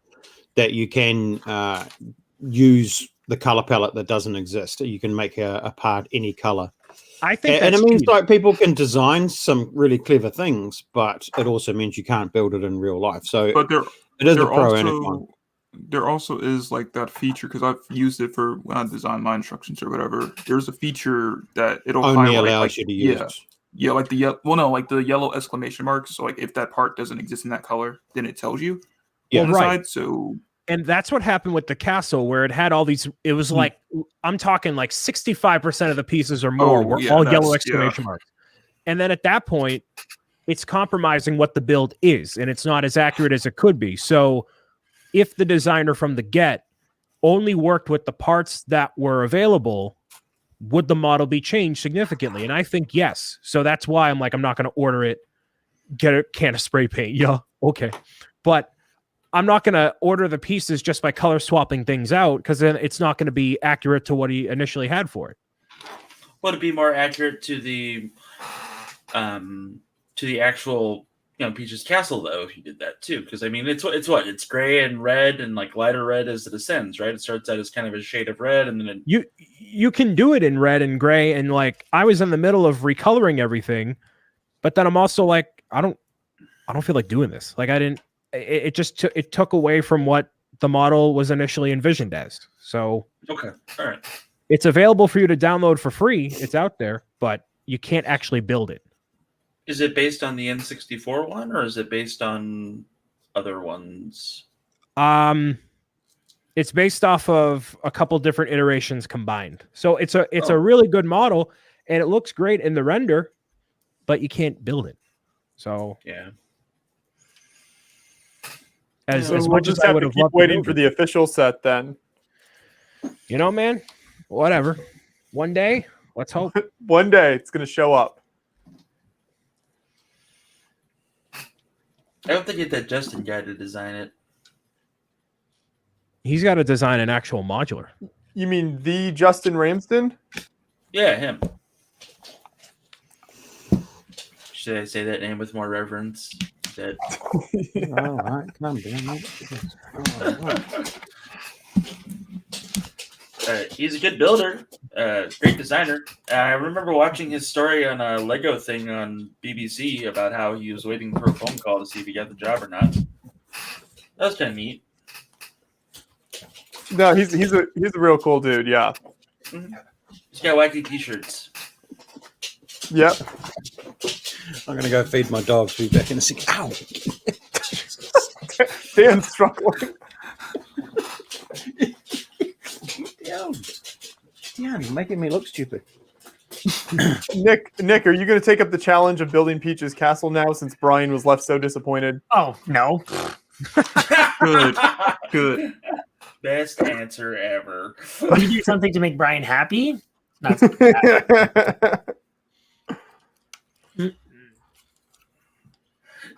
that you can use the color palette that doesn't exist. You can make a part any color. I think, and it means people can design some really clever things, but it also means you can't build it in real life. So, but it is a pro and a con. There also is that feature because I've used it for when I design my instructions or whatever. There's a feature that it'll only highlight, allows you to use. Yeah, the yellow exclamation marks. So if that part doesn't exist in that color, then it tells you. Yeah, on the side, so. And that's what happened with the castle, where it had all these. It was I'm talking 65% of the pieces or more were all yellow exclamation marks. And then at that point, it's compromising what the build is, and it's not as accurate as it could be. So if the designer from the get only worked with the parts that were available, would the model be changed significantly? And I think yes. So that's why I'm I'm not going to order it, get a can of spray paint. Yeah, okay. But I'm not going to order the pieces just by color swapping things out, because then it's not going to be accurate to what he initially had for it. Would it be more accurate to the actual, Peach's Castle though, if you did that too? Because I mean, it's gray and red and like lighter red as it ascends, right? It starts out as kind of a shade of red, and then you can do it in red and gray, and like I was in the middle of recoloring everything, but then I'm also like, I don't feel like doing this. Like I didn't. It just took away from what the model was initially envisioned as. So okay, all right. It's available for you to download for free. It's out there, but you can't actually build it. Is it based on the N64 one, or is it based on other ones? It's based off of a couple different iterations combined. So it's a really good model, and it looks great in the render, but you can't build it. So yeah. As we'll much as just I have would to have keep loved waiting for the official set, then. Man, whatever. One day, let's hope. One day it's going to show up. I don't think get that Justin guy to design it. He's got to design an actual modular. You mean the Justin Ramsden? Yeah, him. Should I say that name with more reverence? That... All right, come on. He's a good builder, great designer. I remember watching his story on a Lego thing on BBC about how he was waiting for a phone call to see if he got the job or not. That was kind of neat. No, he's a real cool dude. Yeah. Mm-hmm. He's got wacky T-shirts. Yep. I'm gonna go feed my dogs. Be back in a second. Ow! Dan's struggling. Damn, you're making me look stupid. Nick, are you going to take up the challenge of building Peach's castle now, since Brian was left so disappointed? Oh no. Good. Best answer ever. Can you do something to make Brian happy? Not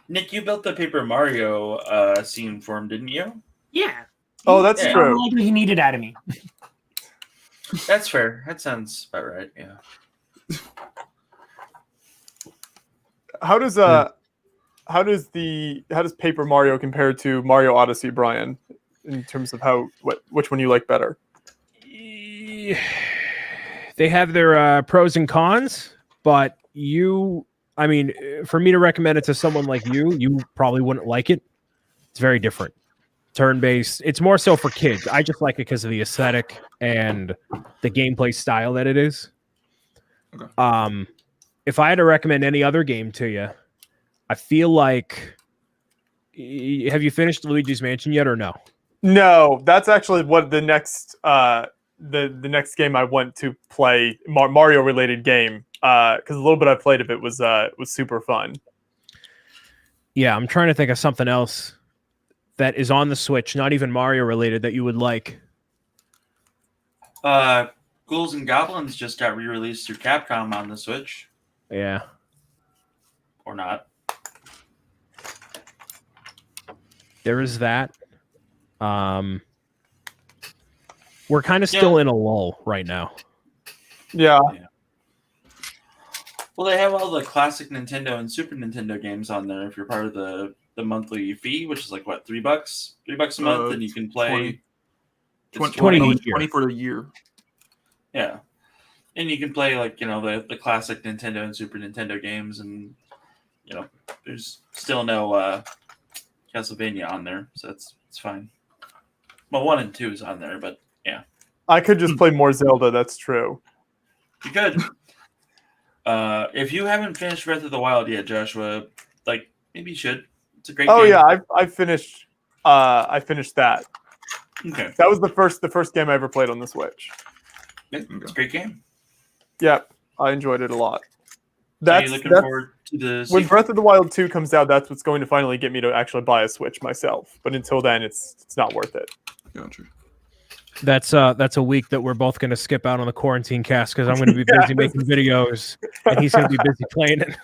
Nick, you built the Paper Mario scene for him, didn't you? yeah. Oh, that's Yeah. true. Like what he needed out of me. That's fair. That sounds about right. Yeah. How does Paper Mario compare to Mario Odyssey, Brian, in terms of which one you like better? They have their pros and cons, but for me to recommend it to someone like you probably wouldn't like it. It's very different. Turn-based. It's more so for kids. I just like it because of the aesthetic and the gameplay style that it is. Okay. If I had to recommend any other game to you, I feel like... Have you finished Luigi's Mansion yet or no? No, that's actually what the next the next game I want to play, Mario related game, because a little bit I played of it was super fun. Yeah, I'm trying to think of something else that is on the Switch, not even Mario related, that you would like. Ghouls and Goblins just got re-released through Capcom on the Switch. Yeah. Or not. There is that. We're kind of still in a lull right now. Yeah. Well, they have all the classic Nintendo and Super Nintendo games on there if you're part of the monthly fee, which is like what, $3? $3 a month, and you can play 20 for the year. Yeah. And you can play like, the classic Nintendo and Super Nintendo games, and there's still no Castlevania on there, so it's fine. Well, 1 and 2 is on there, but yeah. I could just play more Zelda, that's true. You could. If you haven't finished Breath of the Wild yet, Joshua, maybe you should. It's a great game. Oh yeah, I finished that. Okay. That was the first game I ever played on the Switch. It's a great game. Yep, I enjoyed it a lot. Are you looking forward to the when sequel? Breath of the Wild 2 comes out, that's what's going to finally get me to actually buy a Switch myself. But until then, it's not worth it. Gotcha. That's a week that we're both going to skip out on the quarantine cast because I'm going to be busy making videos and he's going to be busy playing it.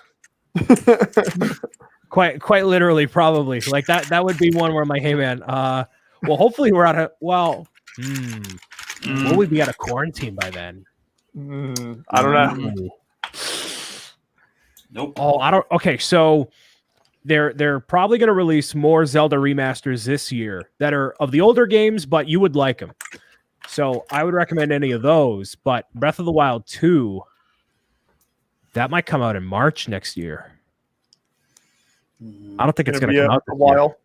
Quite literally, probably. Like that would be one where I'm like, hey man, well, hopefully we're out of will we be out of quarantine by then? I don't know. Nope. Oh, I don't. Okay, so they're probably going to release more Zelda remasters this year that are of the older games, but you would like them. So I would recommend any of those. But Breath of the Wild 2, that might come out in March next year. I don't think it's going to come out a while.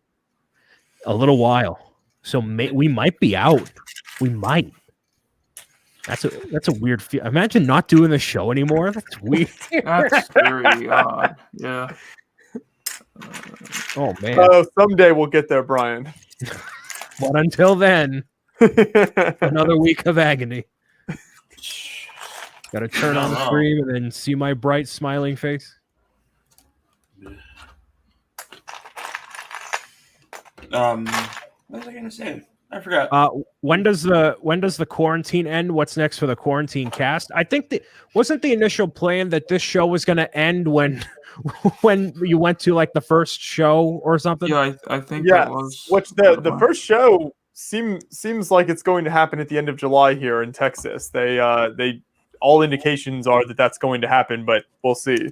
A little while. So we might be out. We might. That's a weird feel. Imagine not doing the show anymore. That's weird. That's very odd. Yeah. Oh man. Oh, someday we'll get there, Brian. But until then, another week of agony. Got to turn on the stream and then see my bright smiling face. What was I gonna say? I forgot. When does the quarantine end? What's next for the quarantine cast? I think wasn't the initial plan that this show was going to end when you went to like the first show or something? Yeah, I think that was. Which the first show seems like it's going to happen at the end of July here in Texas. They all indications are that that's going to happen, but we'll see.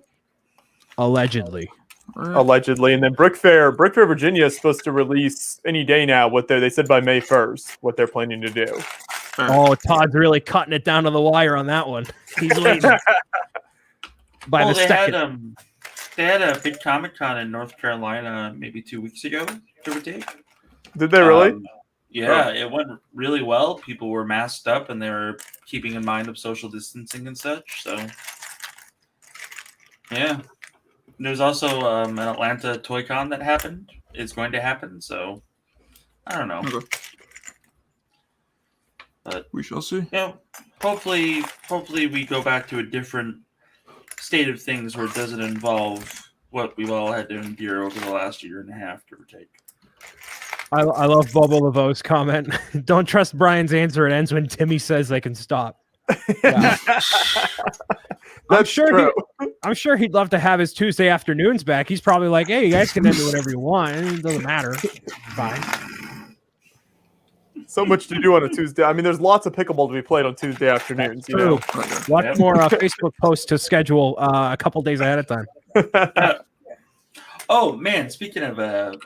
Allegedly. And then Brick Fair, Virginia is supposed to release any day now. They said by May 1st what they're planning to do. Oh, Todd's really cutting it down to the wire on that one. He's waiting. They had a big Comic-Con in North Carolina maybe 2 weeks ago, give or take. Did they really? Yeah, it went really well. People were masked up and they were keeping in mind of social distancing and such. So, yeah. There's also an Atlanta Toy Con that happened. It's going to happen, so I don't know. Okay. But we shall see. Hopefully we go back to a different state of things where it doesn't involve what we've all had to endure over the last year and a half, give or take. I love Bobo Laveau's comment. Don't trust Brian's answer. It ends when Timmy says they can stop. Yeah. I'm sure he'd love to have his Tuesday afternoons back. He's probably like, hey, you guys can do whatever you want. It doesn't matter. Fine. So much to do on a Tuesday. I mean, there's lots of pickleball to be played on Tuesday afternoons. You know? Lots more Facebook posts to schedule a couple days ahead of time. Oh, man, speaking of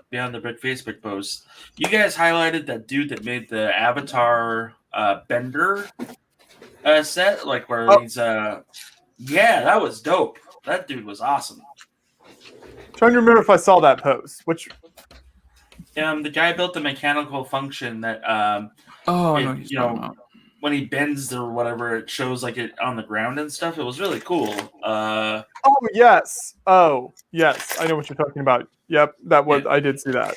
Beyond the Brick Facebook posts, you guys highlighted that dude that made the Avatar Bender set, like where he's... Yeah, that was dope. That dude was awesome. Trying to remember if I saw that post. Which the guy built a mechanical function that when he bends or whatever, it shows like it on the ground and stuff. It was really cool. Oh yes, I know what you're talking about. Yep, I did see that.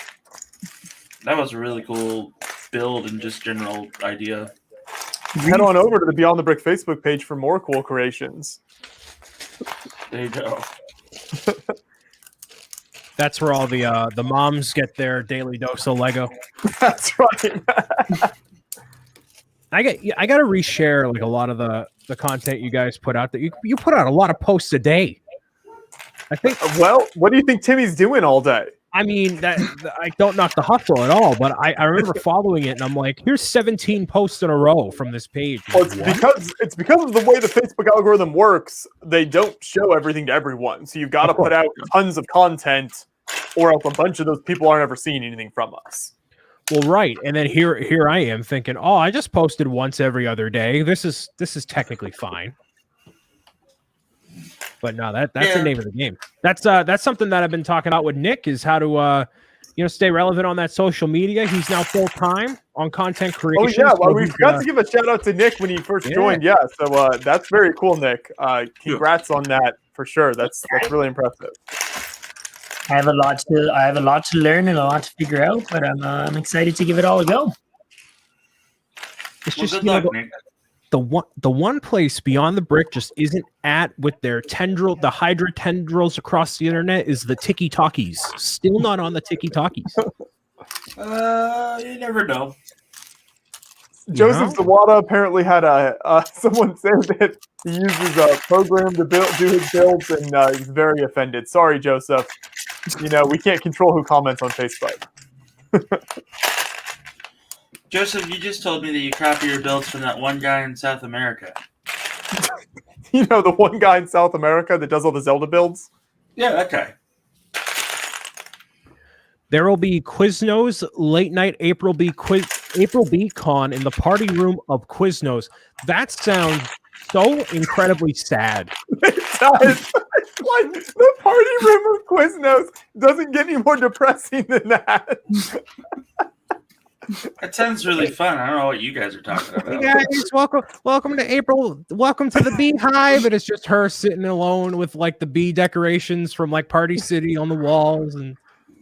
That was a really cool build and just general idea. Head on over to the Beyond the Brick Facebook page for more cool creations. There you go. That's where all the moms get their daily dose of Lego. That's right. I got to reshare like a lot of the content you guys put out. That you put out a lot of posts a day. I think. Well, what do you think Timmy's doing all day? I mean, I don't knock the hustle at all, but I remember following it, and I'm like, here's 17 posts in a row from this page. Well, it's because of the way the Facebook algorithm works. They don't show everything to everyone, so you've got to put out tons of content, or else a bunch of those people aren't ever seeing anything from us. Well, right, and then here I am thinking, oh, I just posted once every other day. This is technically fine. But no, that's the name of the game. That's something that I've been talking about with Nick is how to stay relevant on that social media. He's now full time on content creation. Oh yeah, well we forgot to give a shout out to Nick when he first joined. Yeah, so that's very cool, Nick. Congrats on that for sure. That's really impressive. I have a lot to learn and a lot to figure out, but I'm excited to give it all a go. It's just the one place Beyond the Brick just isn't at with their the Hydra tendrils across the internet is the Tiki Talkies. Still not on the Tiki Talkies. You never know. Joseph Zawada apparently had someone said that he uses a program to do his builds, and he's very offended. Sorry, Joseph. we can't control who comments on Facebook. Joseph, you just told me that you copy your builds from that one guy in South America. The one guy in South America that does all the Zelda builds? Yeah, that guy. There will be Quiznos late night April B Con in the party room of Quiznos. That sounds so incredibly sad. It does. Like the party room of Quiznos doesn't get any more depressing than that. That sounds really fun. I don't know what you guys are talking about. Hey guys, welcome to April. Welcome to the beehive. And it's just her sitting alone with like the bee decorations from like Party City on the walls and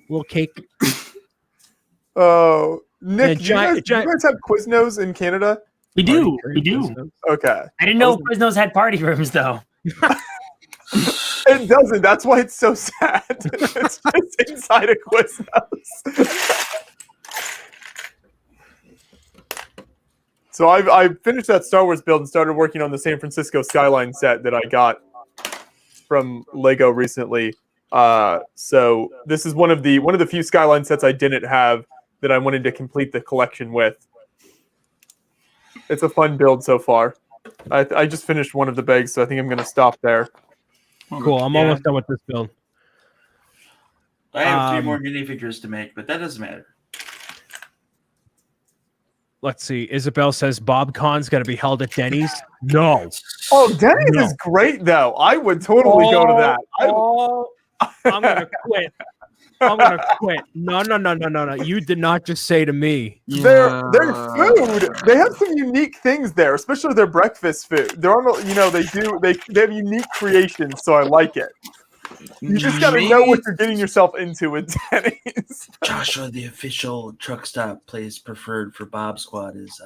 little cake. Oh, Nick, Yeah, do you guys have Quiznos in Canada? We do. Okay. I didn't know Quiznos had party rooms though. It doesn't. That's why it's so sad. It's just inside a Quiznos. So I finished that Star Wars build and started working on the San Francisco skyline set that I got from Lego recently. So this is one of the few skyline sets I didn't have that I wanted to complete the collection with. It's a fun build so far. I just finished one of the bags, so I think I'm going to stop there. Cool. I'm almost done with this build. I have 3 more minifigures to make, but that doesn't matter. Let's see. Isabel says Bob Con's going to be held at Denny's. No. Oh, Denny's is great, though. I would totally go to that. I'm going to quit. I'm going to quit. No. You did not just say to me. Their food, they have some unique things there, especially their breakfast food. They're on, they have unique creations, so I like it. You just got to know what you're getting yourself into with Denny's. Joshua, the official truck stop place preferred for Bob Squad is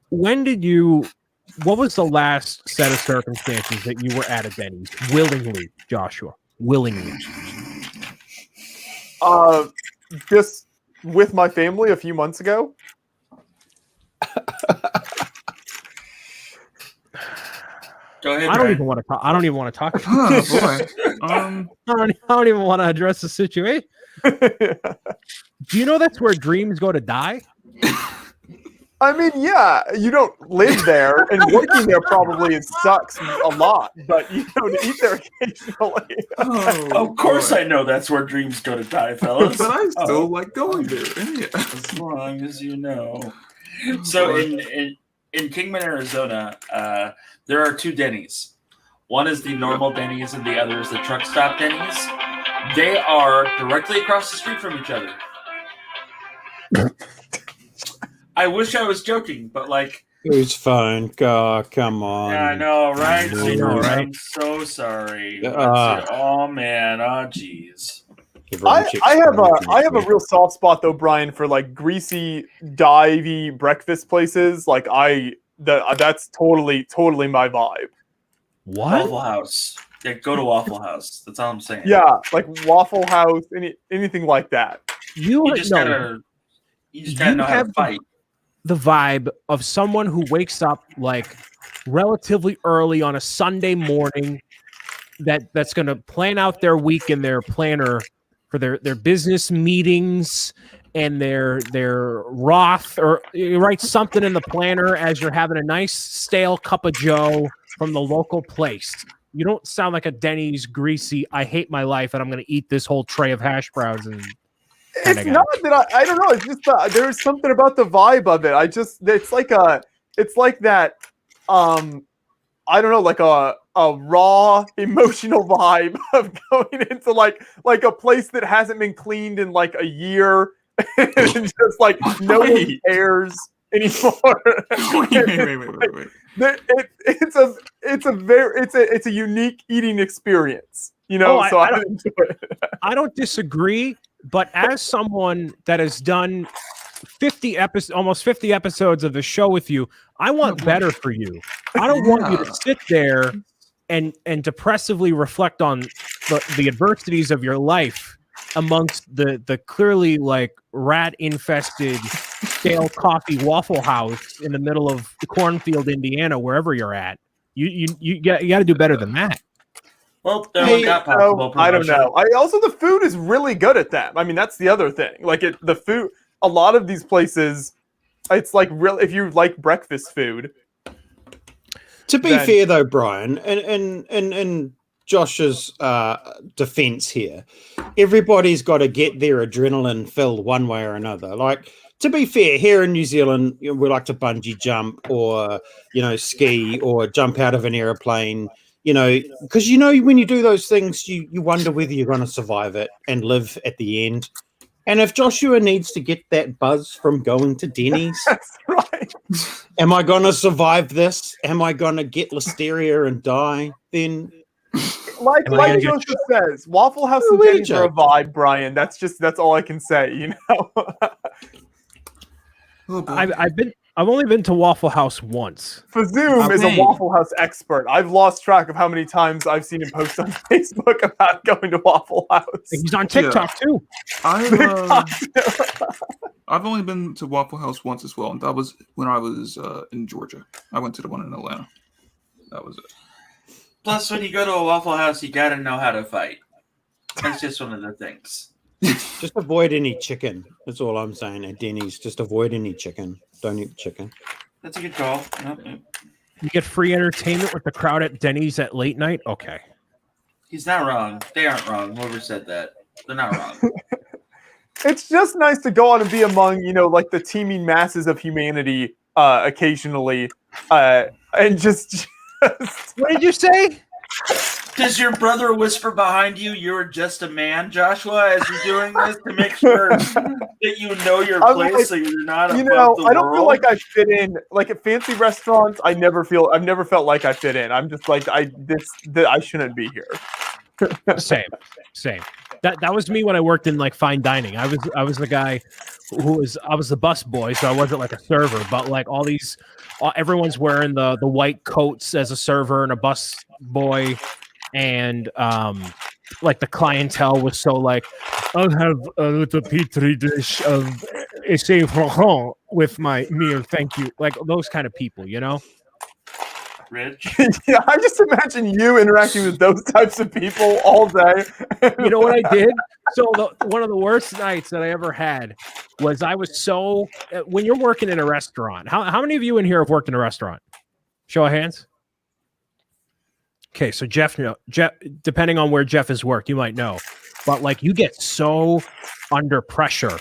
when did you? What was the last set of circumstances that you were at a Denny's willingly, Joshua? Willingly. Just with my family a few months ago. Go ahead. I don't even want to talk. I don't even want to talk. Oh boy. I don't even want to address the situation. Do you know that's where dreams go to die? I mean, yeah, you don't live there, and working there probably sucks a lot, but you to eat there occasionally. Of course I know that's where dreams go to die, fellas. But I still like going there. Yeah. As long as you know. So in Kingman, Arizona, there are 2 Denny's. One is the normal Denny's and the other is the truck stop Denny's. They are directly across the street from each other. I wish I was joking, but like... Who's phone? God, come on. Yeah, I know, right? I know, right? I'm so sorry. Oh, man. Oh, jeez. I have a real soft spot, though, Brian, for like greasy, divey breakfast places. Like that's totally my vibe. What? Waffle House. Yeah, go to Waffle House. That's all I'm saying. Yeah, like Waffle House, anything like that. You just gotta know how to fight. The vibe of someone who wakes up like relatively early on a Sunday morning that's going to plan out their week in their planner for their business meetings and their Roth, or you write something in the planner as you're having a nice stale cup of joe from the local place. You don't sound like a Denny's greasy, I hate my life and I'm going to eat this whole tray of hash browns. And it's not that I don't know. It's just there's something about the vibe of it. It's like that. I don't know, like a raw emotional vibe of going into like a place that hasn't been cleaned in like a year, and just like no one cares anymore. Wait. It's a unique eating experience, So I enjoy it. I don't disagree, but as someone that has done almost 50 episodes of the show with you, I want better for you. I don't want you to sit there and depressively reflect on the adversities of your life amongst the clearly like rat infested stale coffee Waffle House in the middle of Cornfield, Indiana, wherever you're at. You got to do better than that. Well, they Hey, got possible I don't promotion. know. Also the food is really good at them. I mean, that's the other thing. Like the food. A lot of these places, it's like real. If you like breakfast food. To be Then- fair, though, Brian, and Josh's defense here, everybody's got to get their adrenaline filled one way or another. Like, to be fair, here in New Zealand, we like to bungee jump or, ski or jump out of an airplane, because, when you do those things, you wonder whether you're going to survive it and live at the end. And if Joshua needs to get that buzz from going to Denny's, That's right. am I going to survive this? Am I going to get listeria and die? Then Like Am I gonna get Joseph says, Waffle House Oh, and really, Denny's are a Joe? vibe, Brian. That's all I can say. Oh, boy. I've only been to Waffle House once. Fazoom is a Okay. Waffle House expert. I've lost track of how many times I've seen him post on Facebook about going to Waffle House. He's on TikTok too. I've only been to Waffle House once as well, and that was when I was in Georgia. I went to the one in Atlanta. That was it. Plus, when you go to a Waffle House, you got to know how to fight. That's just one of the things. just avoid any chicken. That's all I'm saying. At Denny's, just avoid any chicken. Don't eat chicken. That's a good call. Nope. You get free entertainment with the crowd at Denny's at late night. Okay. He's not wrong. They aren't wrong. Whoever said that, they're not wrong. It's just nice to go out and be among, like the teeming masses of humanity occasionally, and just. What did you say? Does your brother whisper behind you, "You're just a man," Joshua, as you're doing this to make sure that you know your I'm place, like, so you're not above the I don't feel world? like I fit in. Like at fancy restaurants, I've never felt like I fit in. I'm just like I shouldn't be here. Same. That was me when I worked in like fine dining. I was the guy I was the bus boy, so I wasn't like a server, but like everyone's wearing the white coats as a server and a bus boy, and like the clientele was so like, I'll have a little petri dish of essai franc with my meal, thank you. Like those kind of people, Rich. Yeah, I just imagine you interacting with those types of people all day. You know what I did? So one of the worst nights that I ever had was I was so when you're working in a restaurant. How many of you in here have worked in a restaurant? Show of hands. Okay, so Jeff, depending on where Jeff has worked, you might know, but like you get so under pressure,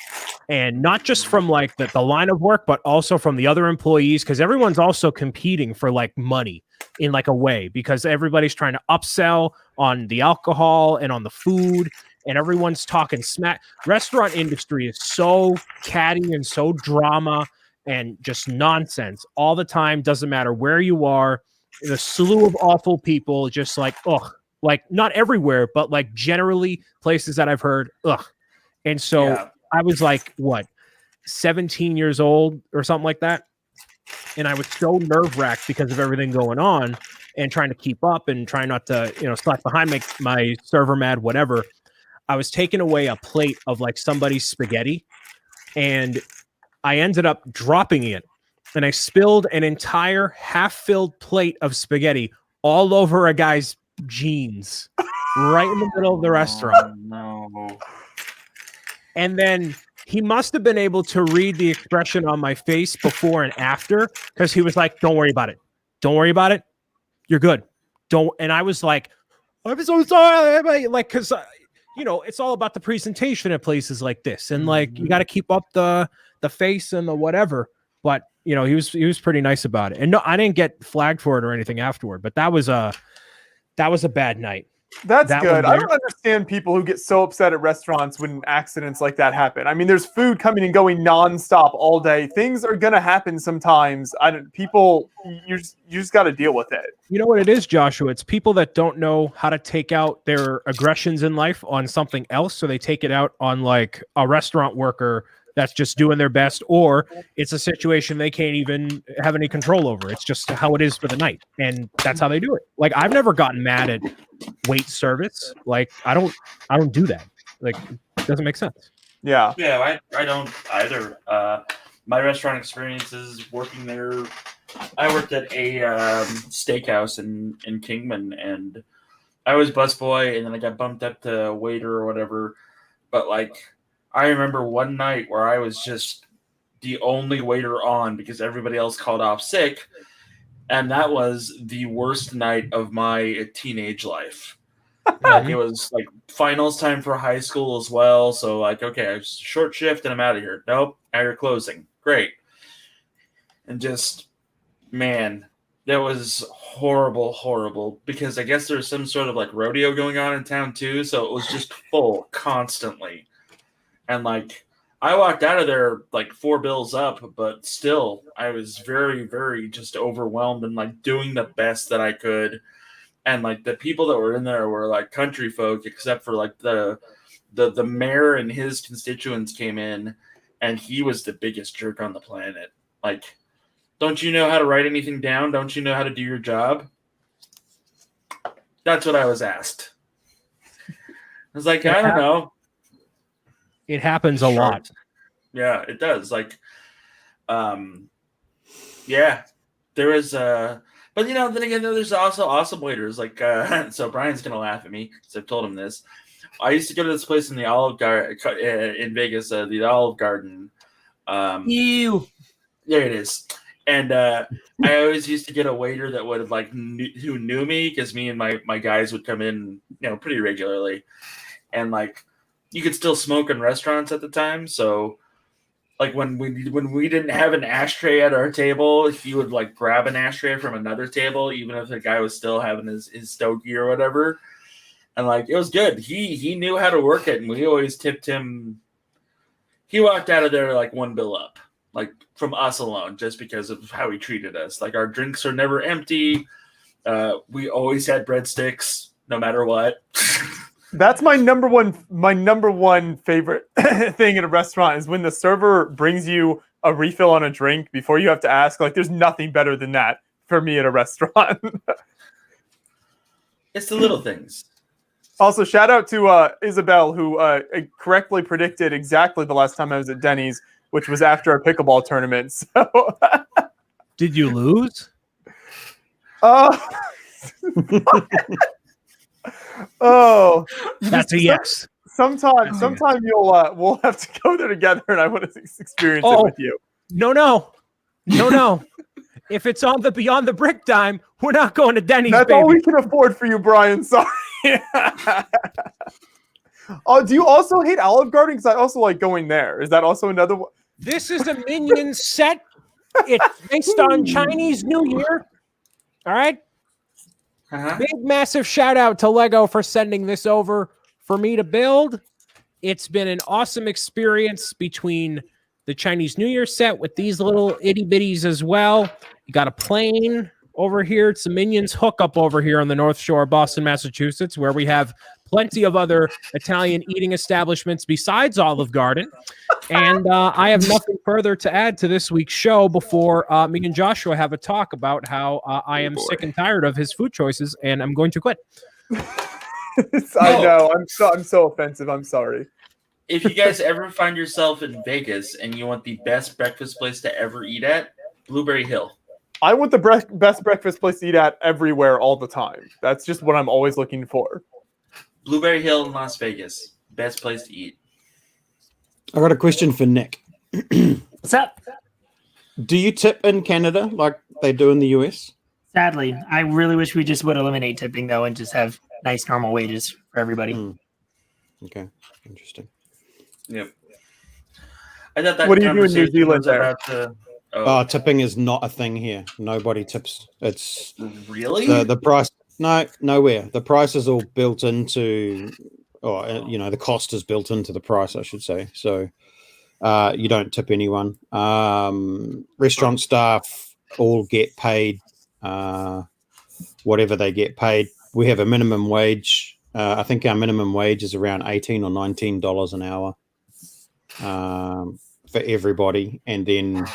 and not just from like the line of work, but also from the other employees, because everyone's also competing for like money in like a way, because everybody's trying to upsell on the alcohol and on the food, and everyone's talking smack. Restaurant industry is so catty and so drama and just nonsense all the time. Doesn't matter where you are. The slew of awful people, just like, ugh, like not everywhere, but like generally places that I've heard, ugh. And so Yeah. I was like, what, 17 years old or something like that. And I was so nerve wracked because of everything going on and trying to keep up and trying not to, slack behind my server mad, whatever. I was taking away a plate of like somebody's spaghetti, and I ended up dropping it. And I spilled an entire half-filled plate of spaghetti all over a guy's jeans right in the middle of the restaurant. Oh, no. And then he must have been able to read the expression on my face before and after, because he was like, "Don't worry about it. Don't worry about it. You're good. Don't." And I was like, "I'm so sorry." Like, because, it's all about the presentation at places like this. And like, you got to keep up the face and the whatever. But he was pretty nice about it. And no, I didn't get flagged for it or anything afterward, but that was a bad night. That's That good. one I there. don't understand people who get so upset at restaurants when accidents like that happen. I mean, there's food coming and going nonstop all day. Things are gonna happen sometimes. You just got to deal with it. You know what it is, Joshua? It's people that don't know how to take out their aggressions in life on something else, so they take it out on like a restaurant worker that's just doing their best, or it's a situation they can't even have any control over. It's just how it is for the night, and that's how they do it. Like, I've never gotten mad at wait service. Like, I don't do that. Like, it doesn't make sense. Yeah. Yeah, I don't either. My restaurant experiences working there, I worked at a steakhouse in Kingman, and I was busboy, and then I got bumped up to waiter or whatever. But like, I remember one night where I was just the only waiter on because everybody else called off sick, and that was the worst night of my teenage life. Like, it was like finals time for high school as well, so like, okay, it's a short shift and I'm out of here. Nope, now you're closing. Great. And just, man, that was horrible because I guess there's some sort of like rodeo going on in town too, so it was just full constantly. And like, I walked out of there like 4 bills up, but still I was very, very just overwhelmed and like doing the best that I could. And like the people that were in there were like country folk, except for like the mayor and his constituents came in, and he was the biggest jerk on the planet. Like, don't you know how to write anything down? Don't you know how to do your job? That's what I was asked. I was like, I don't know. It happens a lot. Yeah, it does. Like, yeah, there was but you know, then again, there's also awesome waiters. Like, so Brian's gonna laugh at me because I've told him this. I used to go to this place in the Olive Garden in Vegas, the Olive Garden. Ew. There it is. And I always used to get a waiter that would like who knew me, because me and my guys would come in, you know, pretty regularly, and like you could still smoke in restaurants at the time, so. Like when we didn't have an ashtray at our table, he would like grab an ashtray from another table, even if the guy was still having his stogie or whatever. And like, it was good. He knew how to work it, and we always tipped him. He walked out of there like 1 bill up, like from us alone, just because of how he treated us. Like, our drinks are never empty. We always had breadsticks, no matter what. That's my number one favorite thing in a restaurant is when the server brings you a refill on a drink before you have to ask. Like, there's nothing better than that for me at a restaurant. It's the little things. Also, shout out to Isabel, who correctly predicted exactly the last time I was at Denny's, which was after a pickleball tournament. So, Did you lose? Oh, That's a yes. Sometime we'll have to go there together, and I want to experience it with you. No. If it's on the Beyond the Brick dime, we're not going to Denny's. That's baby. all we can afford for you, Brian. Sorry. Oh, do you also hate Olive Garden? Because I also like going there. Is that also another one? This is a Minion set. It's based on Chinese New Year. All right. Big, massive shout out to Lego for sending this over for me to build. It's been an awesome experience between the Chinese New Year set with these little itty bitties as well. You got a plane over here. It's a Minions hookup over here on the North Shore of Boston, Massachusetts, where we have plenty of other Italian eating establishments besides Olive Garden. And I have nothing further to add to this week's show before me and Joshua have a talk about how I am sick and tired of his food choices, and I'm going to quit. I know. I'm so offensive. I'm sorry. If you guys ever find yourself in Vegas and you want the best breakfast place to ever eat at, Blueberry Hill. I want the best breakfast place to eat at everywhere all the time. That's just what I'm always looking for. Blueberry Hill in Las Vegas. Best place to eat. I got a question for Nick. What's up? Do you tip in Canada like they do in the US? Sadly, I really wish we just would eliminate tipping though and just have nice normal wages for everybody. Okay, interesting. Yep. I thought that. What do you do in New Zealand there? Tipping is not a thing here. Nobody tips. It's really the price. No, nowhere. The price is all built into, or the cost is built into the price, I should say. So you don't tip anyone. Restaurant staff all get paid whatever they get paid. We have a minimum wage. I think our minimum wage is around $18 or $19 an hour for everybody, and then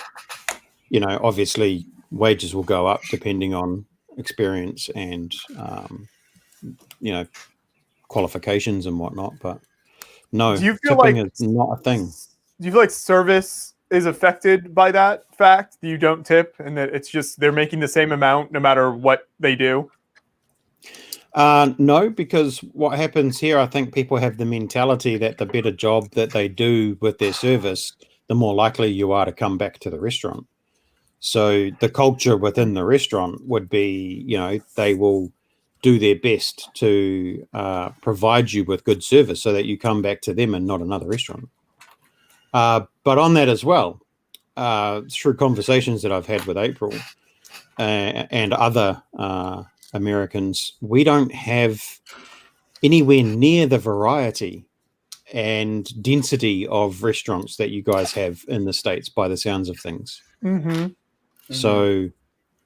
obviously wages will go up depending on experience and qualifications and whatnot. But no, do you feel tipping like is not a thing. Do you feel like service is affected by that fact that you don't tip, and that it's just they're making the same amount no matter what they do? No, because what happens here, I think people have the mentality that the better job that they do with their service, the more likely you are to come back to the restaurant. So the culture within the restaurant would be, they will do their best to provide you with good service so that you come back to them and not another restaurant. But on that as well, through conversations that I've had with April and other Americans, we don't have anywhere near the variety and density of restaurants that you guys have in the States by the sounds of things. Mm-hmm. So,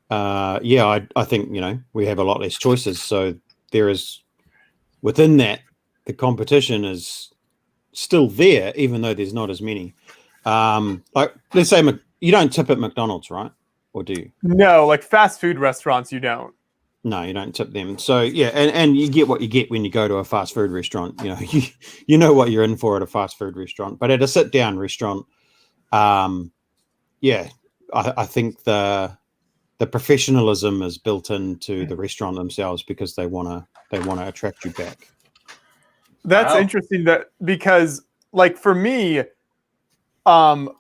I think, we have a lot less choices. So there is, within that, the competition is still there, even though there's not as many. Like, let's say you don't tip at McDonald's, right? Or do you? No, like fast food restaurants, you don't. No, you don't tip them. So yeah, and you get what you get when you go to a fast food restaurant. You know what you're in for at a fast food restaurant. But at a sit down restaurant, I think the professionalism is built into the restaurant themselves because they wanna attract you back. That's interesting because like for me,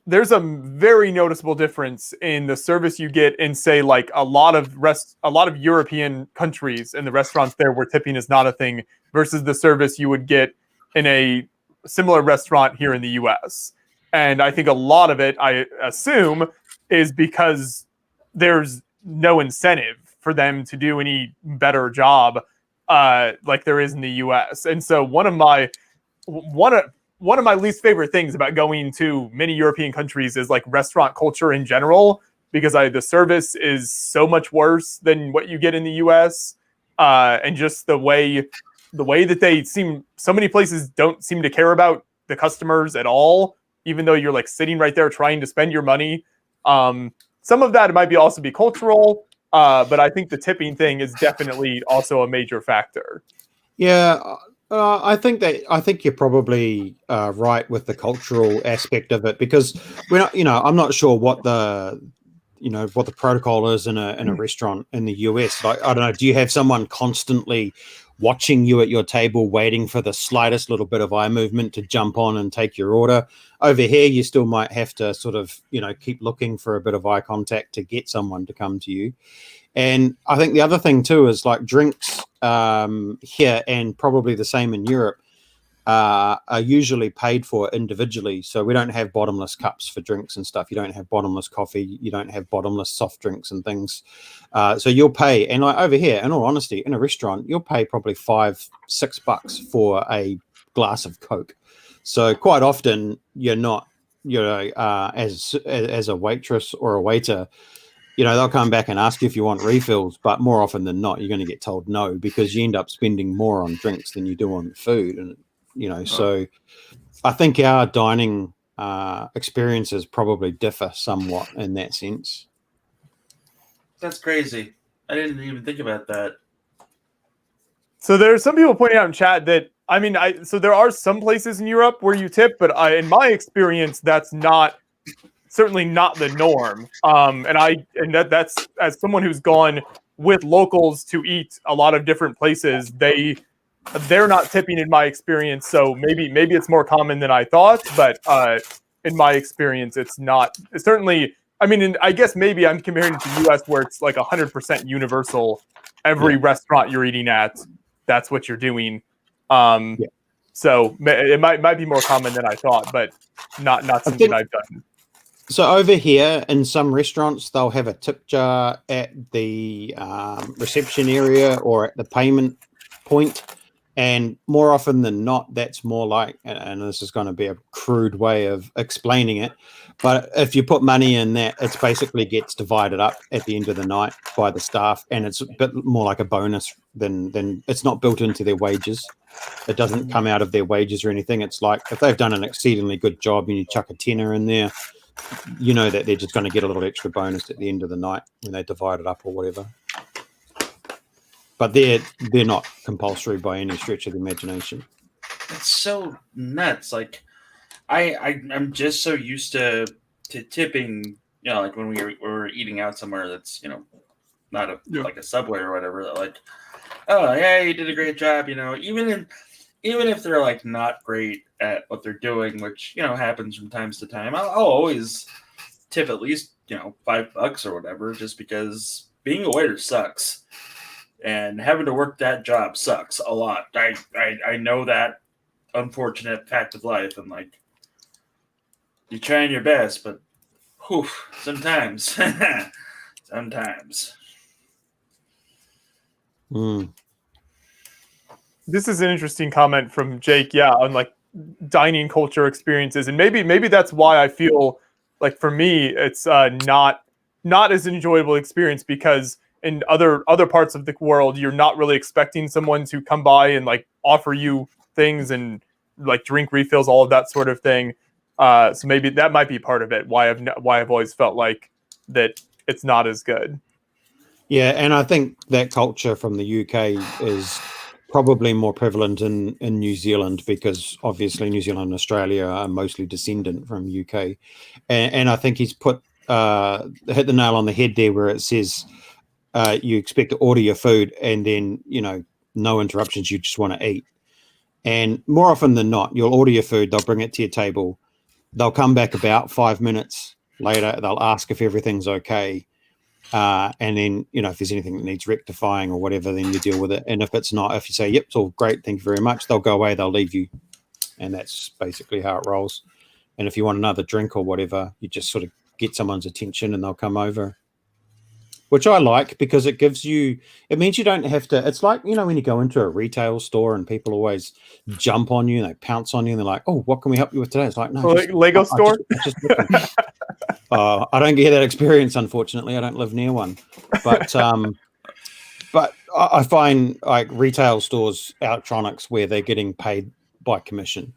there's a very noticeable difference in the service you get in, say, like a lot of European countries and the restaurants there where tipping is not a thing versus the service you would get in a similar restaurant here in the US. And I think a lot of it, I assume, is because there's no incentive for them to do any better job like there is in the US. And so one of my least favorite things about going to many European countries is like restaurant culture in general, because the service is so much worse than what you get in the US. And just the way that they seem, so many places don't seem to care about the customers at all, even though you're like sitting right there trying to spend your money. Some of that might also be cultural, but I think the tipping thing is definitely also a major factor. Yeah. I think you're probably right with the cultural aspect of it, because I'm not sure what the protocol is in a restaurant in the US. Like, I don't know, do you have someone constantly watching you at your table, waiting for the slightest little bit of eye movement to jump on and take your order? Over here, you still might have to sort of, keep looking for a bit of eye contact to get someone to come to you. And I think the other thing too is like drinks here, and probably the same in Europe, are usually paid for individually. So we don't have bottomless cups for drinks and stuff. You don't have bottomless coffee. You don't have bottomless soft drinks and things. So you'll pay, and like over here, in all honesty, in a restaurant, you'll pay probably $5-6 for a glass of Coke. So quite often you're not, as a waitress or a waiter, they'll come back and ask you if you want refills, but more often than not, you're going to get told no, because you end up spending more on drinks than you do on food. And, so I think our dining experiences probably differ somewhat in that sense. That's crazy. I didn't even think about that. So there's some people pointing out in chat that, so there are some places in Europe where you tip, but in my experience, that's certainly not the norm. And that's, as someone who's gone with locals to eat a lot of different places, they're not tipping in my experience. So maybe it's more common than I thought, but in my experience, it's not. It's certainly, I guess maybe I'm comparing it to the US where it's like 100% universal. Every restaurant you're eating at, that's what you're doing. So it might be more common than I thought, but not something I've done. So over here, in some restaurants, they'll have a tip jar at the reception area or at the payment point. And more often than not, that's more like, and this is going to be a crude way of explaining it, but if you put money in that, it basically gets divided up at the end of the night by the staff, and it's a bit more like a bonus than it's not built into their wages. It doesn't come out of their wages or anything. It's like if they've done an exceedingly good job and you chuck a tenner in there, that they're just going to get a little extra bonus at the end of the night when they divide it up or whatever. But they're not compulsory by any stretch of the imagination. It's so nuts. Like I'm just so used to tipping, like when we were eating out somewhere that's, not like a Subway or whatever, that like oh yeah, you did a great job. Even if they're like not great at what they're doing, which happens from time to time, I'll always tip at least $5 or whatever, just because being a waiter sucks, and having to work that job sucks a lot. I know that unfortunate fact of life, and like you're trying your best, but whew, sometimes, sometimes. This is an interesting comment from Jake. Yeah, on like dining culture experiences, and maybe that's why I feel like for me it's not as enjoyable experience, because in other parts of the world you're not really expecting someone to come by and like offer you things and like drink refills, all of that sort of thing. So maybe that might be part of it. Why I've always felt like that it's not as good. Yeah, and I think that culture from the UK is probably more prevalent in New Zealand, because obviously New Zealand and Australia are mostly descendant from UK. And I think he's hit the nail on the head there, where it says you expect to order your food and then, no interruptions, you just want to eat. And more often than not, you'll order your food, they'll bring it to your table, they'll come back about 5 minutes later, they'll ask if everything's okay. And then, if there's anything that needs rectifying or whatever, then you deal with it. And if it's not, if you say, yep, it's all great, thank you very much, they'll go away, they'll leave you. And that's basically how it rolls. And if you want another drink or whatever, you just sort of get someone's attention and they'll come over. Which I like, because it means you don't have to, it's like, when you go into a retail store and people always jump on you and they pounce on you and they're like, oh, what can we help you with today? It's like, no. Lego store? I don't get that experience, unfortunately. I don't live near one. But but I find like retail stores, electronics, where they're getting paid by commission,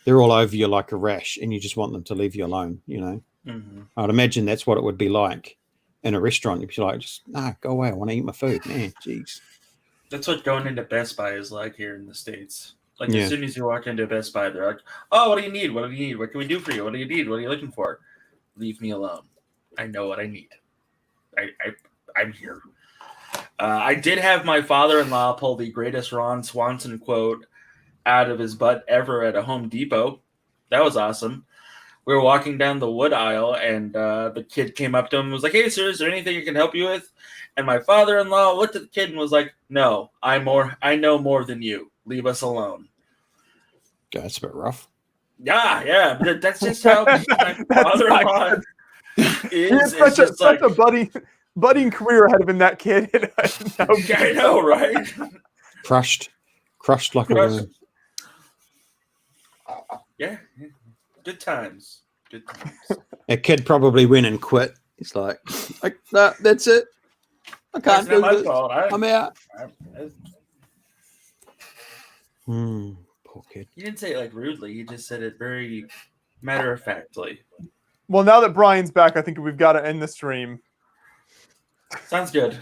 they're all over you like a rash and you just want them to leave you alone, Mm-hmm. I'd imagine that's what it would be like in a restaurant. You'd be like, just go away, I want to eat my food. Man, jeez. That's what going into Best Buy is like here in the States. Like, Yeah. as soon as you walk into Best Buy, they're like, oh, what do you need? What do you need? What can we do for you? What do you need? What are you looking for? Leave me alone. I know what I need. I'm here. I did have my father-in-law pull the greatest Ron Swanson quote out of his butt ever at a Home Depot. That was awesome. We were walking down the wood aisle, and the kid came up to him and was like, hey, sir, is there anything I can help you with? And my father-in-law looked at the kid and was like, no, I know more than you. Leave us alone. God, that's a bit rough. Yeah, but that's just how my father-in-law is. He has such a budding career ahead of him, that kid. I know, right? Crushed like a worm. Yeah, good times. A kid probably went and quit. He's like, no, that's it. I can't do this. I'm out. Poor kid. He didn't say it like rudely. He just said it very matter-of-factly. Well, now that Brian's back, I think we've got to end the stream. Sounds good.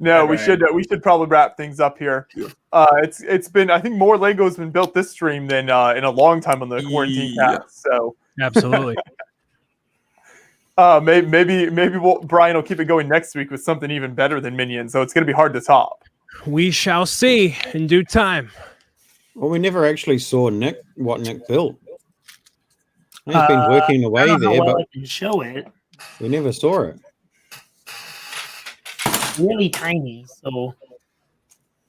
No, All we right. should probably wrap things up here. It's been, I think, more Lego's been built this stream than in a long time on the quarantine cast. So Absolutely. maybe Brian will keep it going next week with something even better than Minion. So it's going to be hard to top. We shall see in due time. Well, we never actually saw what Nick built. He's been working away I don't know there, how well but I can show it. we never saw it. Really tiny, so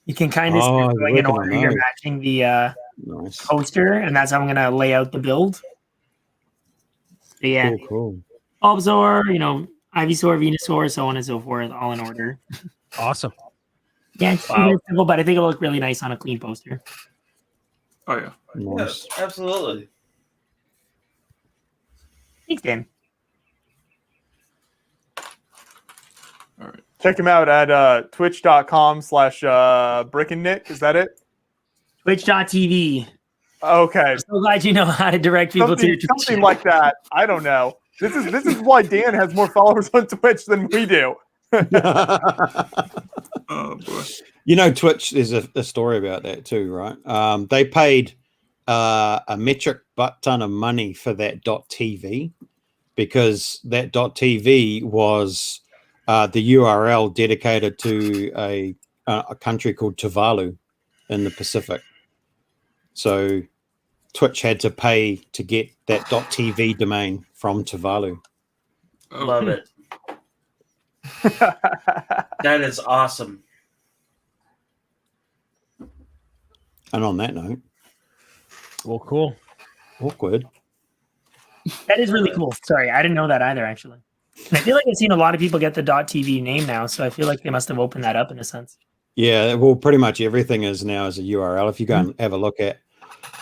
you can kind of Oh, see going in working on order. You're those. matching the Nice. poster, and that's how I'm gonna lay out the build. So yeah, Cool. Bulbasaur, Ivysaur, Venusaur, so on and so forth, all in order. Awesome. Yeah, it's super simple, but I think it'll look really nice on a clean poster. Oh yeah. Nice. Yes, absolutely. Thanks, Dan. All right. Check him out at twitch.com/brickandnick. Is that it? Twitch.tv. Okay. I'm so glad you know how to direct people to your Twitch. Something like that. I don't know. This is why Dan has more followers on Twitch than we do. Oh boy. Twitch, there's a story about that too, right? They paid a metric butt ton of money for that .tv, because that .tv was the URL dedicated to a country called Tuvalu in the Pacific. So Twitch had to pay to get that .tv domain from Tuvalu. Love it. That is awesome. And on that note, Well, cool. awkward. That is really cool. Sorry, I didn't know that either, actually. And I feel like I've seen a lot of people get the .tv name now, so I feel like they must have opened that up in a sense. Yeah, well, pretty much everything is now as a URL. If you go and have a look at,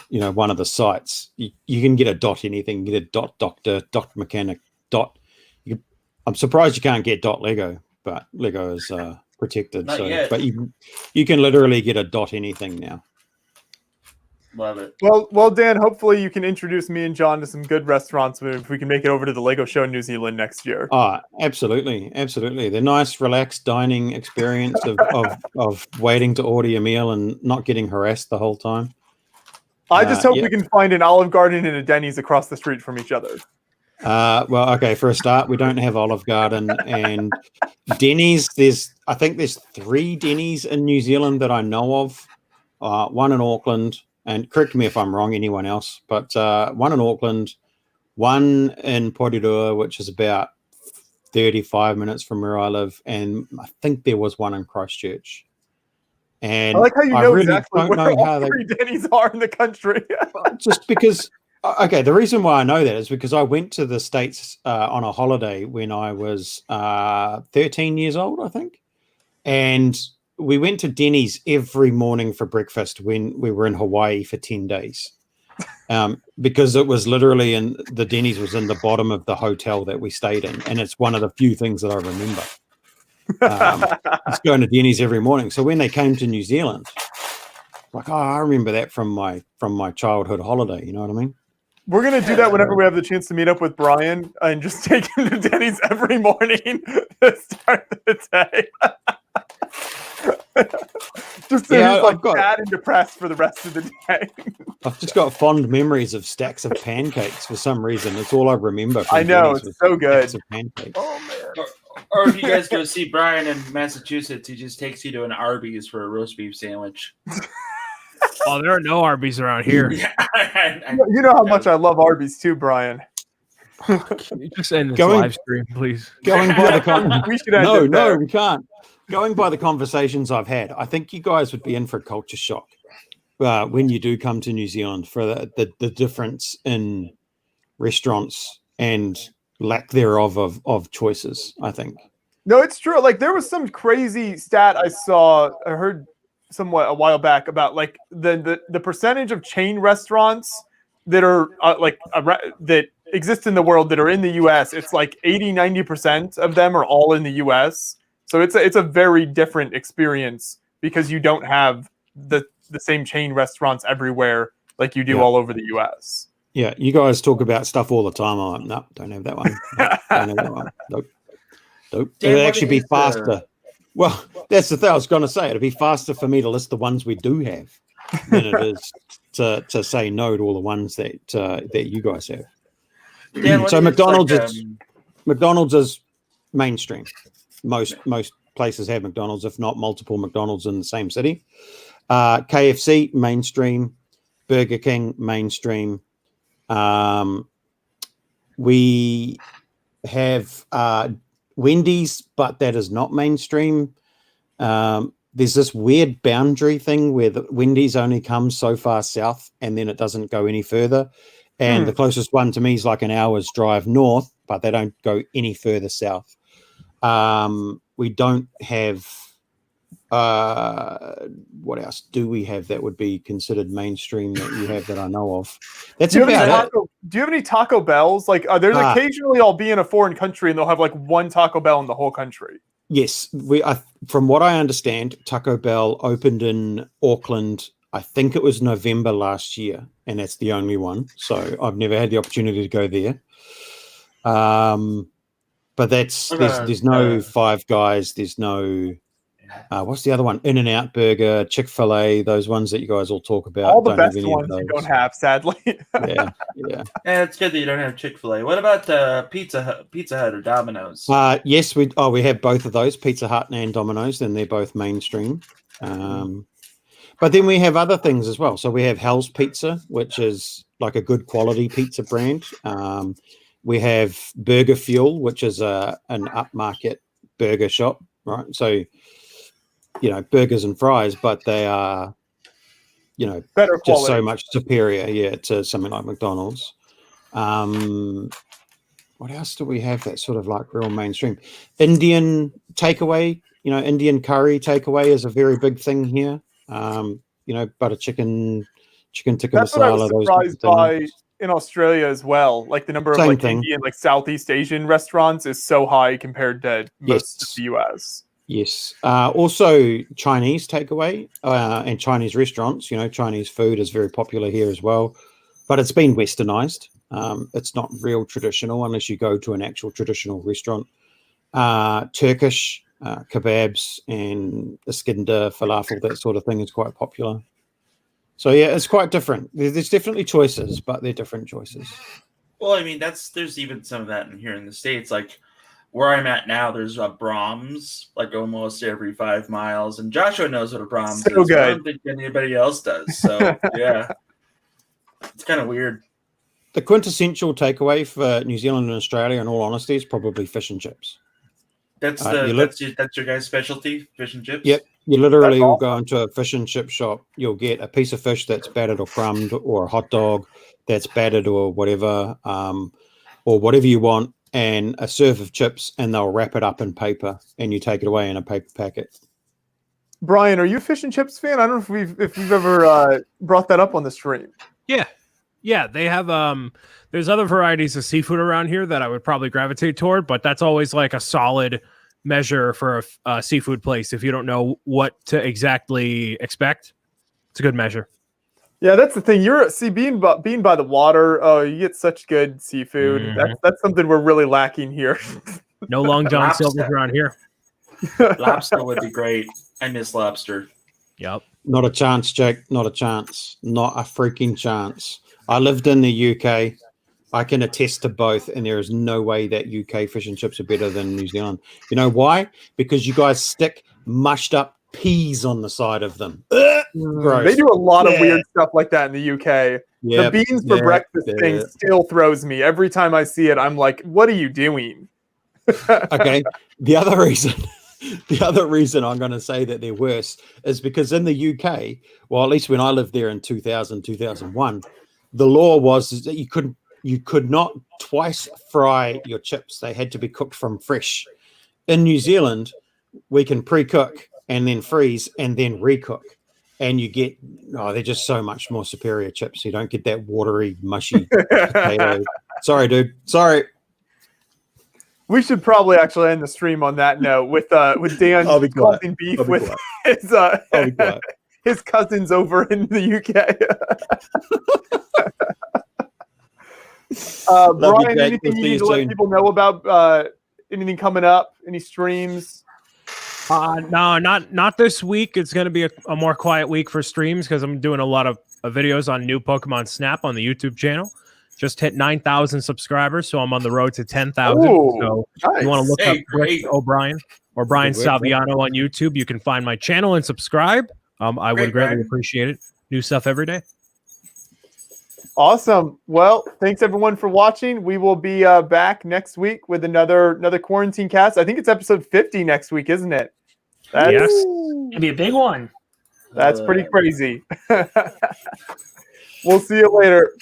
one of the sites, you can get a dot anything, get a dot doctor, dot mechanic, dot. I'm surprised you can't get dot Lego, but Lego is protected. Not yet. But you can literally get a dot anything now. Love it. Well, Dan, hopefully you can introduce me and John to some good restaurants if we can make it over to the Lego show in New Zealand next year. Oh, absolutely. The nice, relaxed dining experience of waiting to order your meal and not getting harassed the whole time. I just hope we can find an Olive Garden and a Denny's across the street from each other. Well, okay, for a start, we don't have Olive Garden and Denny's. I think there's 3 Denny's in New Zealand that I know of. One in Auckland, and correct me if I'm wrong, anyone else, but one in Auckland, one in Porirua, which is about 35 minutes from where I live, and I think there was one in Christchurch. And I like how you know really exactly don't where know how all they 3 Denny's are in the country. just because. Okay, the reason why I know that is because I went to the States on a holiday when I was 13 years old, I think. And we went to Denny's every morning for breakfast when we were in Hawaii for 10 days. Because it was literally the Denny's was in the bottom of the hotel that we stayed in. And it's one of the few things that I remember. Just going to Denny's every morning. So when they came to New Zealand, like, I remember that from my childhood holiday. You know what I mean? We're going to do that whenever we have the chance to meet up with Brian and just take him to Denny's every morning to start the day. Just so he's like sad and depressed for the rest of the day. I've just got fond memories of stacks of pancakes for some reason. It's all I remember. I know, it's so good. Of pancakes. Oh, man. Or if you guys go see Brian in Massachusetts, he just takes you to an Arby's for a roast beef sandwich. Oh, there are no Arby's around here. Yeah, you know how much I love Arby's too, Brian. Can you just end this live stream, please? Going by the we should end no, we can't. Going by the conversations I've had, I think you guys would be in for a culture shock when you do come to New Zealand for the difference in restaurants and lack thereof of choices, I think. No, it's true. Like there was some crazy stat I heard somewhat a while back about like the percentage of chain restaurants that are that exist in the world that are in the US. It's like 80-90% of them are all in the US. So it's a very different experience because you don't have the same chain restaurants everywhere like you do all over the US. Yeah, you guys talk about stuff all the time. I'm like, no, don't have that one. Nope, don't have that one. Nope. It'd actually be faster. Well, that's the thing I was going to say. It'd be faster for me to list the ones we do have than it is to say no to all the ones that you guys have. Dan, so McDonald's is mainstream. Most places have McDonald's, if not multiple McDonald's in the same city. KFC mainstream, Burger King mainstream. We have Wendy's, but that is not mainstream. There's this weird boundary thing where the Wendy's only comes so far south and then it doesn't go any further. And the closest one to me is like an hour's drive north, but they don't go any further south. We don't have what else do we have that would be considered mainstream that you have that I know of? That's about it. Do you have any Taco Bells? Like there's occasionally I'll be in a foreign country and they'll have like one Taco Bell in the whole country. Yes, from what I understand, Taco Bell opened in Auckland. I think it was November last year, and that's the only one. So I've never had the opportunity to go there. But there's no Five Guys. There's no What's the other one? In-N-Out Burger, Chick-fil-A, those ones that you guys all talk about. All the Don't have best any of ones you those. don't have, sadly. Yeah. Yeah, it's good that you don't have Chick-fil-A. What about Pizza Hut or Domino's? Yes, we have both of those, Pizza Hut and Domino's, and they're both mainstream. But then we have other things as well. So we have Hell's Pizza, which is like a good quality pizza brand. We have Burger Fuel, which is an upmarket burger shop, right? So, burgers and fries, but they are, Better just so quality. much superior, to something like McDonald's. What else do we have that's sort of like real mainstream? Indian takeaway, Indian curry takeaway is a very big thing here. Butter chicken tikka That's what I was masala. surprised by in Australia as well. Like the number of Same like thing. Indian, like Southeast Asian restaurants is so high compared to most of the US. Yes. Also Chinese takeaway and Chinese restaurants. Chinese food is very popular here as well, but it's been westernized. It's not real traditional unless you go to an actual traditional restaurant. Turkish kebabs and iskender, falafel, that sort of thing is quite popular. So yeah, it's quite different. There's definitely choices, but they're different choices. Well, I mean, there's even some of that in here in the States. Like where I'm at now, there's a Brahms like almost every 5 miles, and Joshua knows what a Brahms So is. good. I don't think anybody else does. So yeah, it's kind of weird. The quintessential takeaway for New Zealand and Australia, in all honesty, is probably fish and chips. That's your guys' specialty, fish and chips. Yep. You literally That's will awesome. go into a fish and chip shop. You'll get a piece of fish that's battered or crumbed, or a hot dog that's battered or whatever, or whatever you want, and a serve of chips, and they'll wrap it up in paper, and you take it away in a paper packet. Brian, are you a fish and chips fan? I don't know if we've ever brought that up on the stream. Yeah, they have there's other varieties of seafood around here that I would probably gravitate toward, but that's always like a solid measure for a seafood place. If you don't know what to exactly expect, it's a good measure. Yeah, that's the thing. Being by the water, you get such good seafood. Mhm. That's something we're really lacking here. No Long John Lobster. Silver's around here. Lobster would be great. I miss lobster. Yep. Not a chance, Jake. Not a chance. Not a freaking chance. I lived in the UK. I can attest to both, and there is no way that UK fish and chips are better than New Zealand. You know why? Because you guys stick mushed up peas on the side of them. Gross. They do a lot of weird stuff like that in the UK. Yep, The beans for yep, breakfast yep. thing still throws me. Every time I see it, I'm like, what are you doing? Okay. The other reason I'm going to say that they're worse is because in the UK, well, at least when I lived there in 2000, 2001, the law was that you could not twice fry your chips. They had to be cooked from fresh. In New Zealand, we can pre-cook and then freeze and then recook. And you get, they're just so much more superior chips. You don't get that watery, mushy potato. Sorry, dude. Sorry. We should probably actually end the stream on that note with Dan I'll be quiet. causing beef I'll be with quiet. his I'll be quiet. his cousins over in the UK. Love you, Brian, Jake. anything We'll you see need you to let soon. people know about? Anything coming up? Any streams? No, not this week. It's going to be a more quiet week for streams because I'm doing a lot of videos on new Pokemon Snap on the YouTube channel. Just hit 9,000 subscribers, so I'm on the road to 10,000. Ooh, So nice. if you want to look up Rick great. O'Brien or Brian Good work, Salviano on YouTube, you can find my channel and subscribe. I would Great, greatly Brian. appreciate it. New stuff every day. Awesome. Well, thanks everyone for watching. We will be back next week with another quarantine cast. I think it's episode 50 next week, isn't it? Yes. It'd be a big one. That's pretty crazy. We'll see you later. Bye.